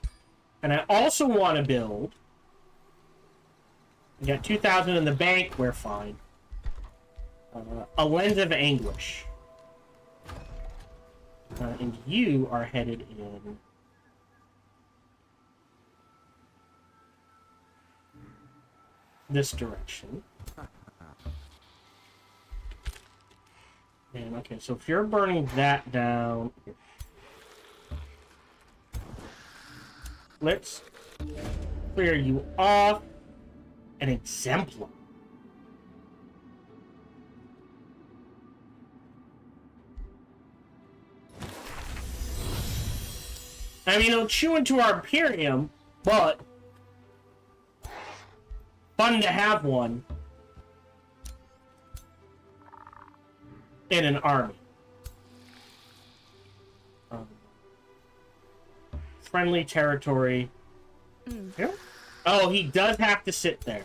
And I also want to build... We got 2,000 in the bank, we're fine. A Lens of Anguish. And you are headed in... this direction. And okay, so if you're burning that down... Let's clear you off. An Exemplar. I mean, it'll chew into our Imperium, but fun to have one in an army. Friendly territory. Yeah. Oh, he does have to sit there.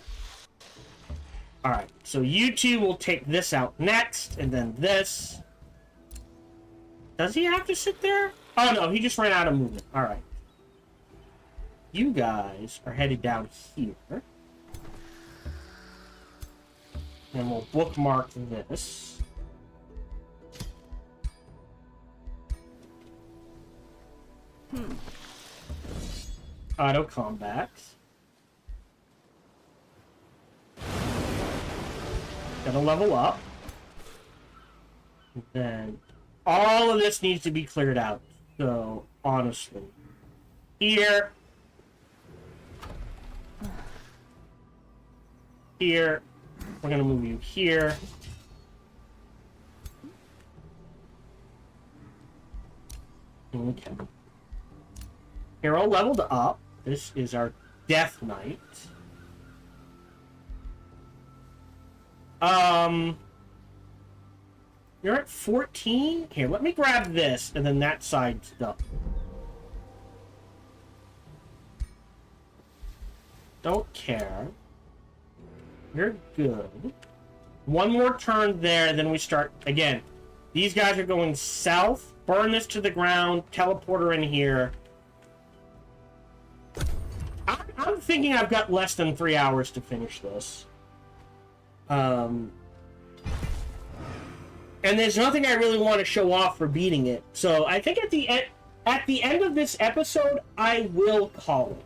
Alright, so you two will take this out next, and then this. Does he have to sit there? Oh no, he just ran out of movement. Alright. You guys are headed down here. And we'll bookmark this. Auto combat. Gotta level up. Then all of this needs to be cleared out. So honestly, here, here, we're gonna move you here. Okay. Hero leveled up. This is our Death Knight. You're at 14? Here, let me grab this, and then that side's done. Don't care. You're good. One more turn there, then we start again. These guys are going south. Burn this to the ground. Teleporter in here. I'm thinking I've got less than 3 hours to finish this. And there's nothing I really want to show off for beating it. So I think at the end of this episode, I will call it.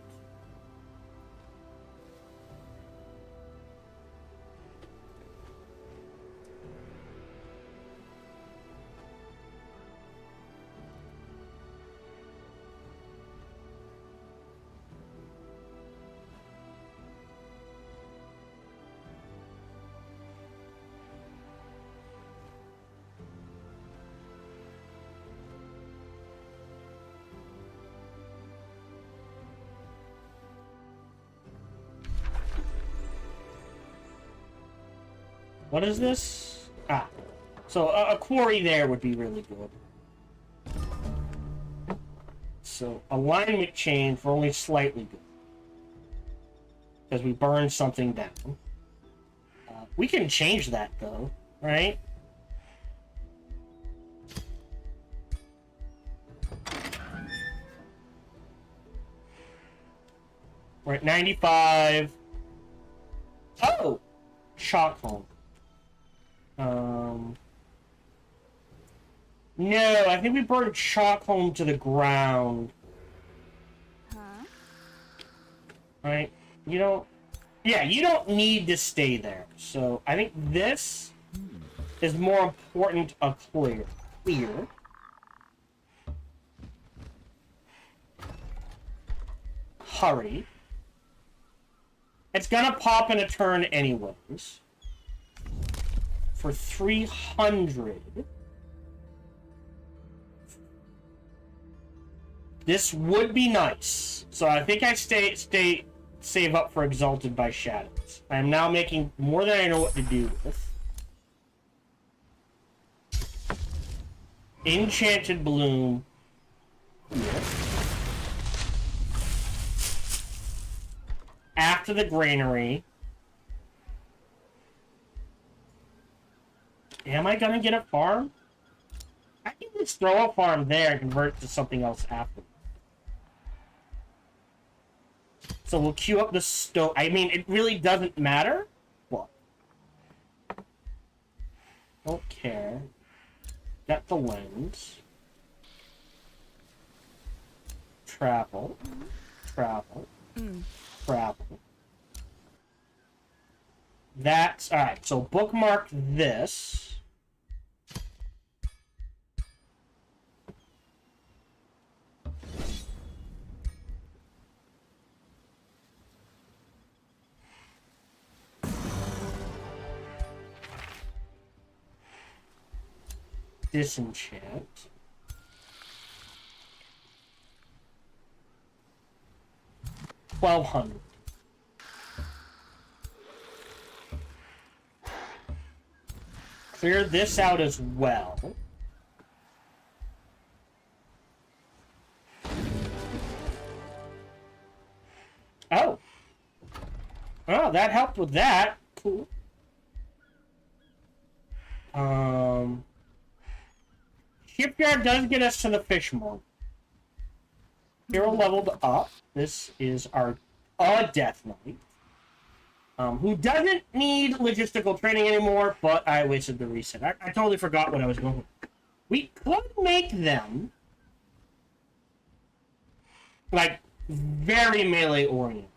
What is this? Ah. So a quarry there would be really good. So alignment change for only slightly good. Because we burned something down. We can change that though, right? We're at 95. Oh! Shockholm. No, I think we burned Shockholm to the ground. Huh? Right? You don't... Yeah, you don't need to stay there. So, I think this is more important a clear. Clear. hurry. It's gonna pop in a turn anyways. For 300. This would be nice. So I think I save up for Exalted by Shadows. I am now making more than I know what to do with. Enchanted Bloom. Here. After the Granary. Am I gonna get a farm? I can just throw a farm there and convert it to something else after. So we'll queue up the stove. I mean, it really doesn't matter. What? Don't care. Got the lens. Travel. Travel. Travel. That's... Alright, so bookmark this. Disenchant. $1,200. Clear this out as well. Oh. Oh, that helped with that. Cool. Shipyard does get us to the fishmonger. Hero leveled up. This is our Death Knight. Who doesn't need logistical training anymore, but I wasted the reset. I totally forgot what I was going with. We could make them like very melee oriented,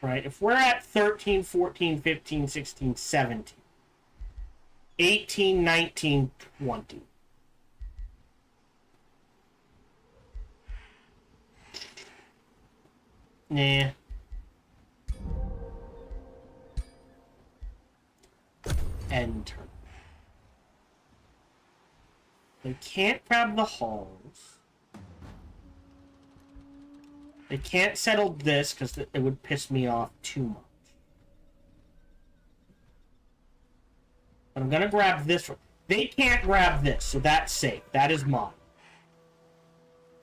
right? If we're at 13, 14, 15, 16, 17, 18, 19, 20. Nah. Enter. They can't grab the halls. They can't settle this because it would piss me off too much. But I'm gonna grab this one. They can't grab this, so that's safe. That is mine.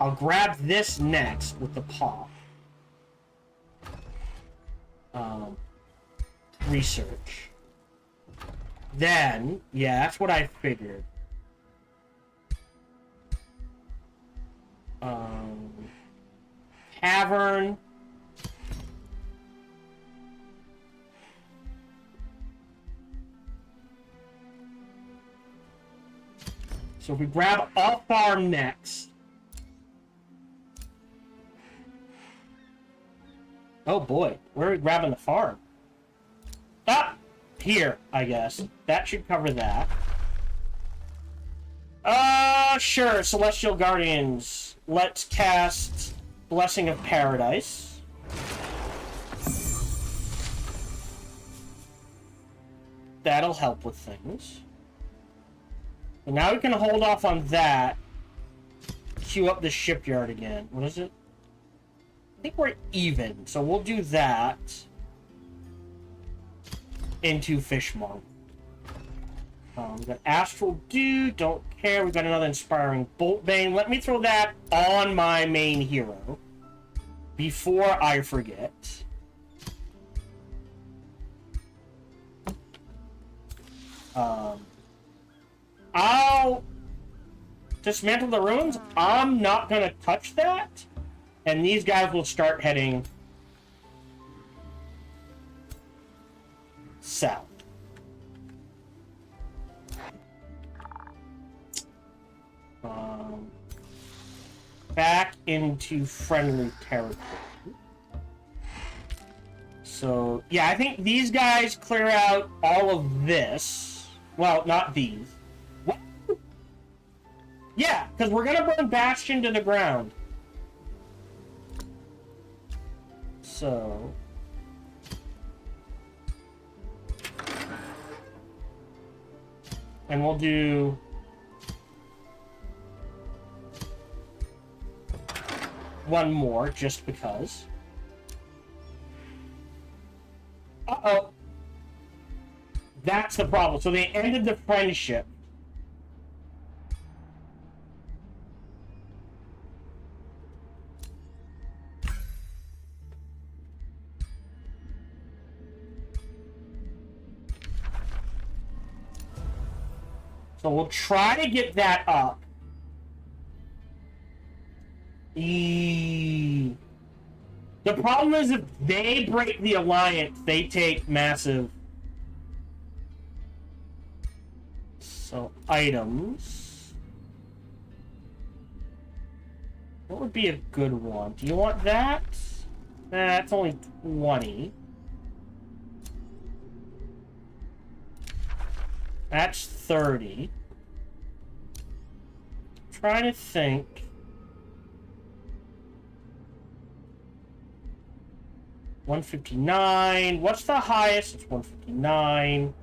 I'll grab this next with the paw. Research. Then, yeah, that's what I figured. Cavern. So if we grab a farm next. Oh boy, where are we grabbing the farm? Ah! Here, I guess. That should cover that. Sure, Celestial Guardians. Let's cast Blessing of Paradise. That'll help with things. And now we can hold off on that. Queue up the shipyard again. What is it? I think we're even, so we'll do that. Into Fishmonger. We got Astral Dew, don't care. We got another Inspiring Boltbane. Let me throw that on my main hero before I forget. I'll dismantle the ruins. I'm not gonna touch that, and these guys will start heading south. Back into friendly territory. So, yeah, I think these guys clear out all of this. Well, not these. What? Yeah, because we're going to burn Bastion to the ground. So... And we'll do... one more, just because. Uh-oh. That's the problem. So they ended the friendship. So we'll try to get that up. The problem is if they break the alliance, they take massive... So, items... What would be a good one? Do you want that? That's only 20. That's 30. Trying to think. 159. What's the highest? It's 159.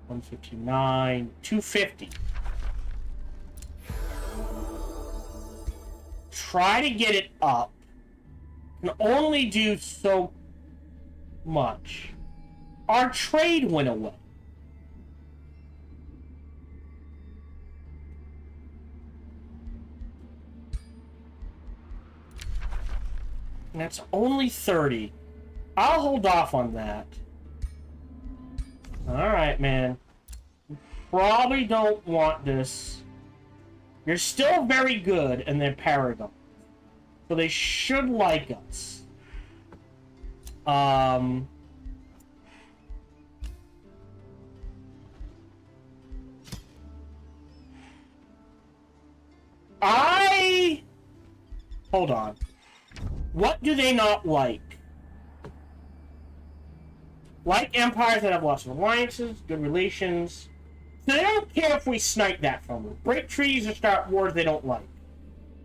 159. 250. Try to get it up. Can only do so much. Our trade went away. And that's only 30. I'll hold off on that. Alright, man. You probably don't want this. You're still very good, and they're Paragon. So they should like us. Hold on. What do they not like? Like empires that have lots of alliances, good relations. So they don't care if we snipe that from them. Break treaties or start wars they don't like.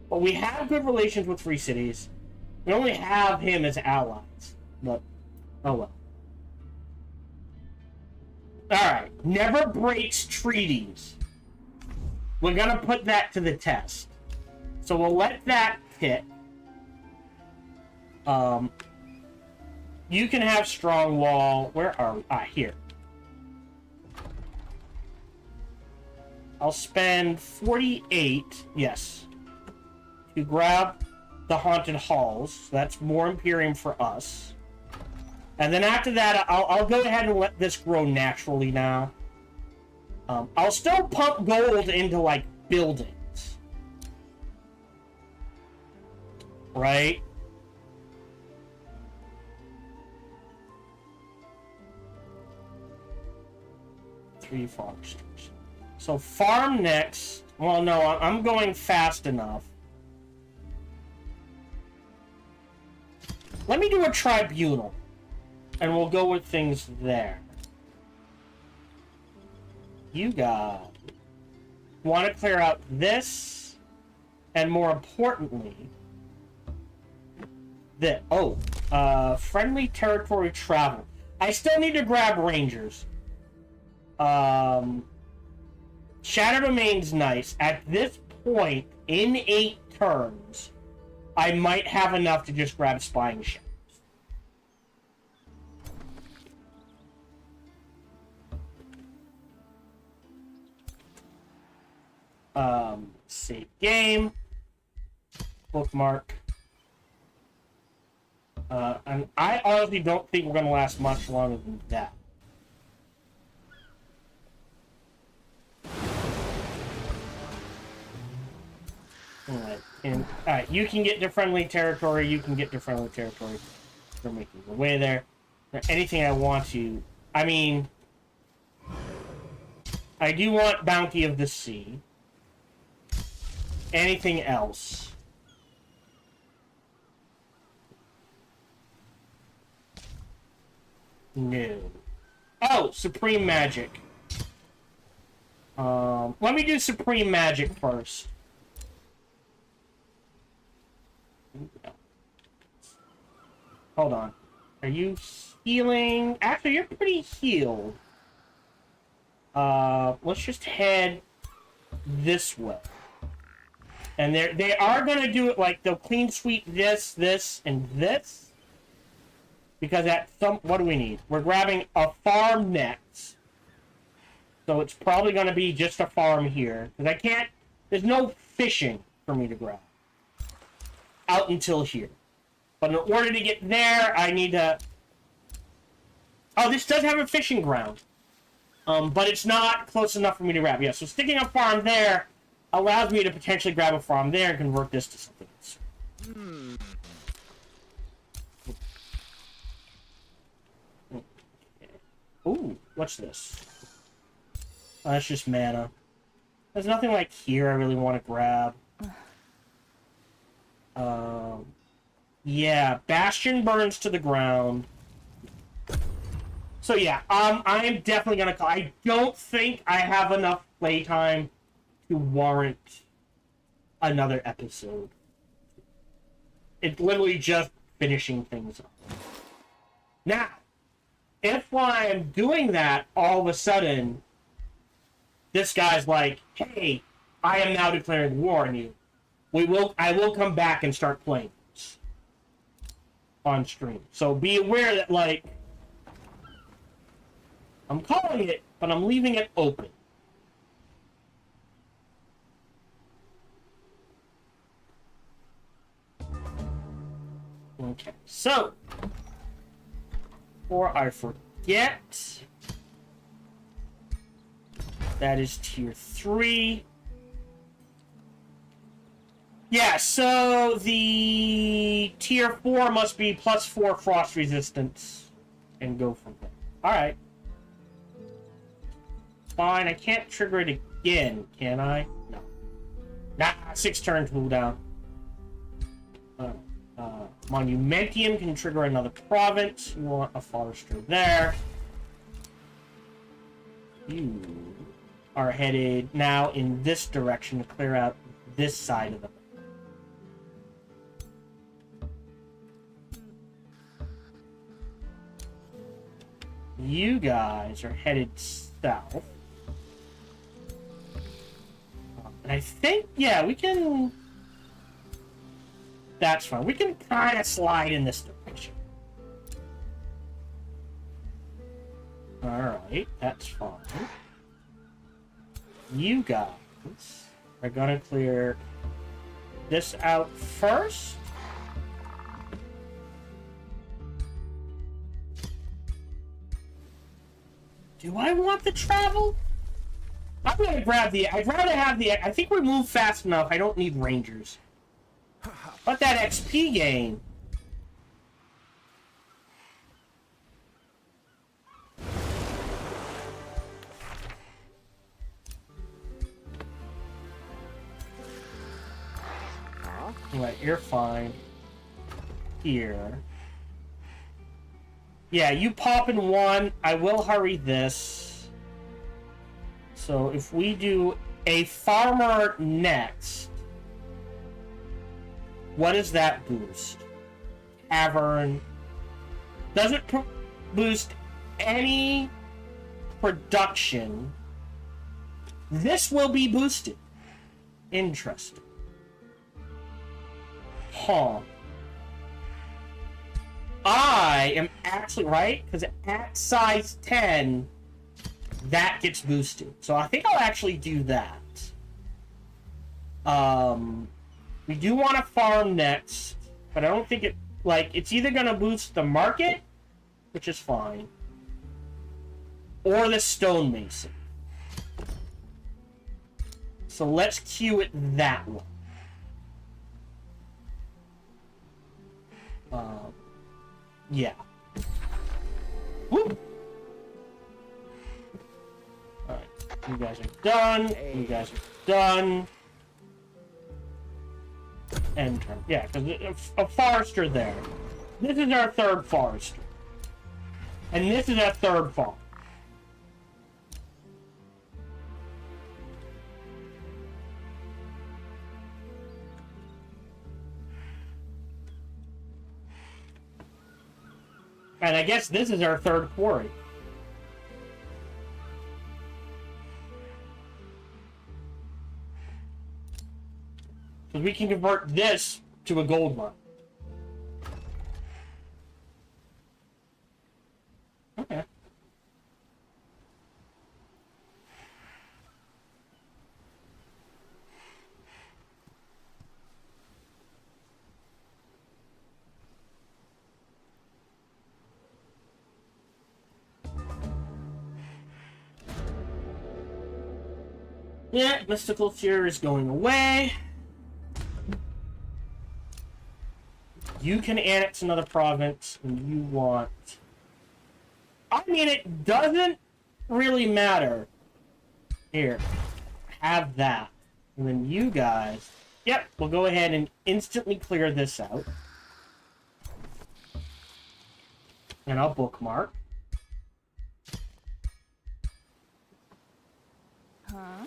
But we have good relations with free cities. We only have him as allies. But, oh well. Alright, never breaks treaties. We're gonna put that to the test. So we'll let that hit. You can have strong wall. Where are we? Ah, here. I'll spend 48, yes, to grab the Haunted Halls. So that's more Imperium for us. And then after that, I'll go ahead and let this grow naturally now. I'll still pump gold into, like, buildings. Right? Three farm stores. So farm next. Well, no, I'm going fast enough. Let me do a tribunal. And we'll go with things there. You guys want to clear out this. And more importantly, friendly territory travel. I still need to grab rangers. Shadow Domain's nice. At this point, in 8 turns, I might have enough to just grab Spying Shadows. Save game. Bookmark. And I honestly don't think we're going to last much longer than that. Alright, you can get to friendly territory, you can get to friendly territory. We're making the way there. Anything I want to... I mean... I do want Bounty of the Sea. Anything else? No. Oh, Supreme Magic. Let me do Supreme Magic first. Hold on. Are you healing? Actually, you're pretty healed. Let's just head this way. And they are gonna do it like they'll clean sweep this, this, and this. Because at some, what do we need? We're grabbing a farm next. So it's probably gonna be just a farm here. Because I can't, there's no fishing for me to grab. Out until here. But in order to get there, I need to... Oh, this does have a fishing ground. But it's not close enough for me to grab. Yeah, so sticking a farm there allows me to potentially grab a farm there and convert this to something else. Okay. Ooh, what's this? Oh, that's just mana. There's nothing like here I really want to grab. Yeah, Bastion burns to the ground. So yeah, I am definitely gonna call. I don't think I have enough playtime to warrant another episode. It's literally just finishing things up. Now, if while I'm doing that, all of a sudden, this guy's like, "Hey, I am now declaring war on you. I will come back and start playing this on stream. So be aware that, like, I'm calling it, but I'm leaving it open." Okay, so, before I forget, that is tier 3. Yeah, so the tier 4 must be +4 frost resistance and go from there. Alright. Fine, I can't trigger it again, can I? No. Nah, 6 turns cooldown. Monumentium can trigger another province. You want a forester there. You are headed now in this direction to clear out this side of the map. You guys are headed south. And I think, yeah, we can... That's fine. We can kind of slide in this direction. Alright, that's fine. You guys are gonna clear this out first. Do I want the travel? I'm gonna grab the... I'd rather have the... I think we move fast enough. I don't need rangers. But that XP gain... Anyway, you're fine. Here. Yeah, you pop in 1. I will hurry this. So if we do a farmer next... What does that boost? Tavern. Doesn't boost any production. This will be boosted. Interesting. Huh. I am actually right, because at size 10, that gets boosted. So I think I'll actually do that. We do want to farm next, but I don't think it, like, it's either going to boost the market, which is fine, or the stonemason. So let's queue it that one. Yeah. Woo! Alright, you guys are done, you guys are done. End turn. Yeah, because a forester there. This is our 3rd forester. And this is our 3rd farm. And I guess this is our third quarry. Because we can convert this to a gold mine. Okay. Yeah, mystical fear is going away. You can annex another province when you want. I mean, it doesn't really matter. Here, have that. And then you guys... Yep, we'll go ahead and instantly clear this out. And I'll bookmark. Huh?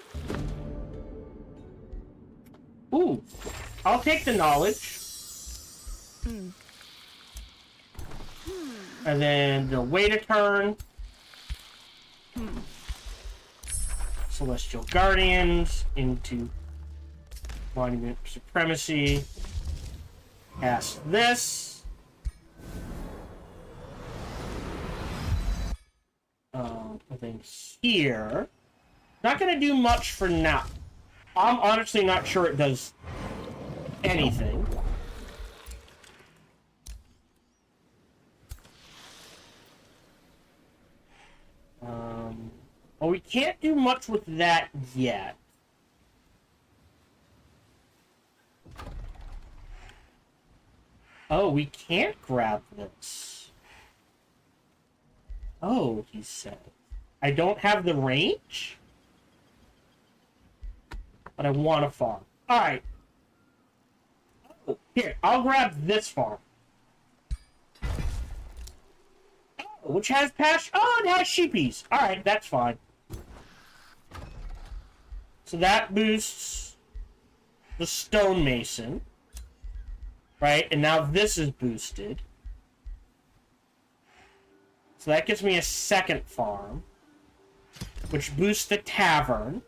Ooh, I'll take the knowledge. And then the wait a turn. Celestial Guardians into Monument Supremacy. Cast this. I think here. Not gonna do much for now. I'm honestly not sure it does anything. Well, we can't do much with that yet. Oh, we can't grab this. Oh, he said. I don't have the range? But I want a farm. Alright. Oh, here, I'll grab this farm. Oh, which has pasture. Oh, it has sheepies. Alright, that's fine. So that boosts the stonemason. Right? And now this is boosted. So that gives me a second farm. Which boosts the tavern.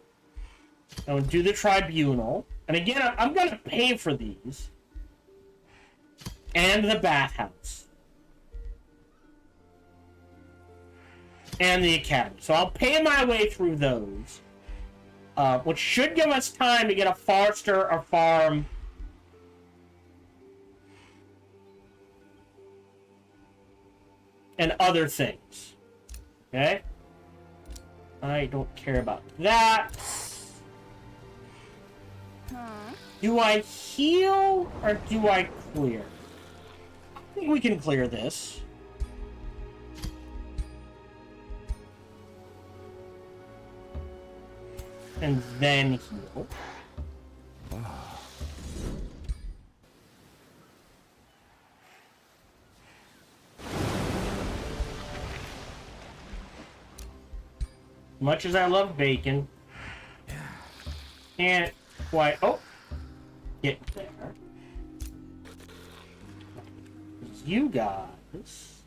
I'll do the tribunal. And again, I'm going to pay for these. And the bathhouse. And the academy. So I'll pay my way through those. Which should give us time to get a forester or farm. And other things. Okay? I don't care about that. Do I heal or do I clear? I think we can clear this. And then heal. Much as I love bacon, can't quite. Oh, get there. You guys.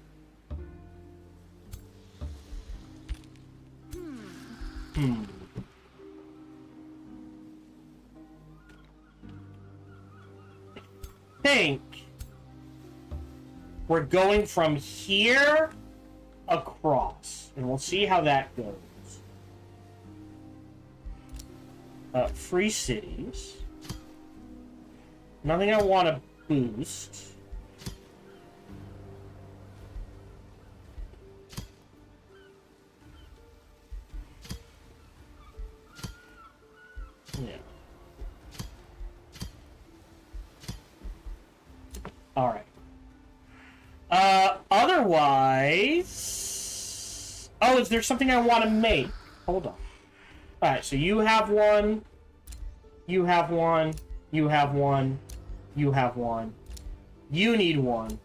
Think we're going from here across, and we'll see how that goes. Free cities. Nothing I want to boost. Yeah. Alright. Otherwise... Oh, is there something I want to make? Hold on. Alright, so you have one. You have one. You have one. You have one. You need one.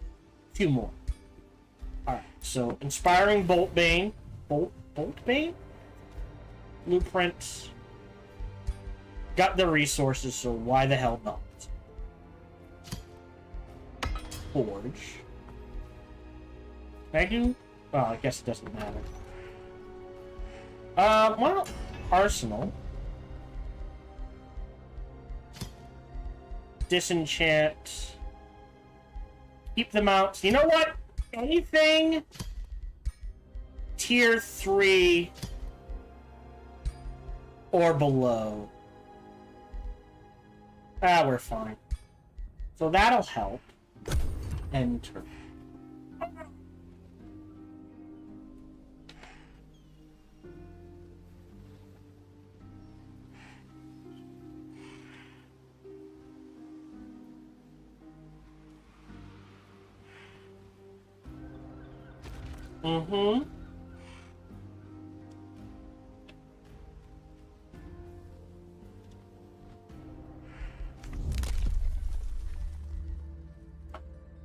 Two more. Alright, so Inspiring Boltbane. Boltbane? Blueprints. Got the resources, so why the hell not? Forge. Can I do... Well, I guess it doesn't matter. Well, Arsenal. Disenchant. Keep the mounts. You know what? Anything tier 3 or below. We're fine. So that'll help. Enter. Mm-hmm.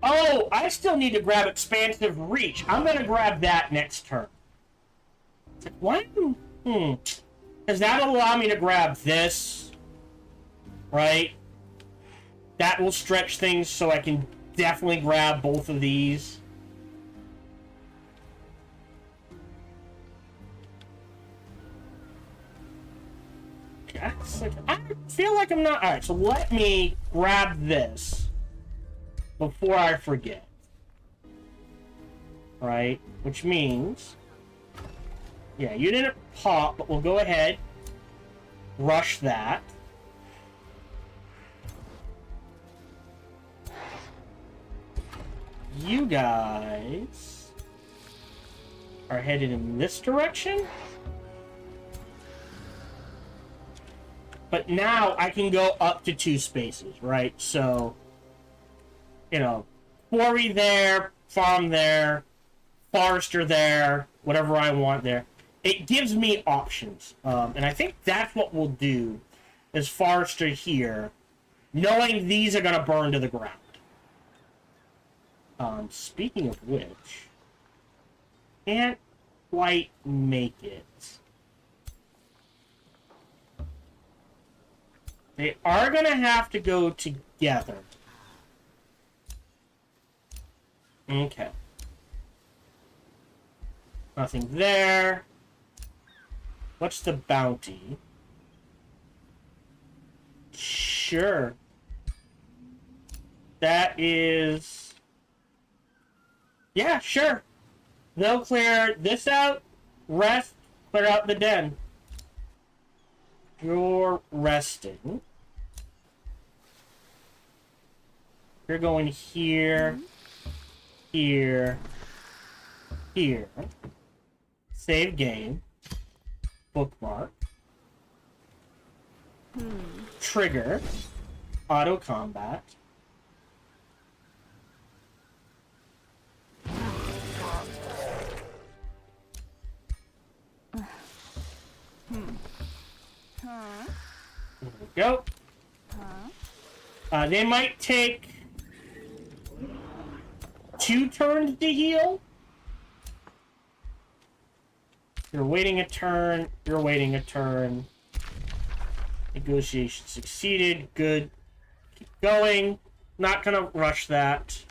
Oh, I still need to grab Expansive Reach. I'm gonna grab that next turn. What? Because that'll allow me to grab this. Right? That will stretch things so I can definitely grab both of these. I feel like I'm not... Alright, so let me grab this before I forget. Right? Which means... Yeah, you didn't pop, but we'll go ahead. Rush that. You guys are headed in this direction. But now I can go up to 2 spaces, right? So, you know, quarry there, farm there, forester there, whatever I want there. It gives me options. And I think that's what we'll do, is forester here, knowing these are going to burn to the ground. Speaking of which, can't quite make it. They are going to have to go together. Okay. Nothing there. What's the bounty? Sure. That is... Yeah, sure. They'll clear this out, rest, clear out the den. You're resting. You're going here, here, here. Save game. Bookmark. Trigger. Auto combat. There we go. They might take 2 turns to heal. You're waiting a turn. You're waiting a turn. Negotiation succeeded. Good. Keep going. Not gonna rush that.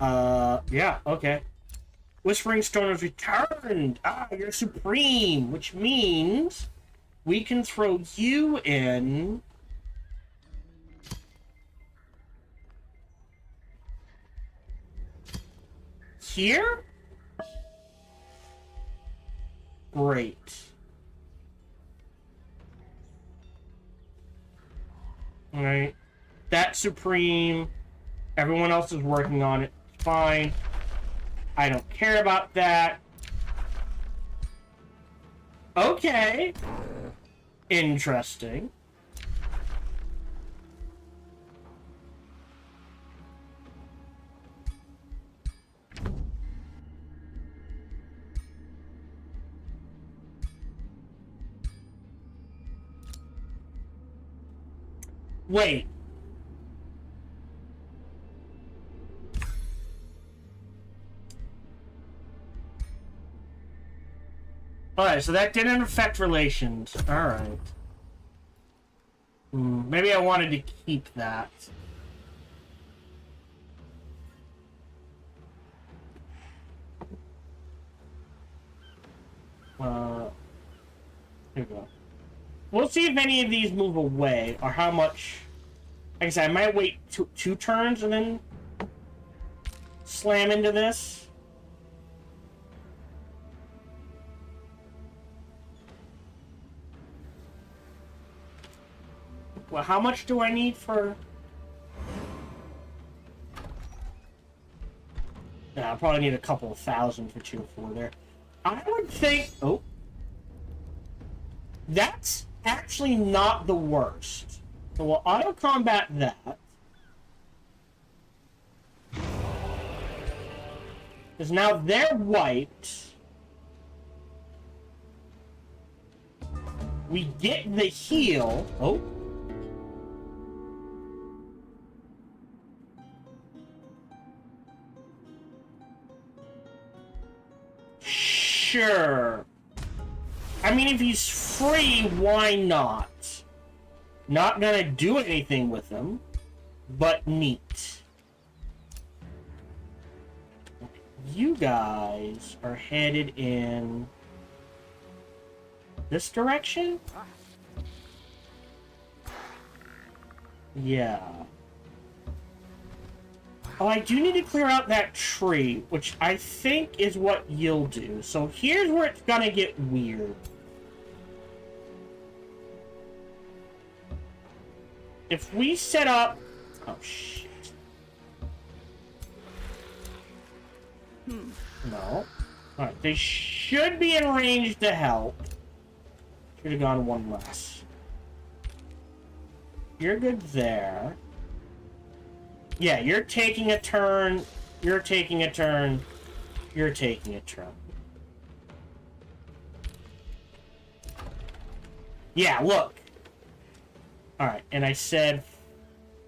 Yeah, okay. Whispering Stone has returned. You're supreme, which means we can throw you in. Here? Great. Alright. That's supreme. Everyone else is working on it. Fine. I don't care about that. Okay. Interesting. Wait. Alright, so that didn't affect relations. Alright. Maybe I wanted to keep that. Here we go. We'll see if any of these move away, or how much... Like I said, I might wait two turns and then slam into this. Well, how much do I need for... Nah, I'll probably need a couple of thousand for 2 or 4 there. I would think... Oh. That's actually not the worst. So we'll auto-combat that. Because now they're wiped. We get the heal. Oh. Sure. I mean, if he's free, why not? Not gonna do anything with him, but neat. You guys are headed in this direction? Yeah. Oh, I do need to clear out that tree, which I think is what you'll do. So here's where it's gonna get weird. If we set up... Oh, shit. No. Alright, they should be in range to help. Should have gone one less. You're good there. Yeah, you're taking a turn. You're taking a turn. You're taking a turn. Yeah, look. Alright, and I said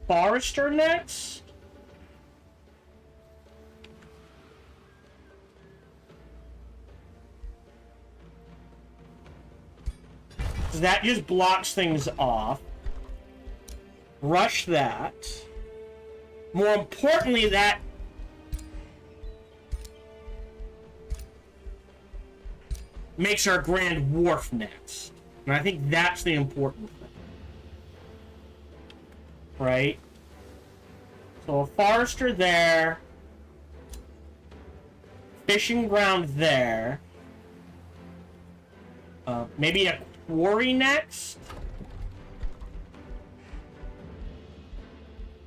Forester next? So that just blocks things off. Rush that. More importantly, that... makes our Grand Wharf next. And I think that's the important thing. Right? So a Forester there. Fishing ground there. Maybe a quarry next?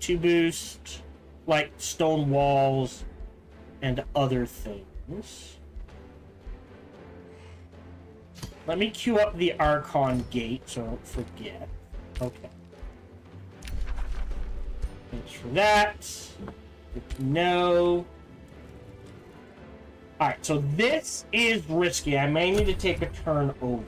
To boost, like, stone walls and other things. Let me queue up the Archon Gate so I don't forget. Okay. Thanks for that. Good to know. Alright, so this is risky. I may need to take a turn over.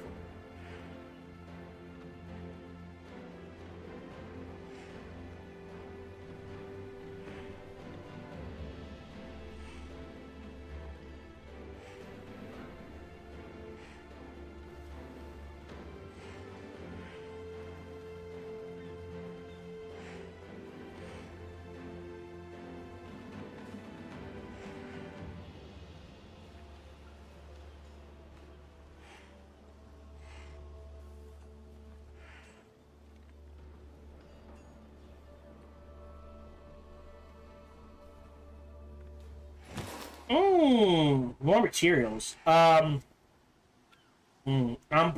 More materials. I'm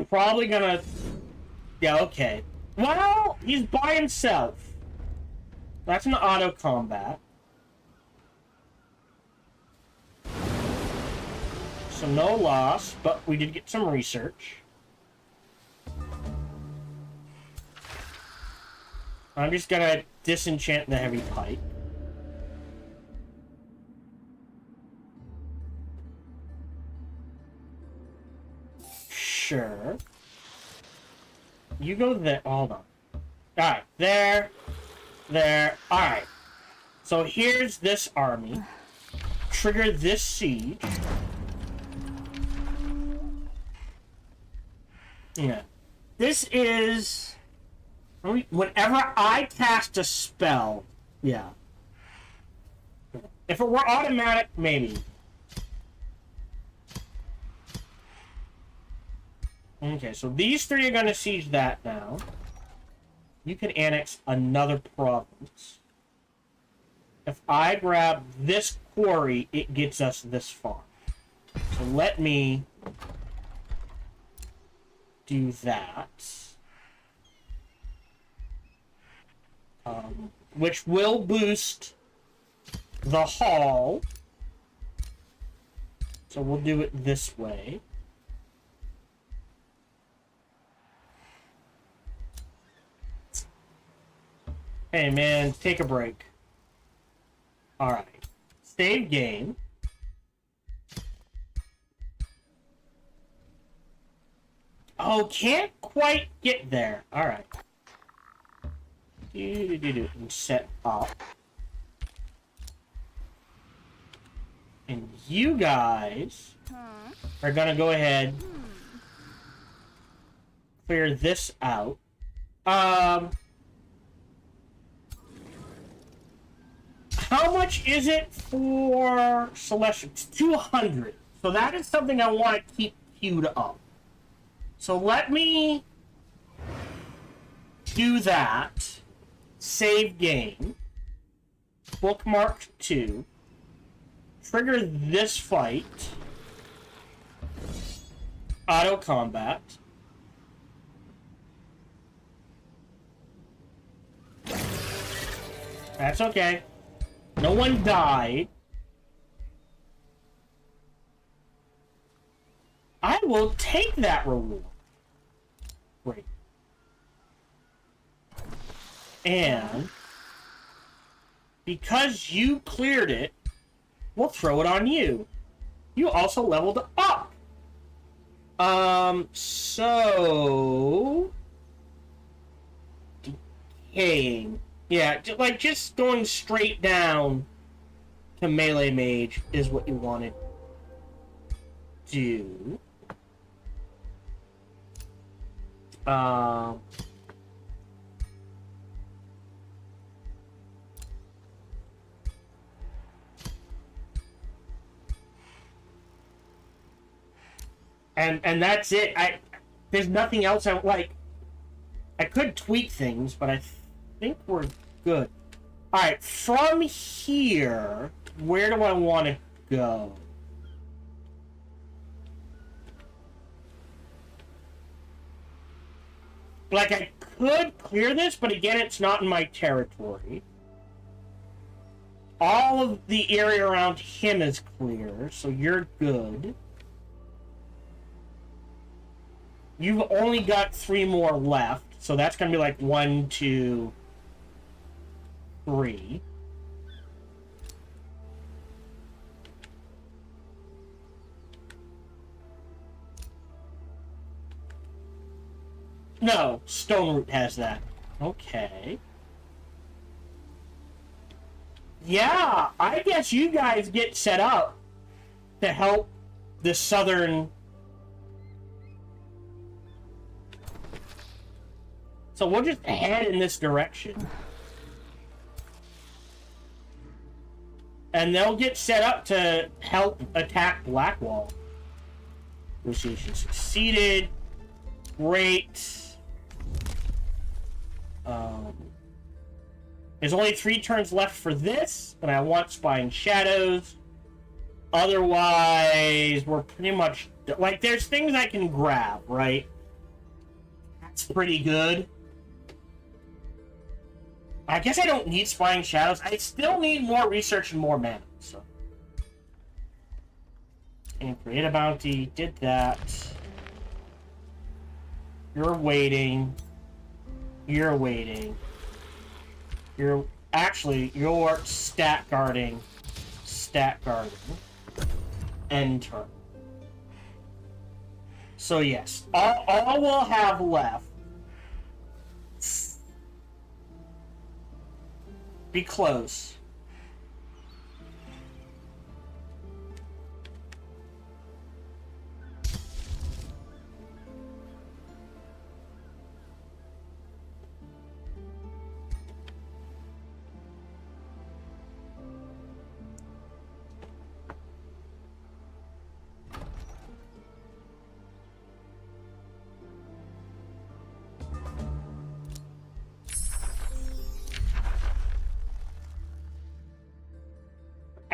probably gonna... Yeah, okay. Well, he's by himself. That's an auto combat. So no loss, but we did get some research. I'm just gonna disenchant the heavy pipe. Sure. You go there. Hold on. Alright, there. There. Alright. So here's this army. Trigger this siege. Yeah. This is... Whenever I cast a spell... Yeah. If it were automatic, maybe. Okay, so these three are going to siege that now. You can annex another province. If I grab this quarry, it gets us this far. So let me do that. Which will boost the haul. So we'll do it this way. Hey man, take a break. Alright. Save game. Oh, can't quite get there. Alright. And set up. And you guys are gonna go ahead, clear this out. How much is it for Celestial? It's 200. So that is something I want to keep queued up. So let me do that. Save game. Bookmark 2. Trigger this fight. Auto combat. That's okay. No one died. I will take that reward. Great. And because you cleared it, we'll throw it on you. You also leveled up. So decaying. Yeah, like just going straight down to melee mage is what you want to do. And that's it. There's nothing else I like. I could tweak things, but I think we're good. All right, from here, where do I want to go? Like, I could clear this, but again, it's not in my territory. All of the area around him is clear, so you're good. You've only got 3 more left, so that's going to be like 1, 2, 3. No, Stoneroot has that. Okay. Yeah, I guess you guys get set up to help the southern... So we'll just head in this direction. And they'll get set up to help attack Blackwall. Negotiation succeeded. Great. There's only 3 turns left for this, and I want Spying Shadows. Otherwise, we're pretty much... Like, there's things I can grab, right? That's pretty good. I guess I don't need Spying Shadows. I still need more research and more mana, so... And create a bounty. Did that. You're waiting. You're waiting. You're... Actually, you're stat guarding. Stat guarding. End turn. So yes, all we'll have left... Be close.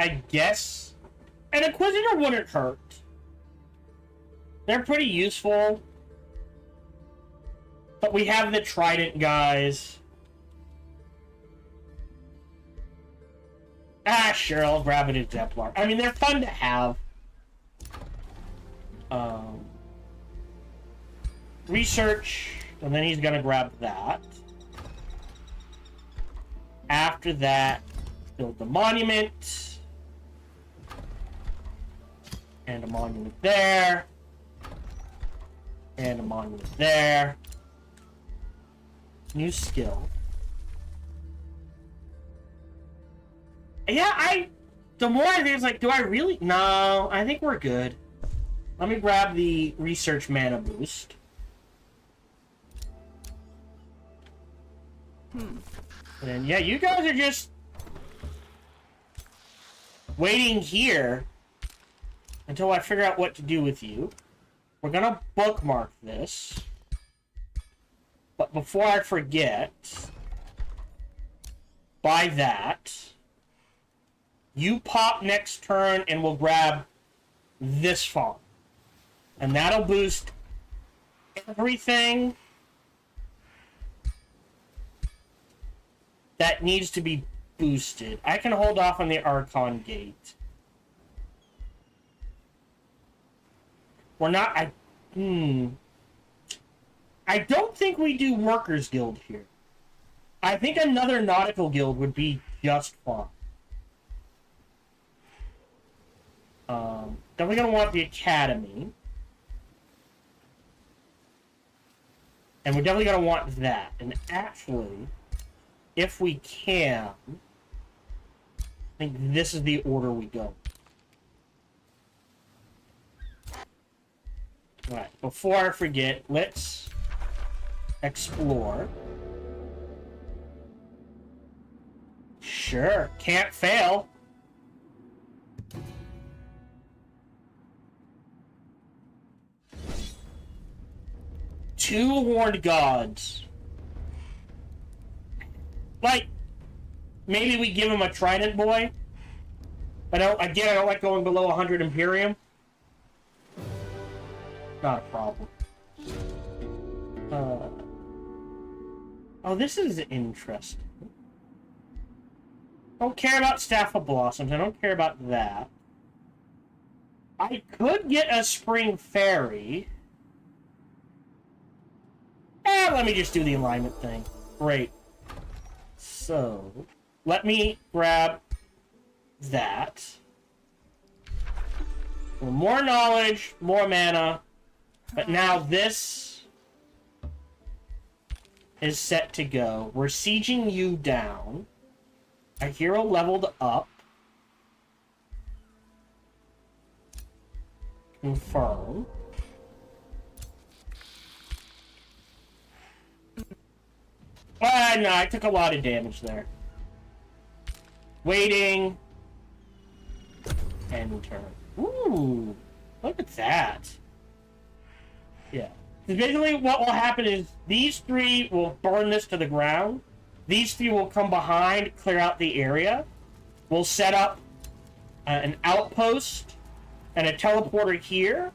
I guess an Inquisitor wouldn't hurt. They're pretty useful. But we have the Trident guys. Ah, sure, I'll grab an Exemplar. I mean, they're fun to have. Research, and then he's gonna grab that. After that, build the monument. And a monument there. And a monument there. New skill. Yeah, the more I think, it's like, do I really? No, I think we're good. Let me grab the research mana boost. And yeah, you guys are just waiting here until I figure out what to do with you. We're gonna bookmark this. But before I forget, buy that. You pop next turn and we'll grab this farm. And that'll boost everything that needs to be boosted. I can hold off on the Archon Gate. We're not... I don't think we do Workers Guild here. I think another Nautical Guild would be just fine. Definitely gonna want the Academy. And we're definitely gonna want that. And actually, if we can, I think this is the order we go. Alright, before I forget, let's explore. Sure, can't fail. Two horned gods. Like, maybe we give him a trident boy. But I don't like going below 100 Imperium. Not a problem. Oh, this is interesting. Don't care about Staff of Blossoms. I don't care about that. I could get a Spring Fairy. Let me just do the alignment thing. Great. So, let me grab that. More knowledge, more mana. But now this is set to go. We're sieging you down. A hero leveled up. Confirm. No, I took a lot of damage there. Waiting. End turn. Ooh, look at that. Yeah. So basically what will happen is these three will burn this to the ground. These three will come behind, clear out the area. We'll set up an outpost and a teleporter here.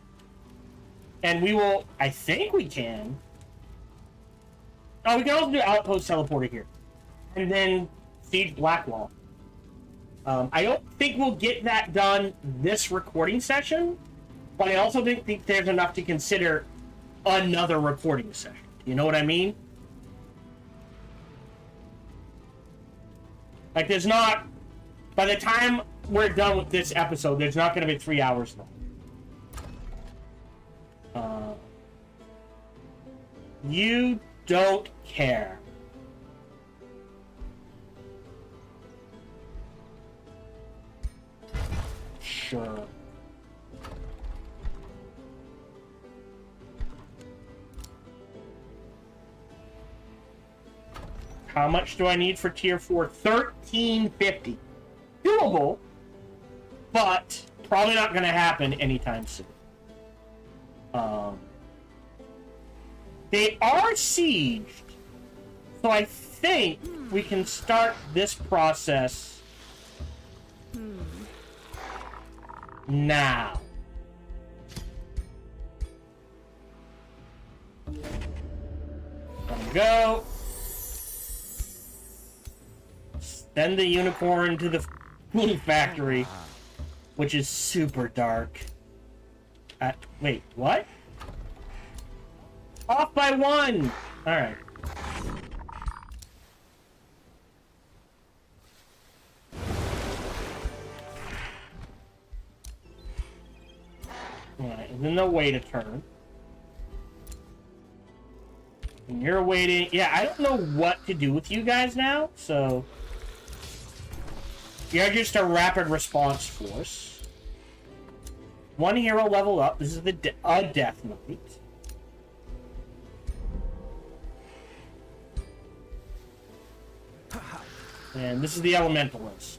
And we will... I think we can. Oh, we can also do outpost teleporter here. And then siege Blackwall. I don't think we'll get that done this recording session. But I also think there's enough to consider another recording session. You know what I mean? Like, there's not... By the time we're done with this episode, there's not going to be 3 hours long. You don't care. Sure. How much do I need for tier 4? 1350. Doable, but probably not going to happen anytime soon. They are sieged, so I think we can start this process Now. There we go. Send the unicorn to the factory, which is super dark. Wait, what? Off by 1! Alright. Alright, and then they'll wait a turn. And you're waiting. Yeah, I don't know what to do with you guys now, so... You're just a rapid response force. 1 hero level up. This is the Death Knight. And this is the Elementalist.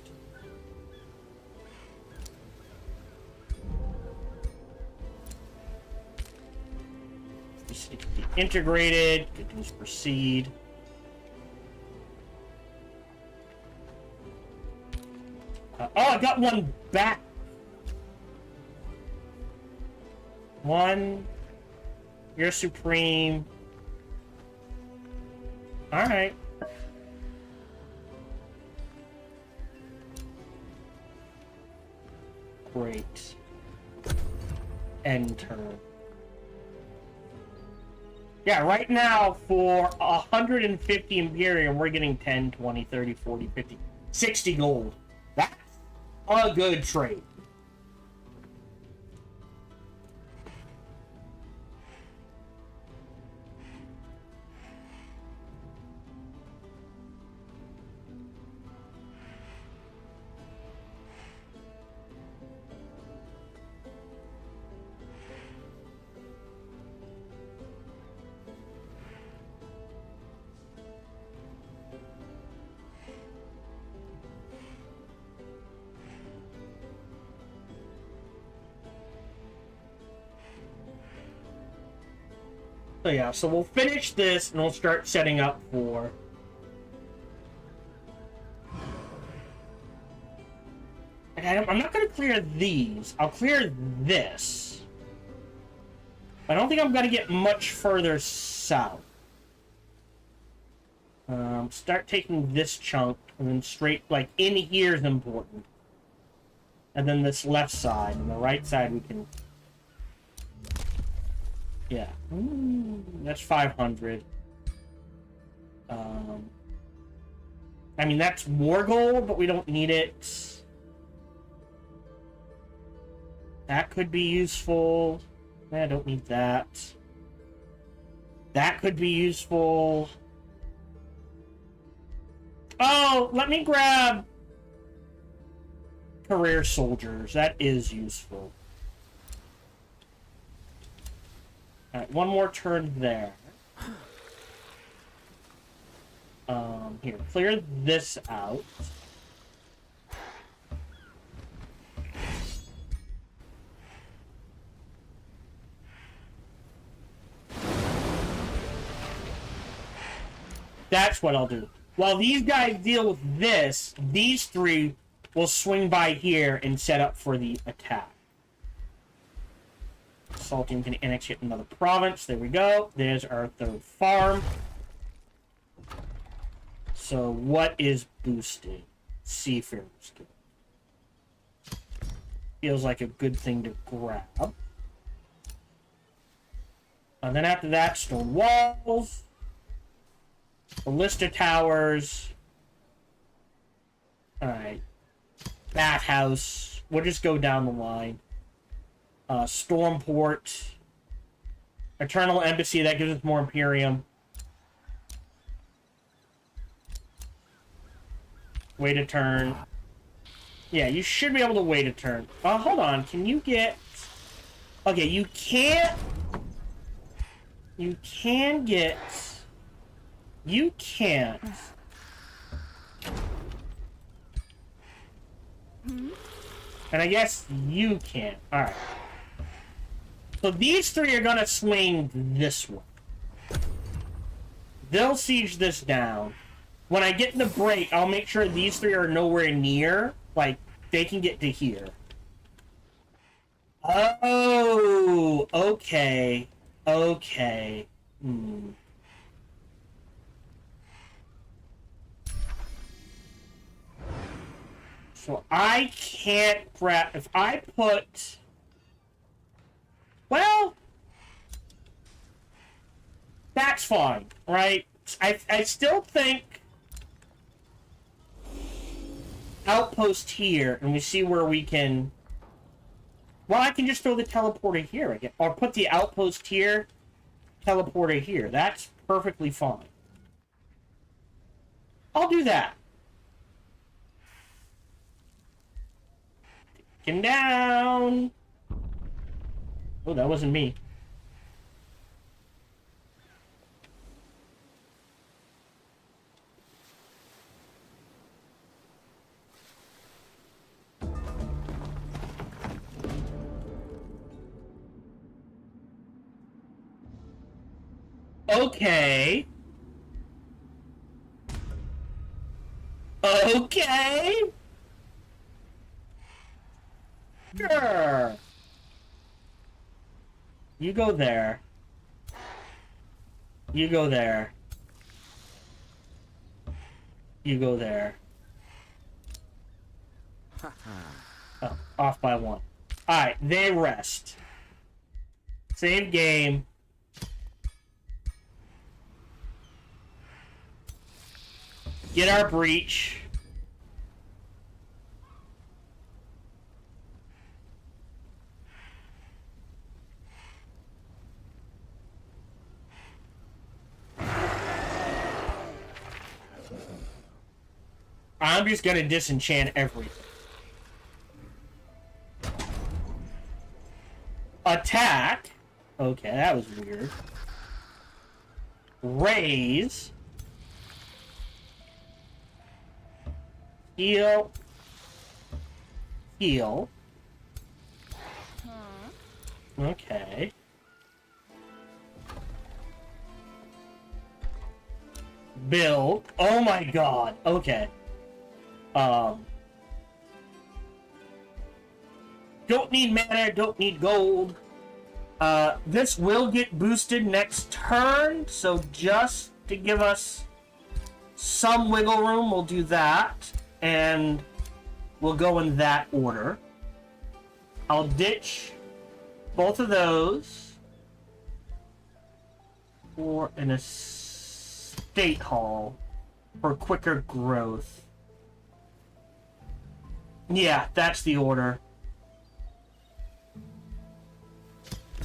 This needs to be integrated. Continues proceed. Oh, I got 1 back. 1. You're supreme. Alright. Great. End turn. Yeah, right now, for 150 Imperium, we're getting 10, 20, 30, 40, 50, 60 gold. That's a good trade. So yeah, so we'll finish this and we'll start setting up for... I'm not going to clear these. I'll clear this. I don't think I'm going to get much further south. Start taking this chunk and then straight, like, in here is important. And then this left side and the right side we can... Yeah. That's 500. I mean, that's more gold, but we don't need it. That could be useful. I don't need that. That could be useful. Oh, let me grab career soldiers. That is useful. Alright, 1 more turn there. Here, clear this out. That's what I'll do. While these guys deal with this, these 3 will swing by here and set up for the attack. Saltium can annex yet another province. There we go. There's our 3rd farm. So what is boosting? Seafarer skill. Feels like a good thing to grab. And then after that, stone walls. Ballista towers. Alright. Bathhouse. We'll just go down the line. Stormport. Eternal Embassy, that gives us more Imperium. Wait a turn. Yeah, you should be able to wait a turn. Hold on, can you get... Okay, you can't... You can get... You can't... And I guess you can't. Alright. So these 3 are gonna swing this way. They'll siege this down. When I get in the break, I'll make sure these 3 are nowhere near. Like, they can get to here. Oh, okay. Okay. Hmm. So I can't grab... If I put... Well... That's fine, right? I still think... Outpost here, and we see where we can... Well, I can just throw the teleporter here again. Or put the outpost here, teleporter here. That's perfectly fine. I'll do that. Taken down. Oh, that wasn't me. Okay. Okay. Sure. You go there. You go there. You go there. Oh, off by one. Alright, they rest. Save game. Get our breach. I'm just gonna disenchant everything. Attack. Okay, that was weird. Raise. Heal. Heal. Okay. Build. Oh my god. Okay. Don't need mana, don't need gold. This will get boosted next turn, so just to give us some wiggle room, we'll do that. And we'll go in that order. I'll ditch both of those for an estate hall for quicker growth. Yeah, that's the order.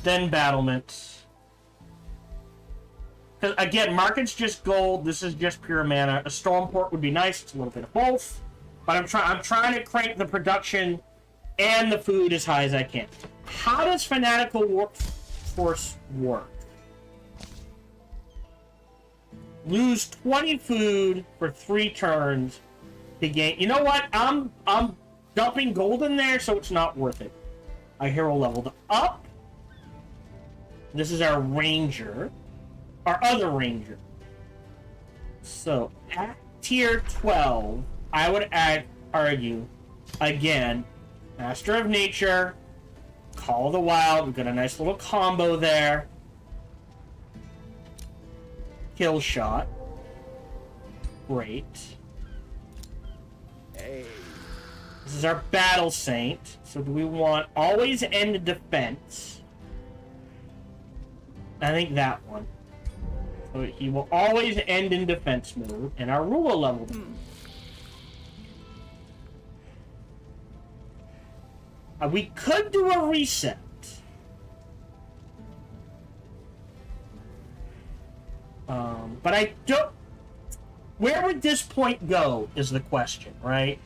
Then battlements. Because again, market's just gold. This is just pure mana. A Stormport would be nice. It's a little bit of both. But I'm trying to crank the production and the food as high as I can. How does Fanatical Workforce work? Lose 20 food for 3 turns to gain. You know what? I'm dumping gold in there, so it's not worth it. Our hero leveled up. This is our ranger. Our other ranger. So, at tier 12, I would argue, again, Master of Nature, Call of the Wild, we've got a nice little combo there. Kill shot. Great. Hey. This is our Battle Saint. So do we want always end defense? I think that one. So he will always end in defense mode, and our ruler leveled. We could do a reset. But I don't... Where would this point go, is the question, right?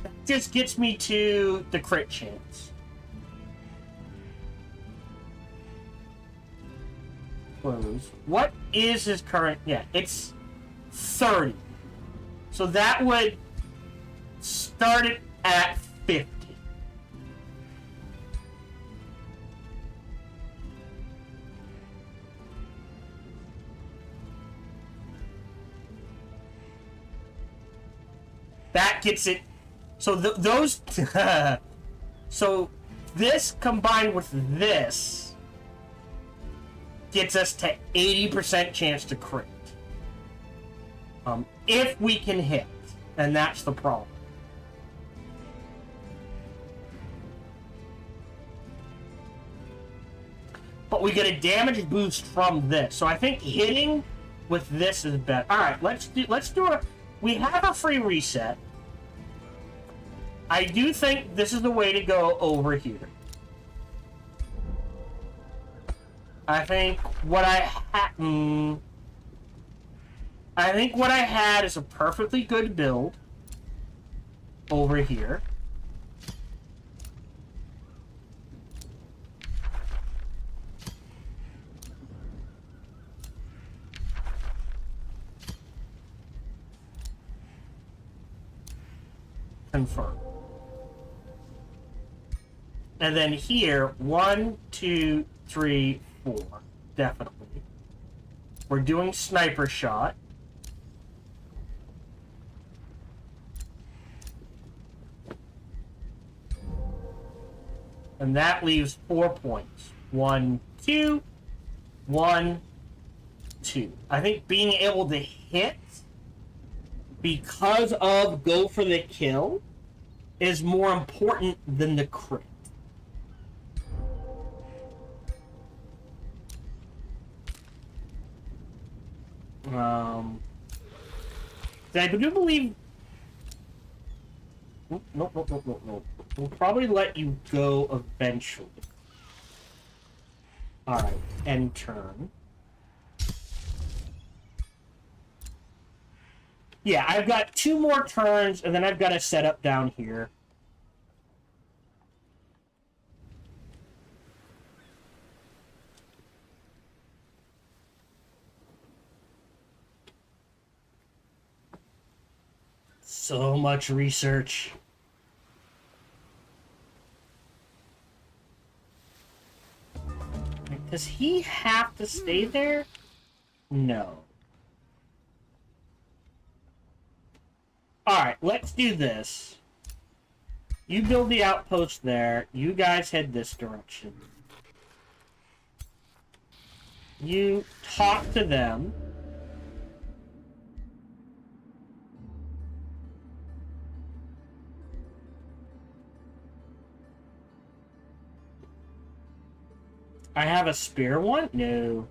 That just gets me to the crit chance. Close. What is his current... Yeah, it's 30. So that would start it at 50. That gets it. So those. So This combined with this gets us to 80% chance to crit. If we can hit, and that's the problem. But we get a damage boost from this, so I think hitting with this is better. All right, let's do a. We have a free reset. I do think this is the way to go over here. I think what I had is a perfectly good build over here. Confirm. And then here, 1, 2, 3, 4. Definitely. We're doing sniper shot. And that leaves 4 points. 1, 2, 1, 2. I think being able to hit because of go for the kill is more important than the crit. I do believe. Nope. We'll probably let you go eventually. Alright, end turn. Yeah, I've got 2 more turns, and then I've got to set up down here. So much research. Does he have to stay there? No. Alright, let's do this. You build the outpost there. You guys head this direction. You talk to them. I have a spear one? No.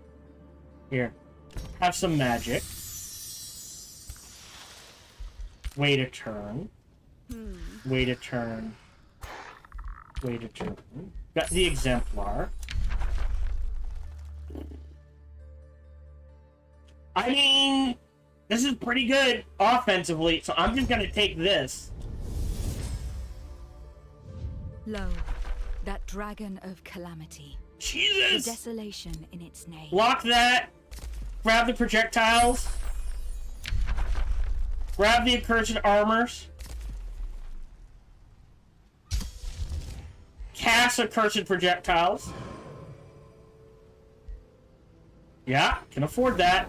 Here. Have some magic. Wait a turn. Wait a turn. Wait a turn. Got the exemplar. I mean, this is pretty good offensively, so I'm just gonna take this. Lo, that dragon of calamity. Jesus! The desolation in its name. Block that. Grab the projectiles. Grab the accursed armors. Cast accursed projectiles. Yeah, can afford that.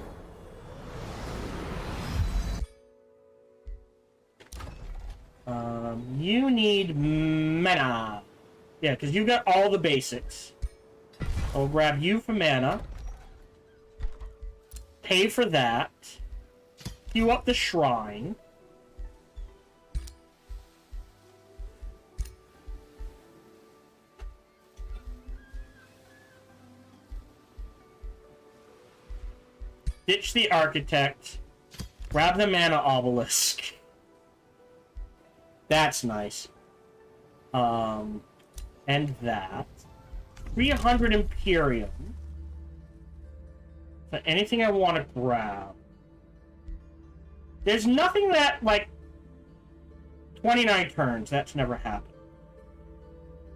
You need mana. Yeah, because you got all the basics. I'll grab you for mana. Pay for that. Queue up the shrine. Ditch the architect. Grab the mana obelisk. That's nice. And that. 300 Imperium. So anything I want to grab. There's nothing that, like, 29 turns. That's never happened.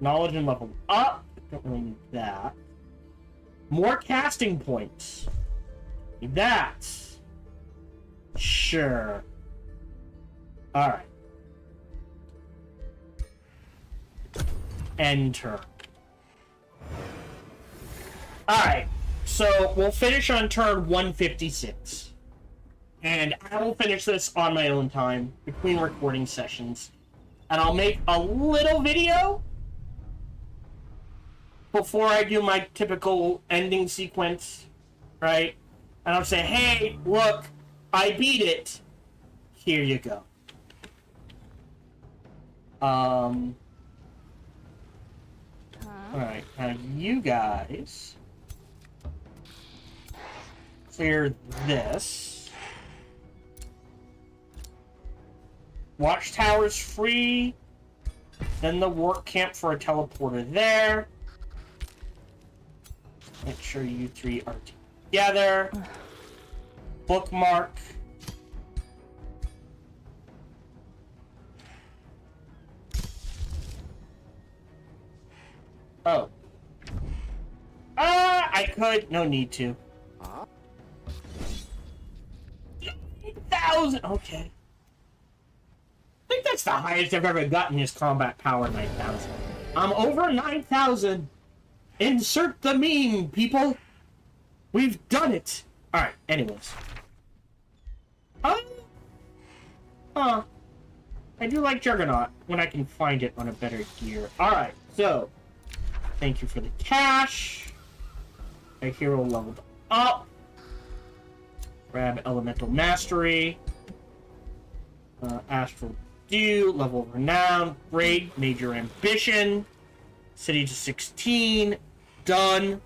Knowledge and level up. Don't really need that. More casting points. Need that. Sure. Alright. End turn. Alright. So, we'll finish on turn 156. And I will finish this on my own time, between recording sessions. And I'll make a little video before I do my typical ending sequence, right? And I'll say, hey, look, I beat it. Here you go. Alright, now you guys clear this. Watchtower's free. Then the work camp for a teleporter there. Make sure you three are together. Bookmark. Oh. I could. No need to. 8,000! Okay. I think that's the highest I've ever gotten his combat power, 9,000. I'm over 9,000. Insert the meme, people. We've done it. Alright, anyways. Huh? I do like Juggernaut when I can find it on a better gear. Alright, so. Thank you for the cash. A hero leveled up. Grab Elemental Mastery. Astral Dew. Level of Renown. Great. Major Ambition. City to 16. Done.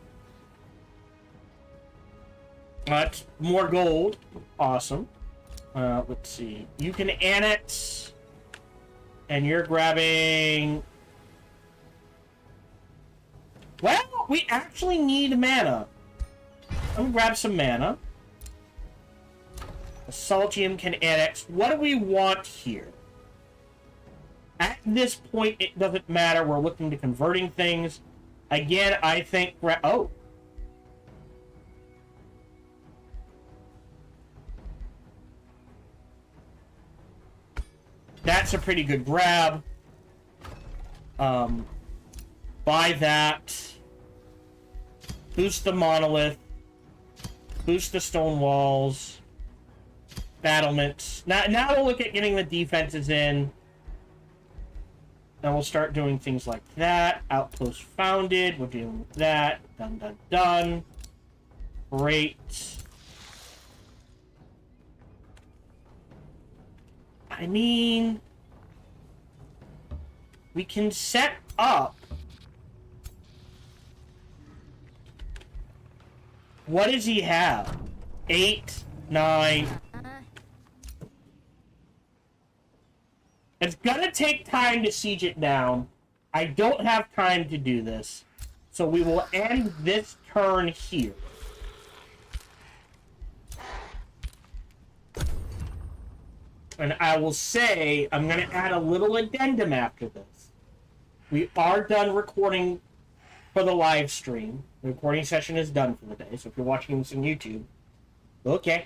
That's more gold. Awesome. Let's see. You can annex. And you're grabbing... Well, we actually need mana. I'm gonna grab some mana. The Saltium can annex. What do we want here? At this point, it doesn't matter. We're looking to converting things. Again, I think... Oh. That's a pretty good grab. Buy that. Boost the monolith. Boost the stone walls. Battlements. Now we'll look at getting the defenses in. And we'll start doing things like that. Outpost founded. We're dealing with that. Done, done, done. Great. I mean... We can set up... What does he have? 8, 9... It's gonna take time to siege it down. I don't have time to do this. So we will end this turn here. And I will say, I'm gonna add a little addendum after this. We are done recording for the live stream. The recording session is done for the day, so if you're watching this on YouTube, okay.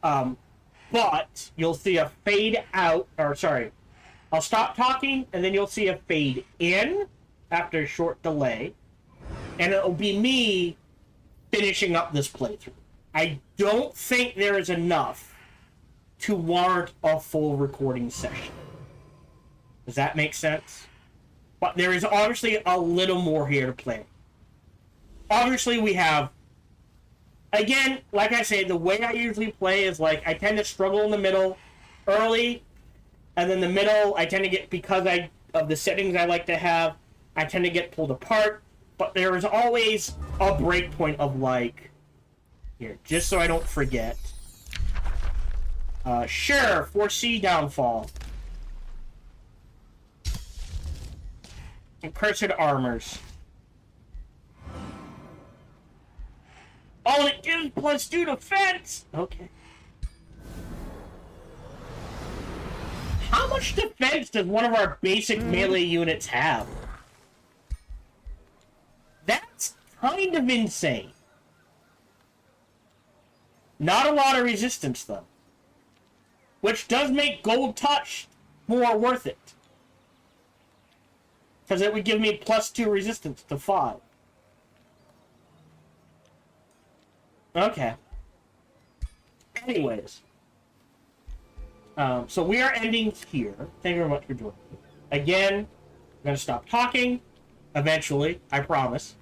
But you'll see a fade out, or sorry, I'll stop talking, and then you'll see a fade in after a short delay, and it'll be me finishing up this playthrough. I don't think there is enough to warrant a full recording session. Does that make sense? But there is obviously a little more here to play. Obviously, we have... Again, like I say, the way I usually play is like, I tend to struggle in the middle early, and then the middle, I tend to get, because of the settings I like to have, I tend to get pulled apart. But there is always a break point of like, here, just so I don't forget. Sure, foresee downfall. Accursed armors. Oh, it gives +2 defense! Okay. How much defense does one of our basic melee units have? That's kind of insane. Not a lot of resistance, though. Which does make Gold Touch more worth it. Because it would give me +2 resistance to 5. Okay. Anyways. So we are ending here. Thank you very much for joining me. Again, I'm going to stop talking. eventually, I promise.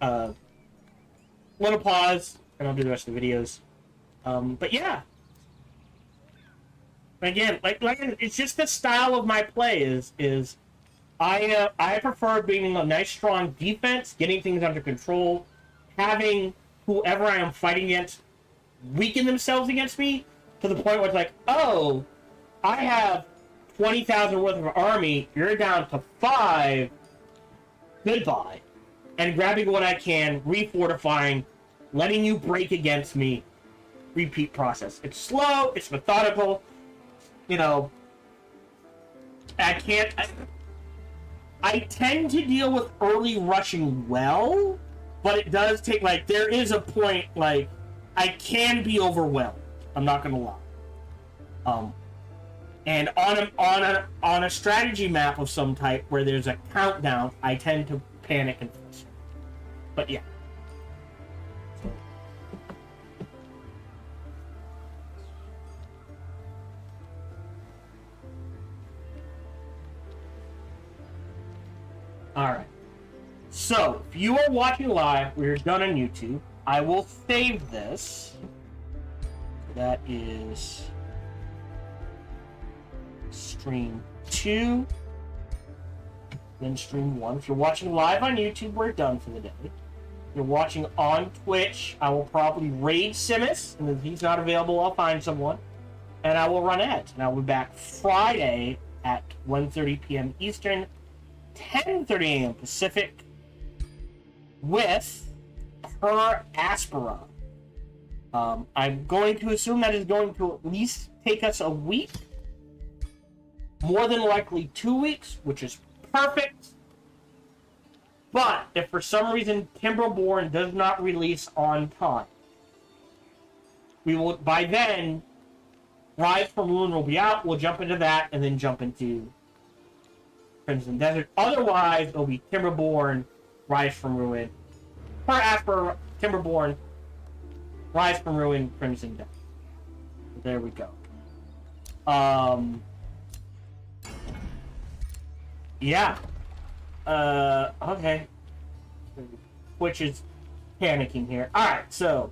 Little pause, and I'll do the rest of the videos. But yeah. Again, like it's just the style of my play is I prefer being a nice strong defense, getting things under control, having whoever I am fighting against weaken themselves against me to the point where it's like, oh, I have 20,000 worth of army, you're down to 5. Goodbye. And grabbing what I can, refortifying, letting you break against me. Repeat process. It's slow, it's methodical. You know, I tend to deal with early rushing well, but it does take, like, there is a point, like, I can be overwhelmed. I'm not gonna lie. And on a strategy map of some type where there's a countdown, I tend to panic and frustrate. But yeah. Alright. So, if you are watching live, we're done on YouTube. I will save this. That is stream 2, then stream 1. If you're watching live on YouTube, we're done for the day. If you're watching on Twitch, I will probably raid Simus, and if he's not available, I'll find someone, and I will run ads. And I'll be back Friday at 1:30 p.m. Eastern, 10:30 a.m. Pacific, with her Aspera. I'm going to assume that is going to at least take us a week. More than likely 2 weeks, which is perfect. But if for some reason Timberborn does not release on time, we will, by then, Rise from Ruin will be out. We'll jump into that and then jump into Crimson Desert. Otherwise, it'll be Timberborn, Rise from Ruin, her Aspera, Timberborn, Rise from Ruin, Crimson Desert. There we go. Yeah. Okay. Which is panicking here. Alright, so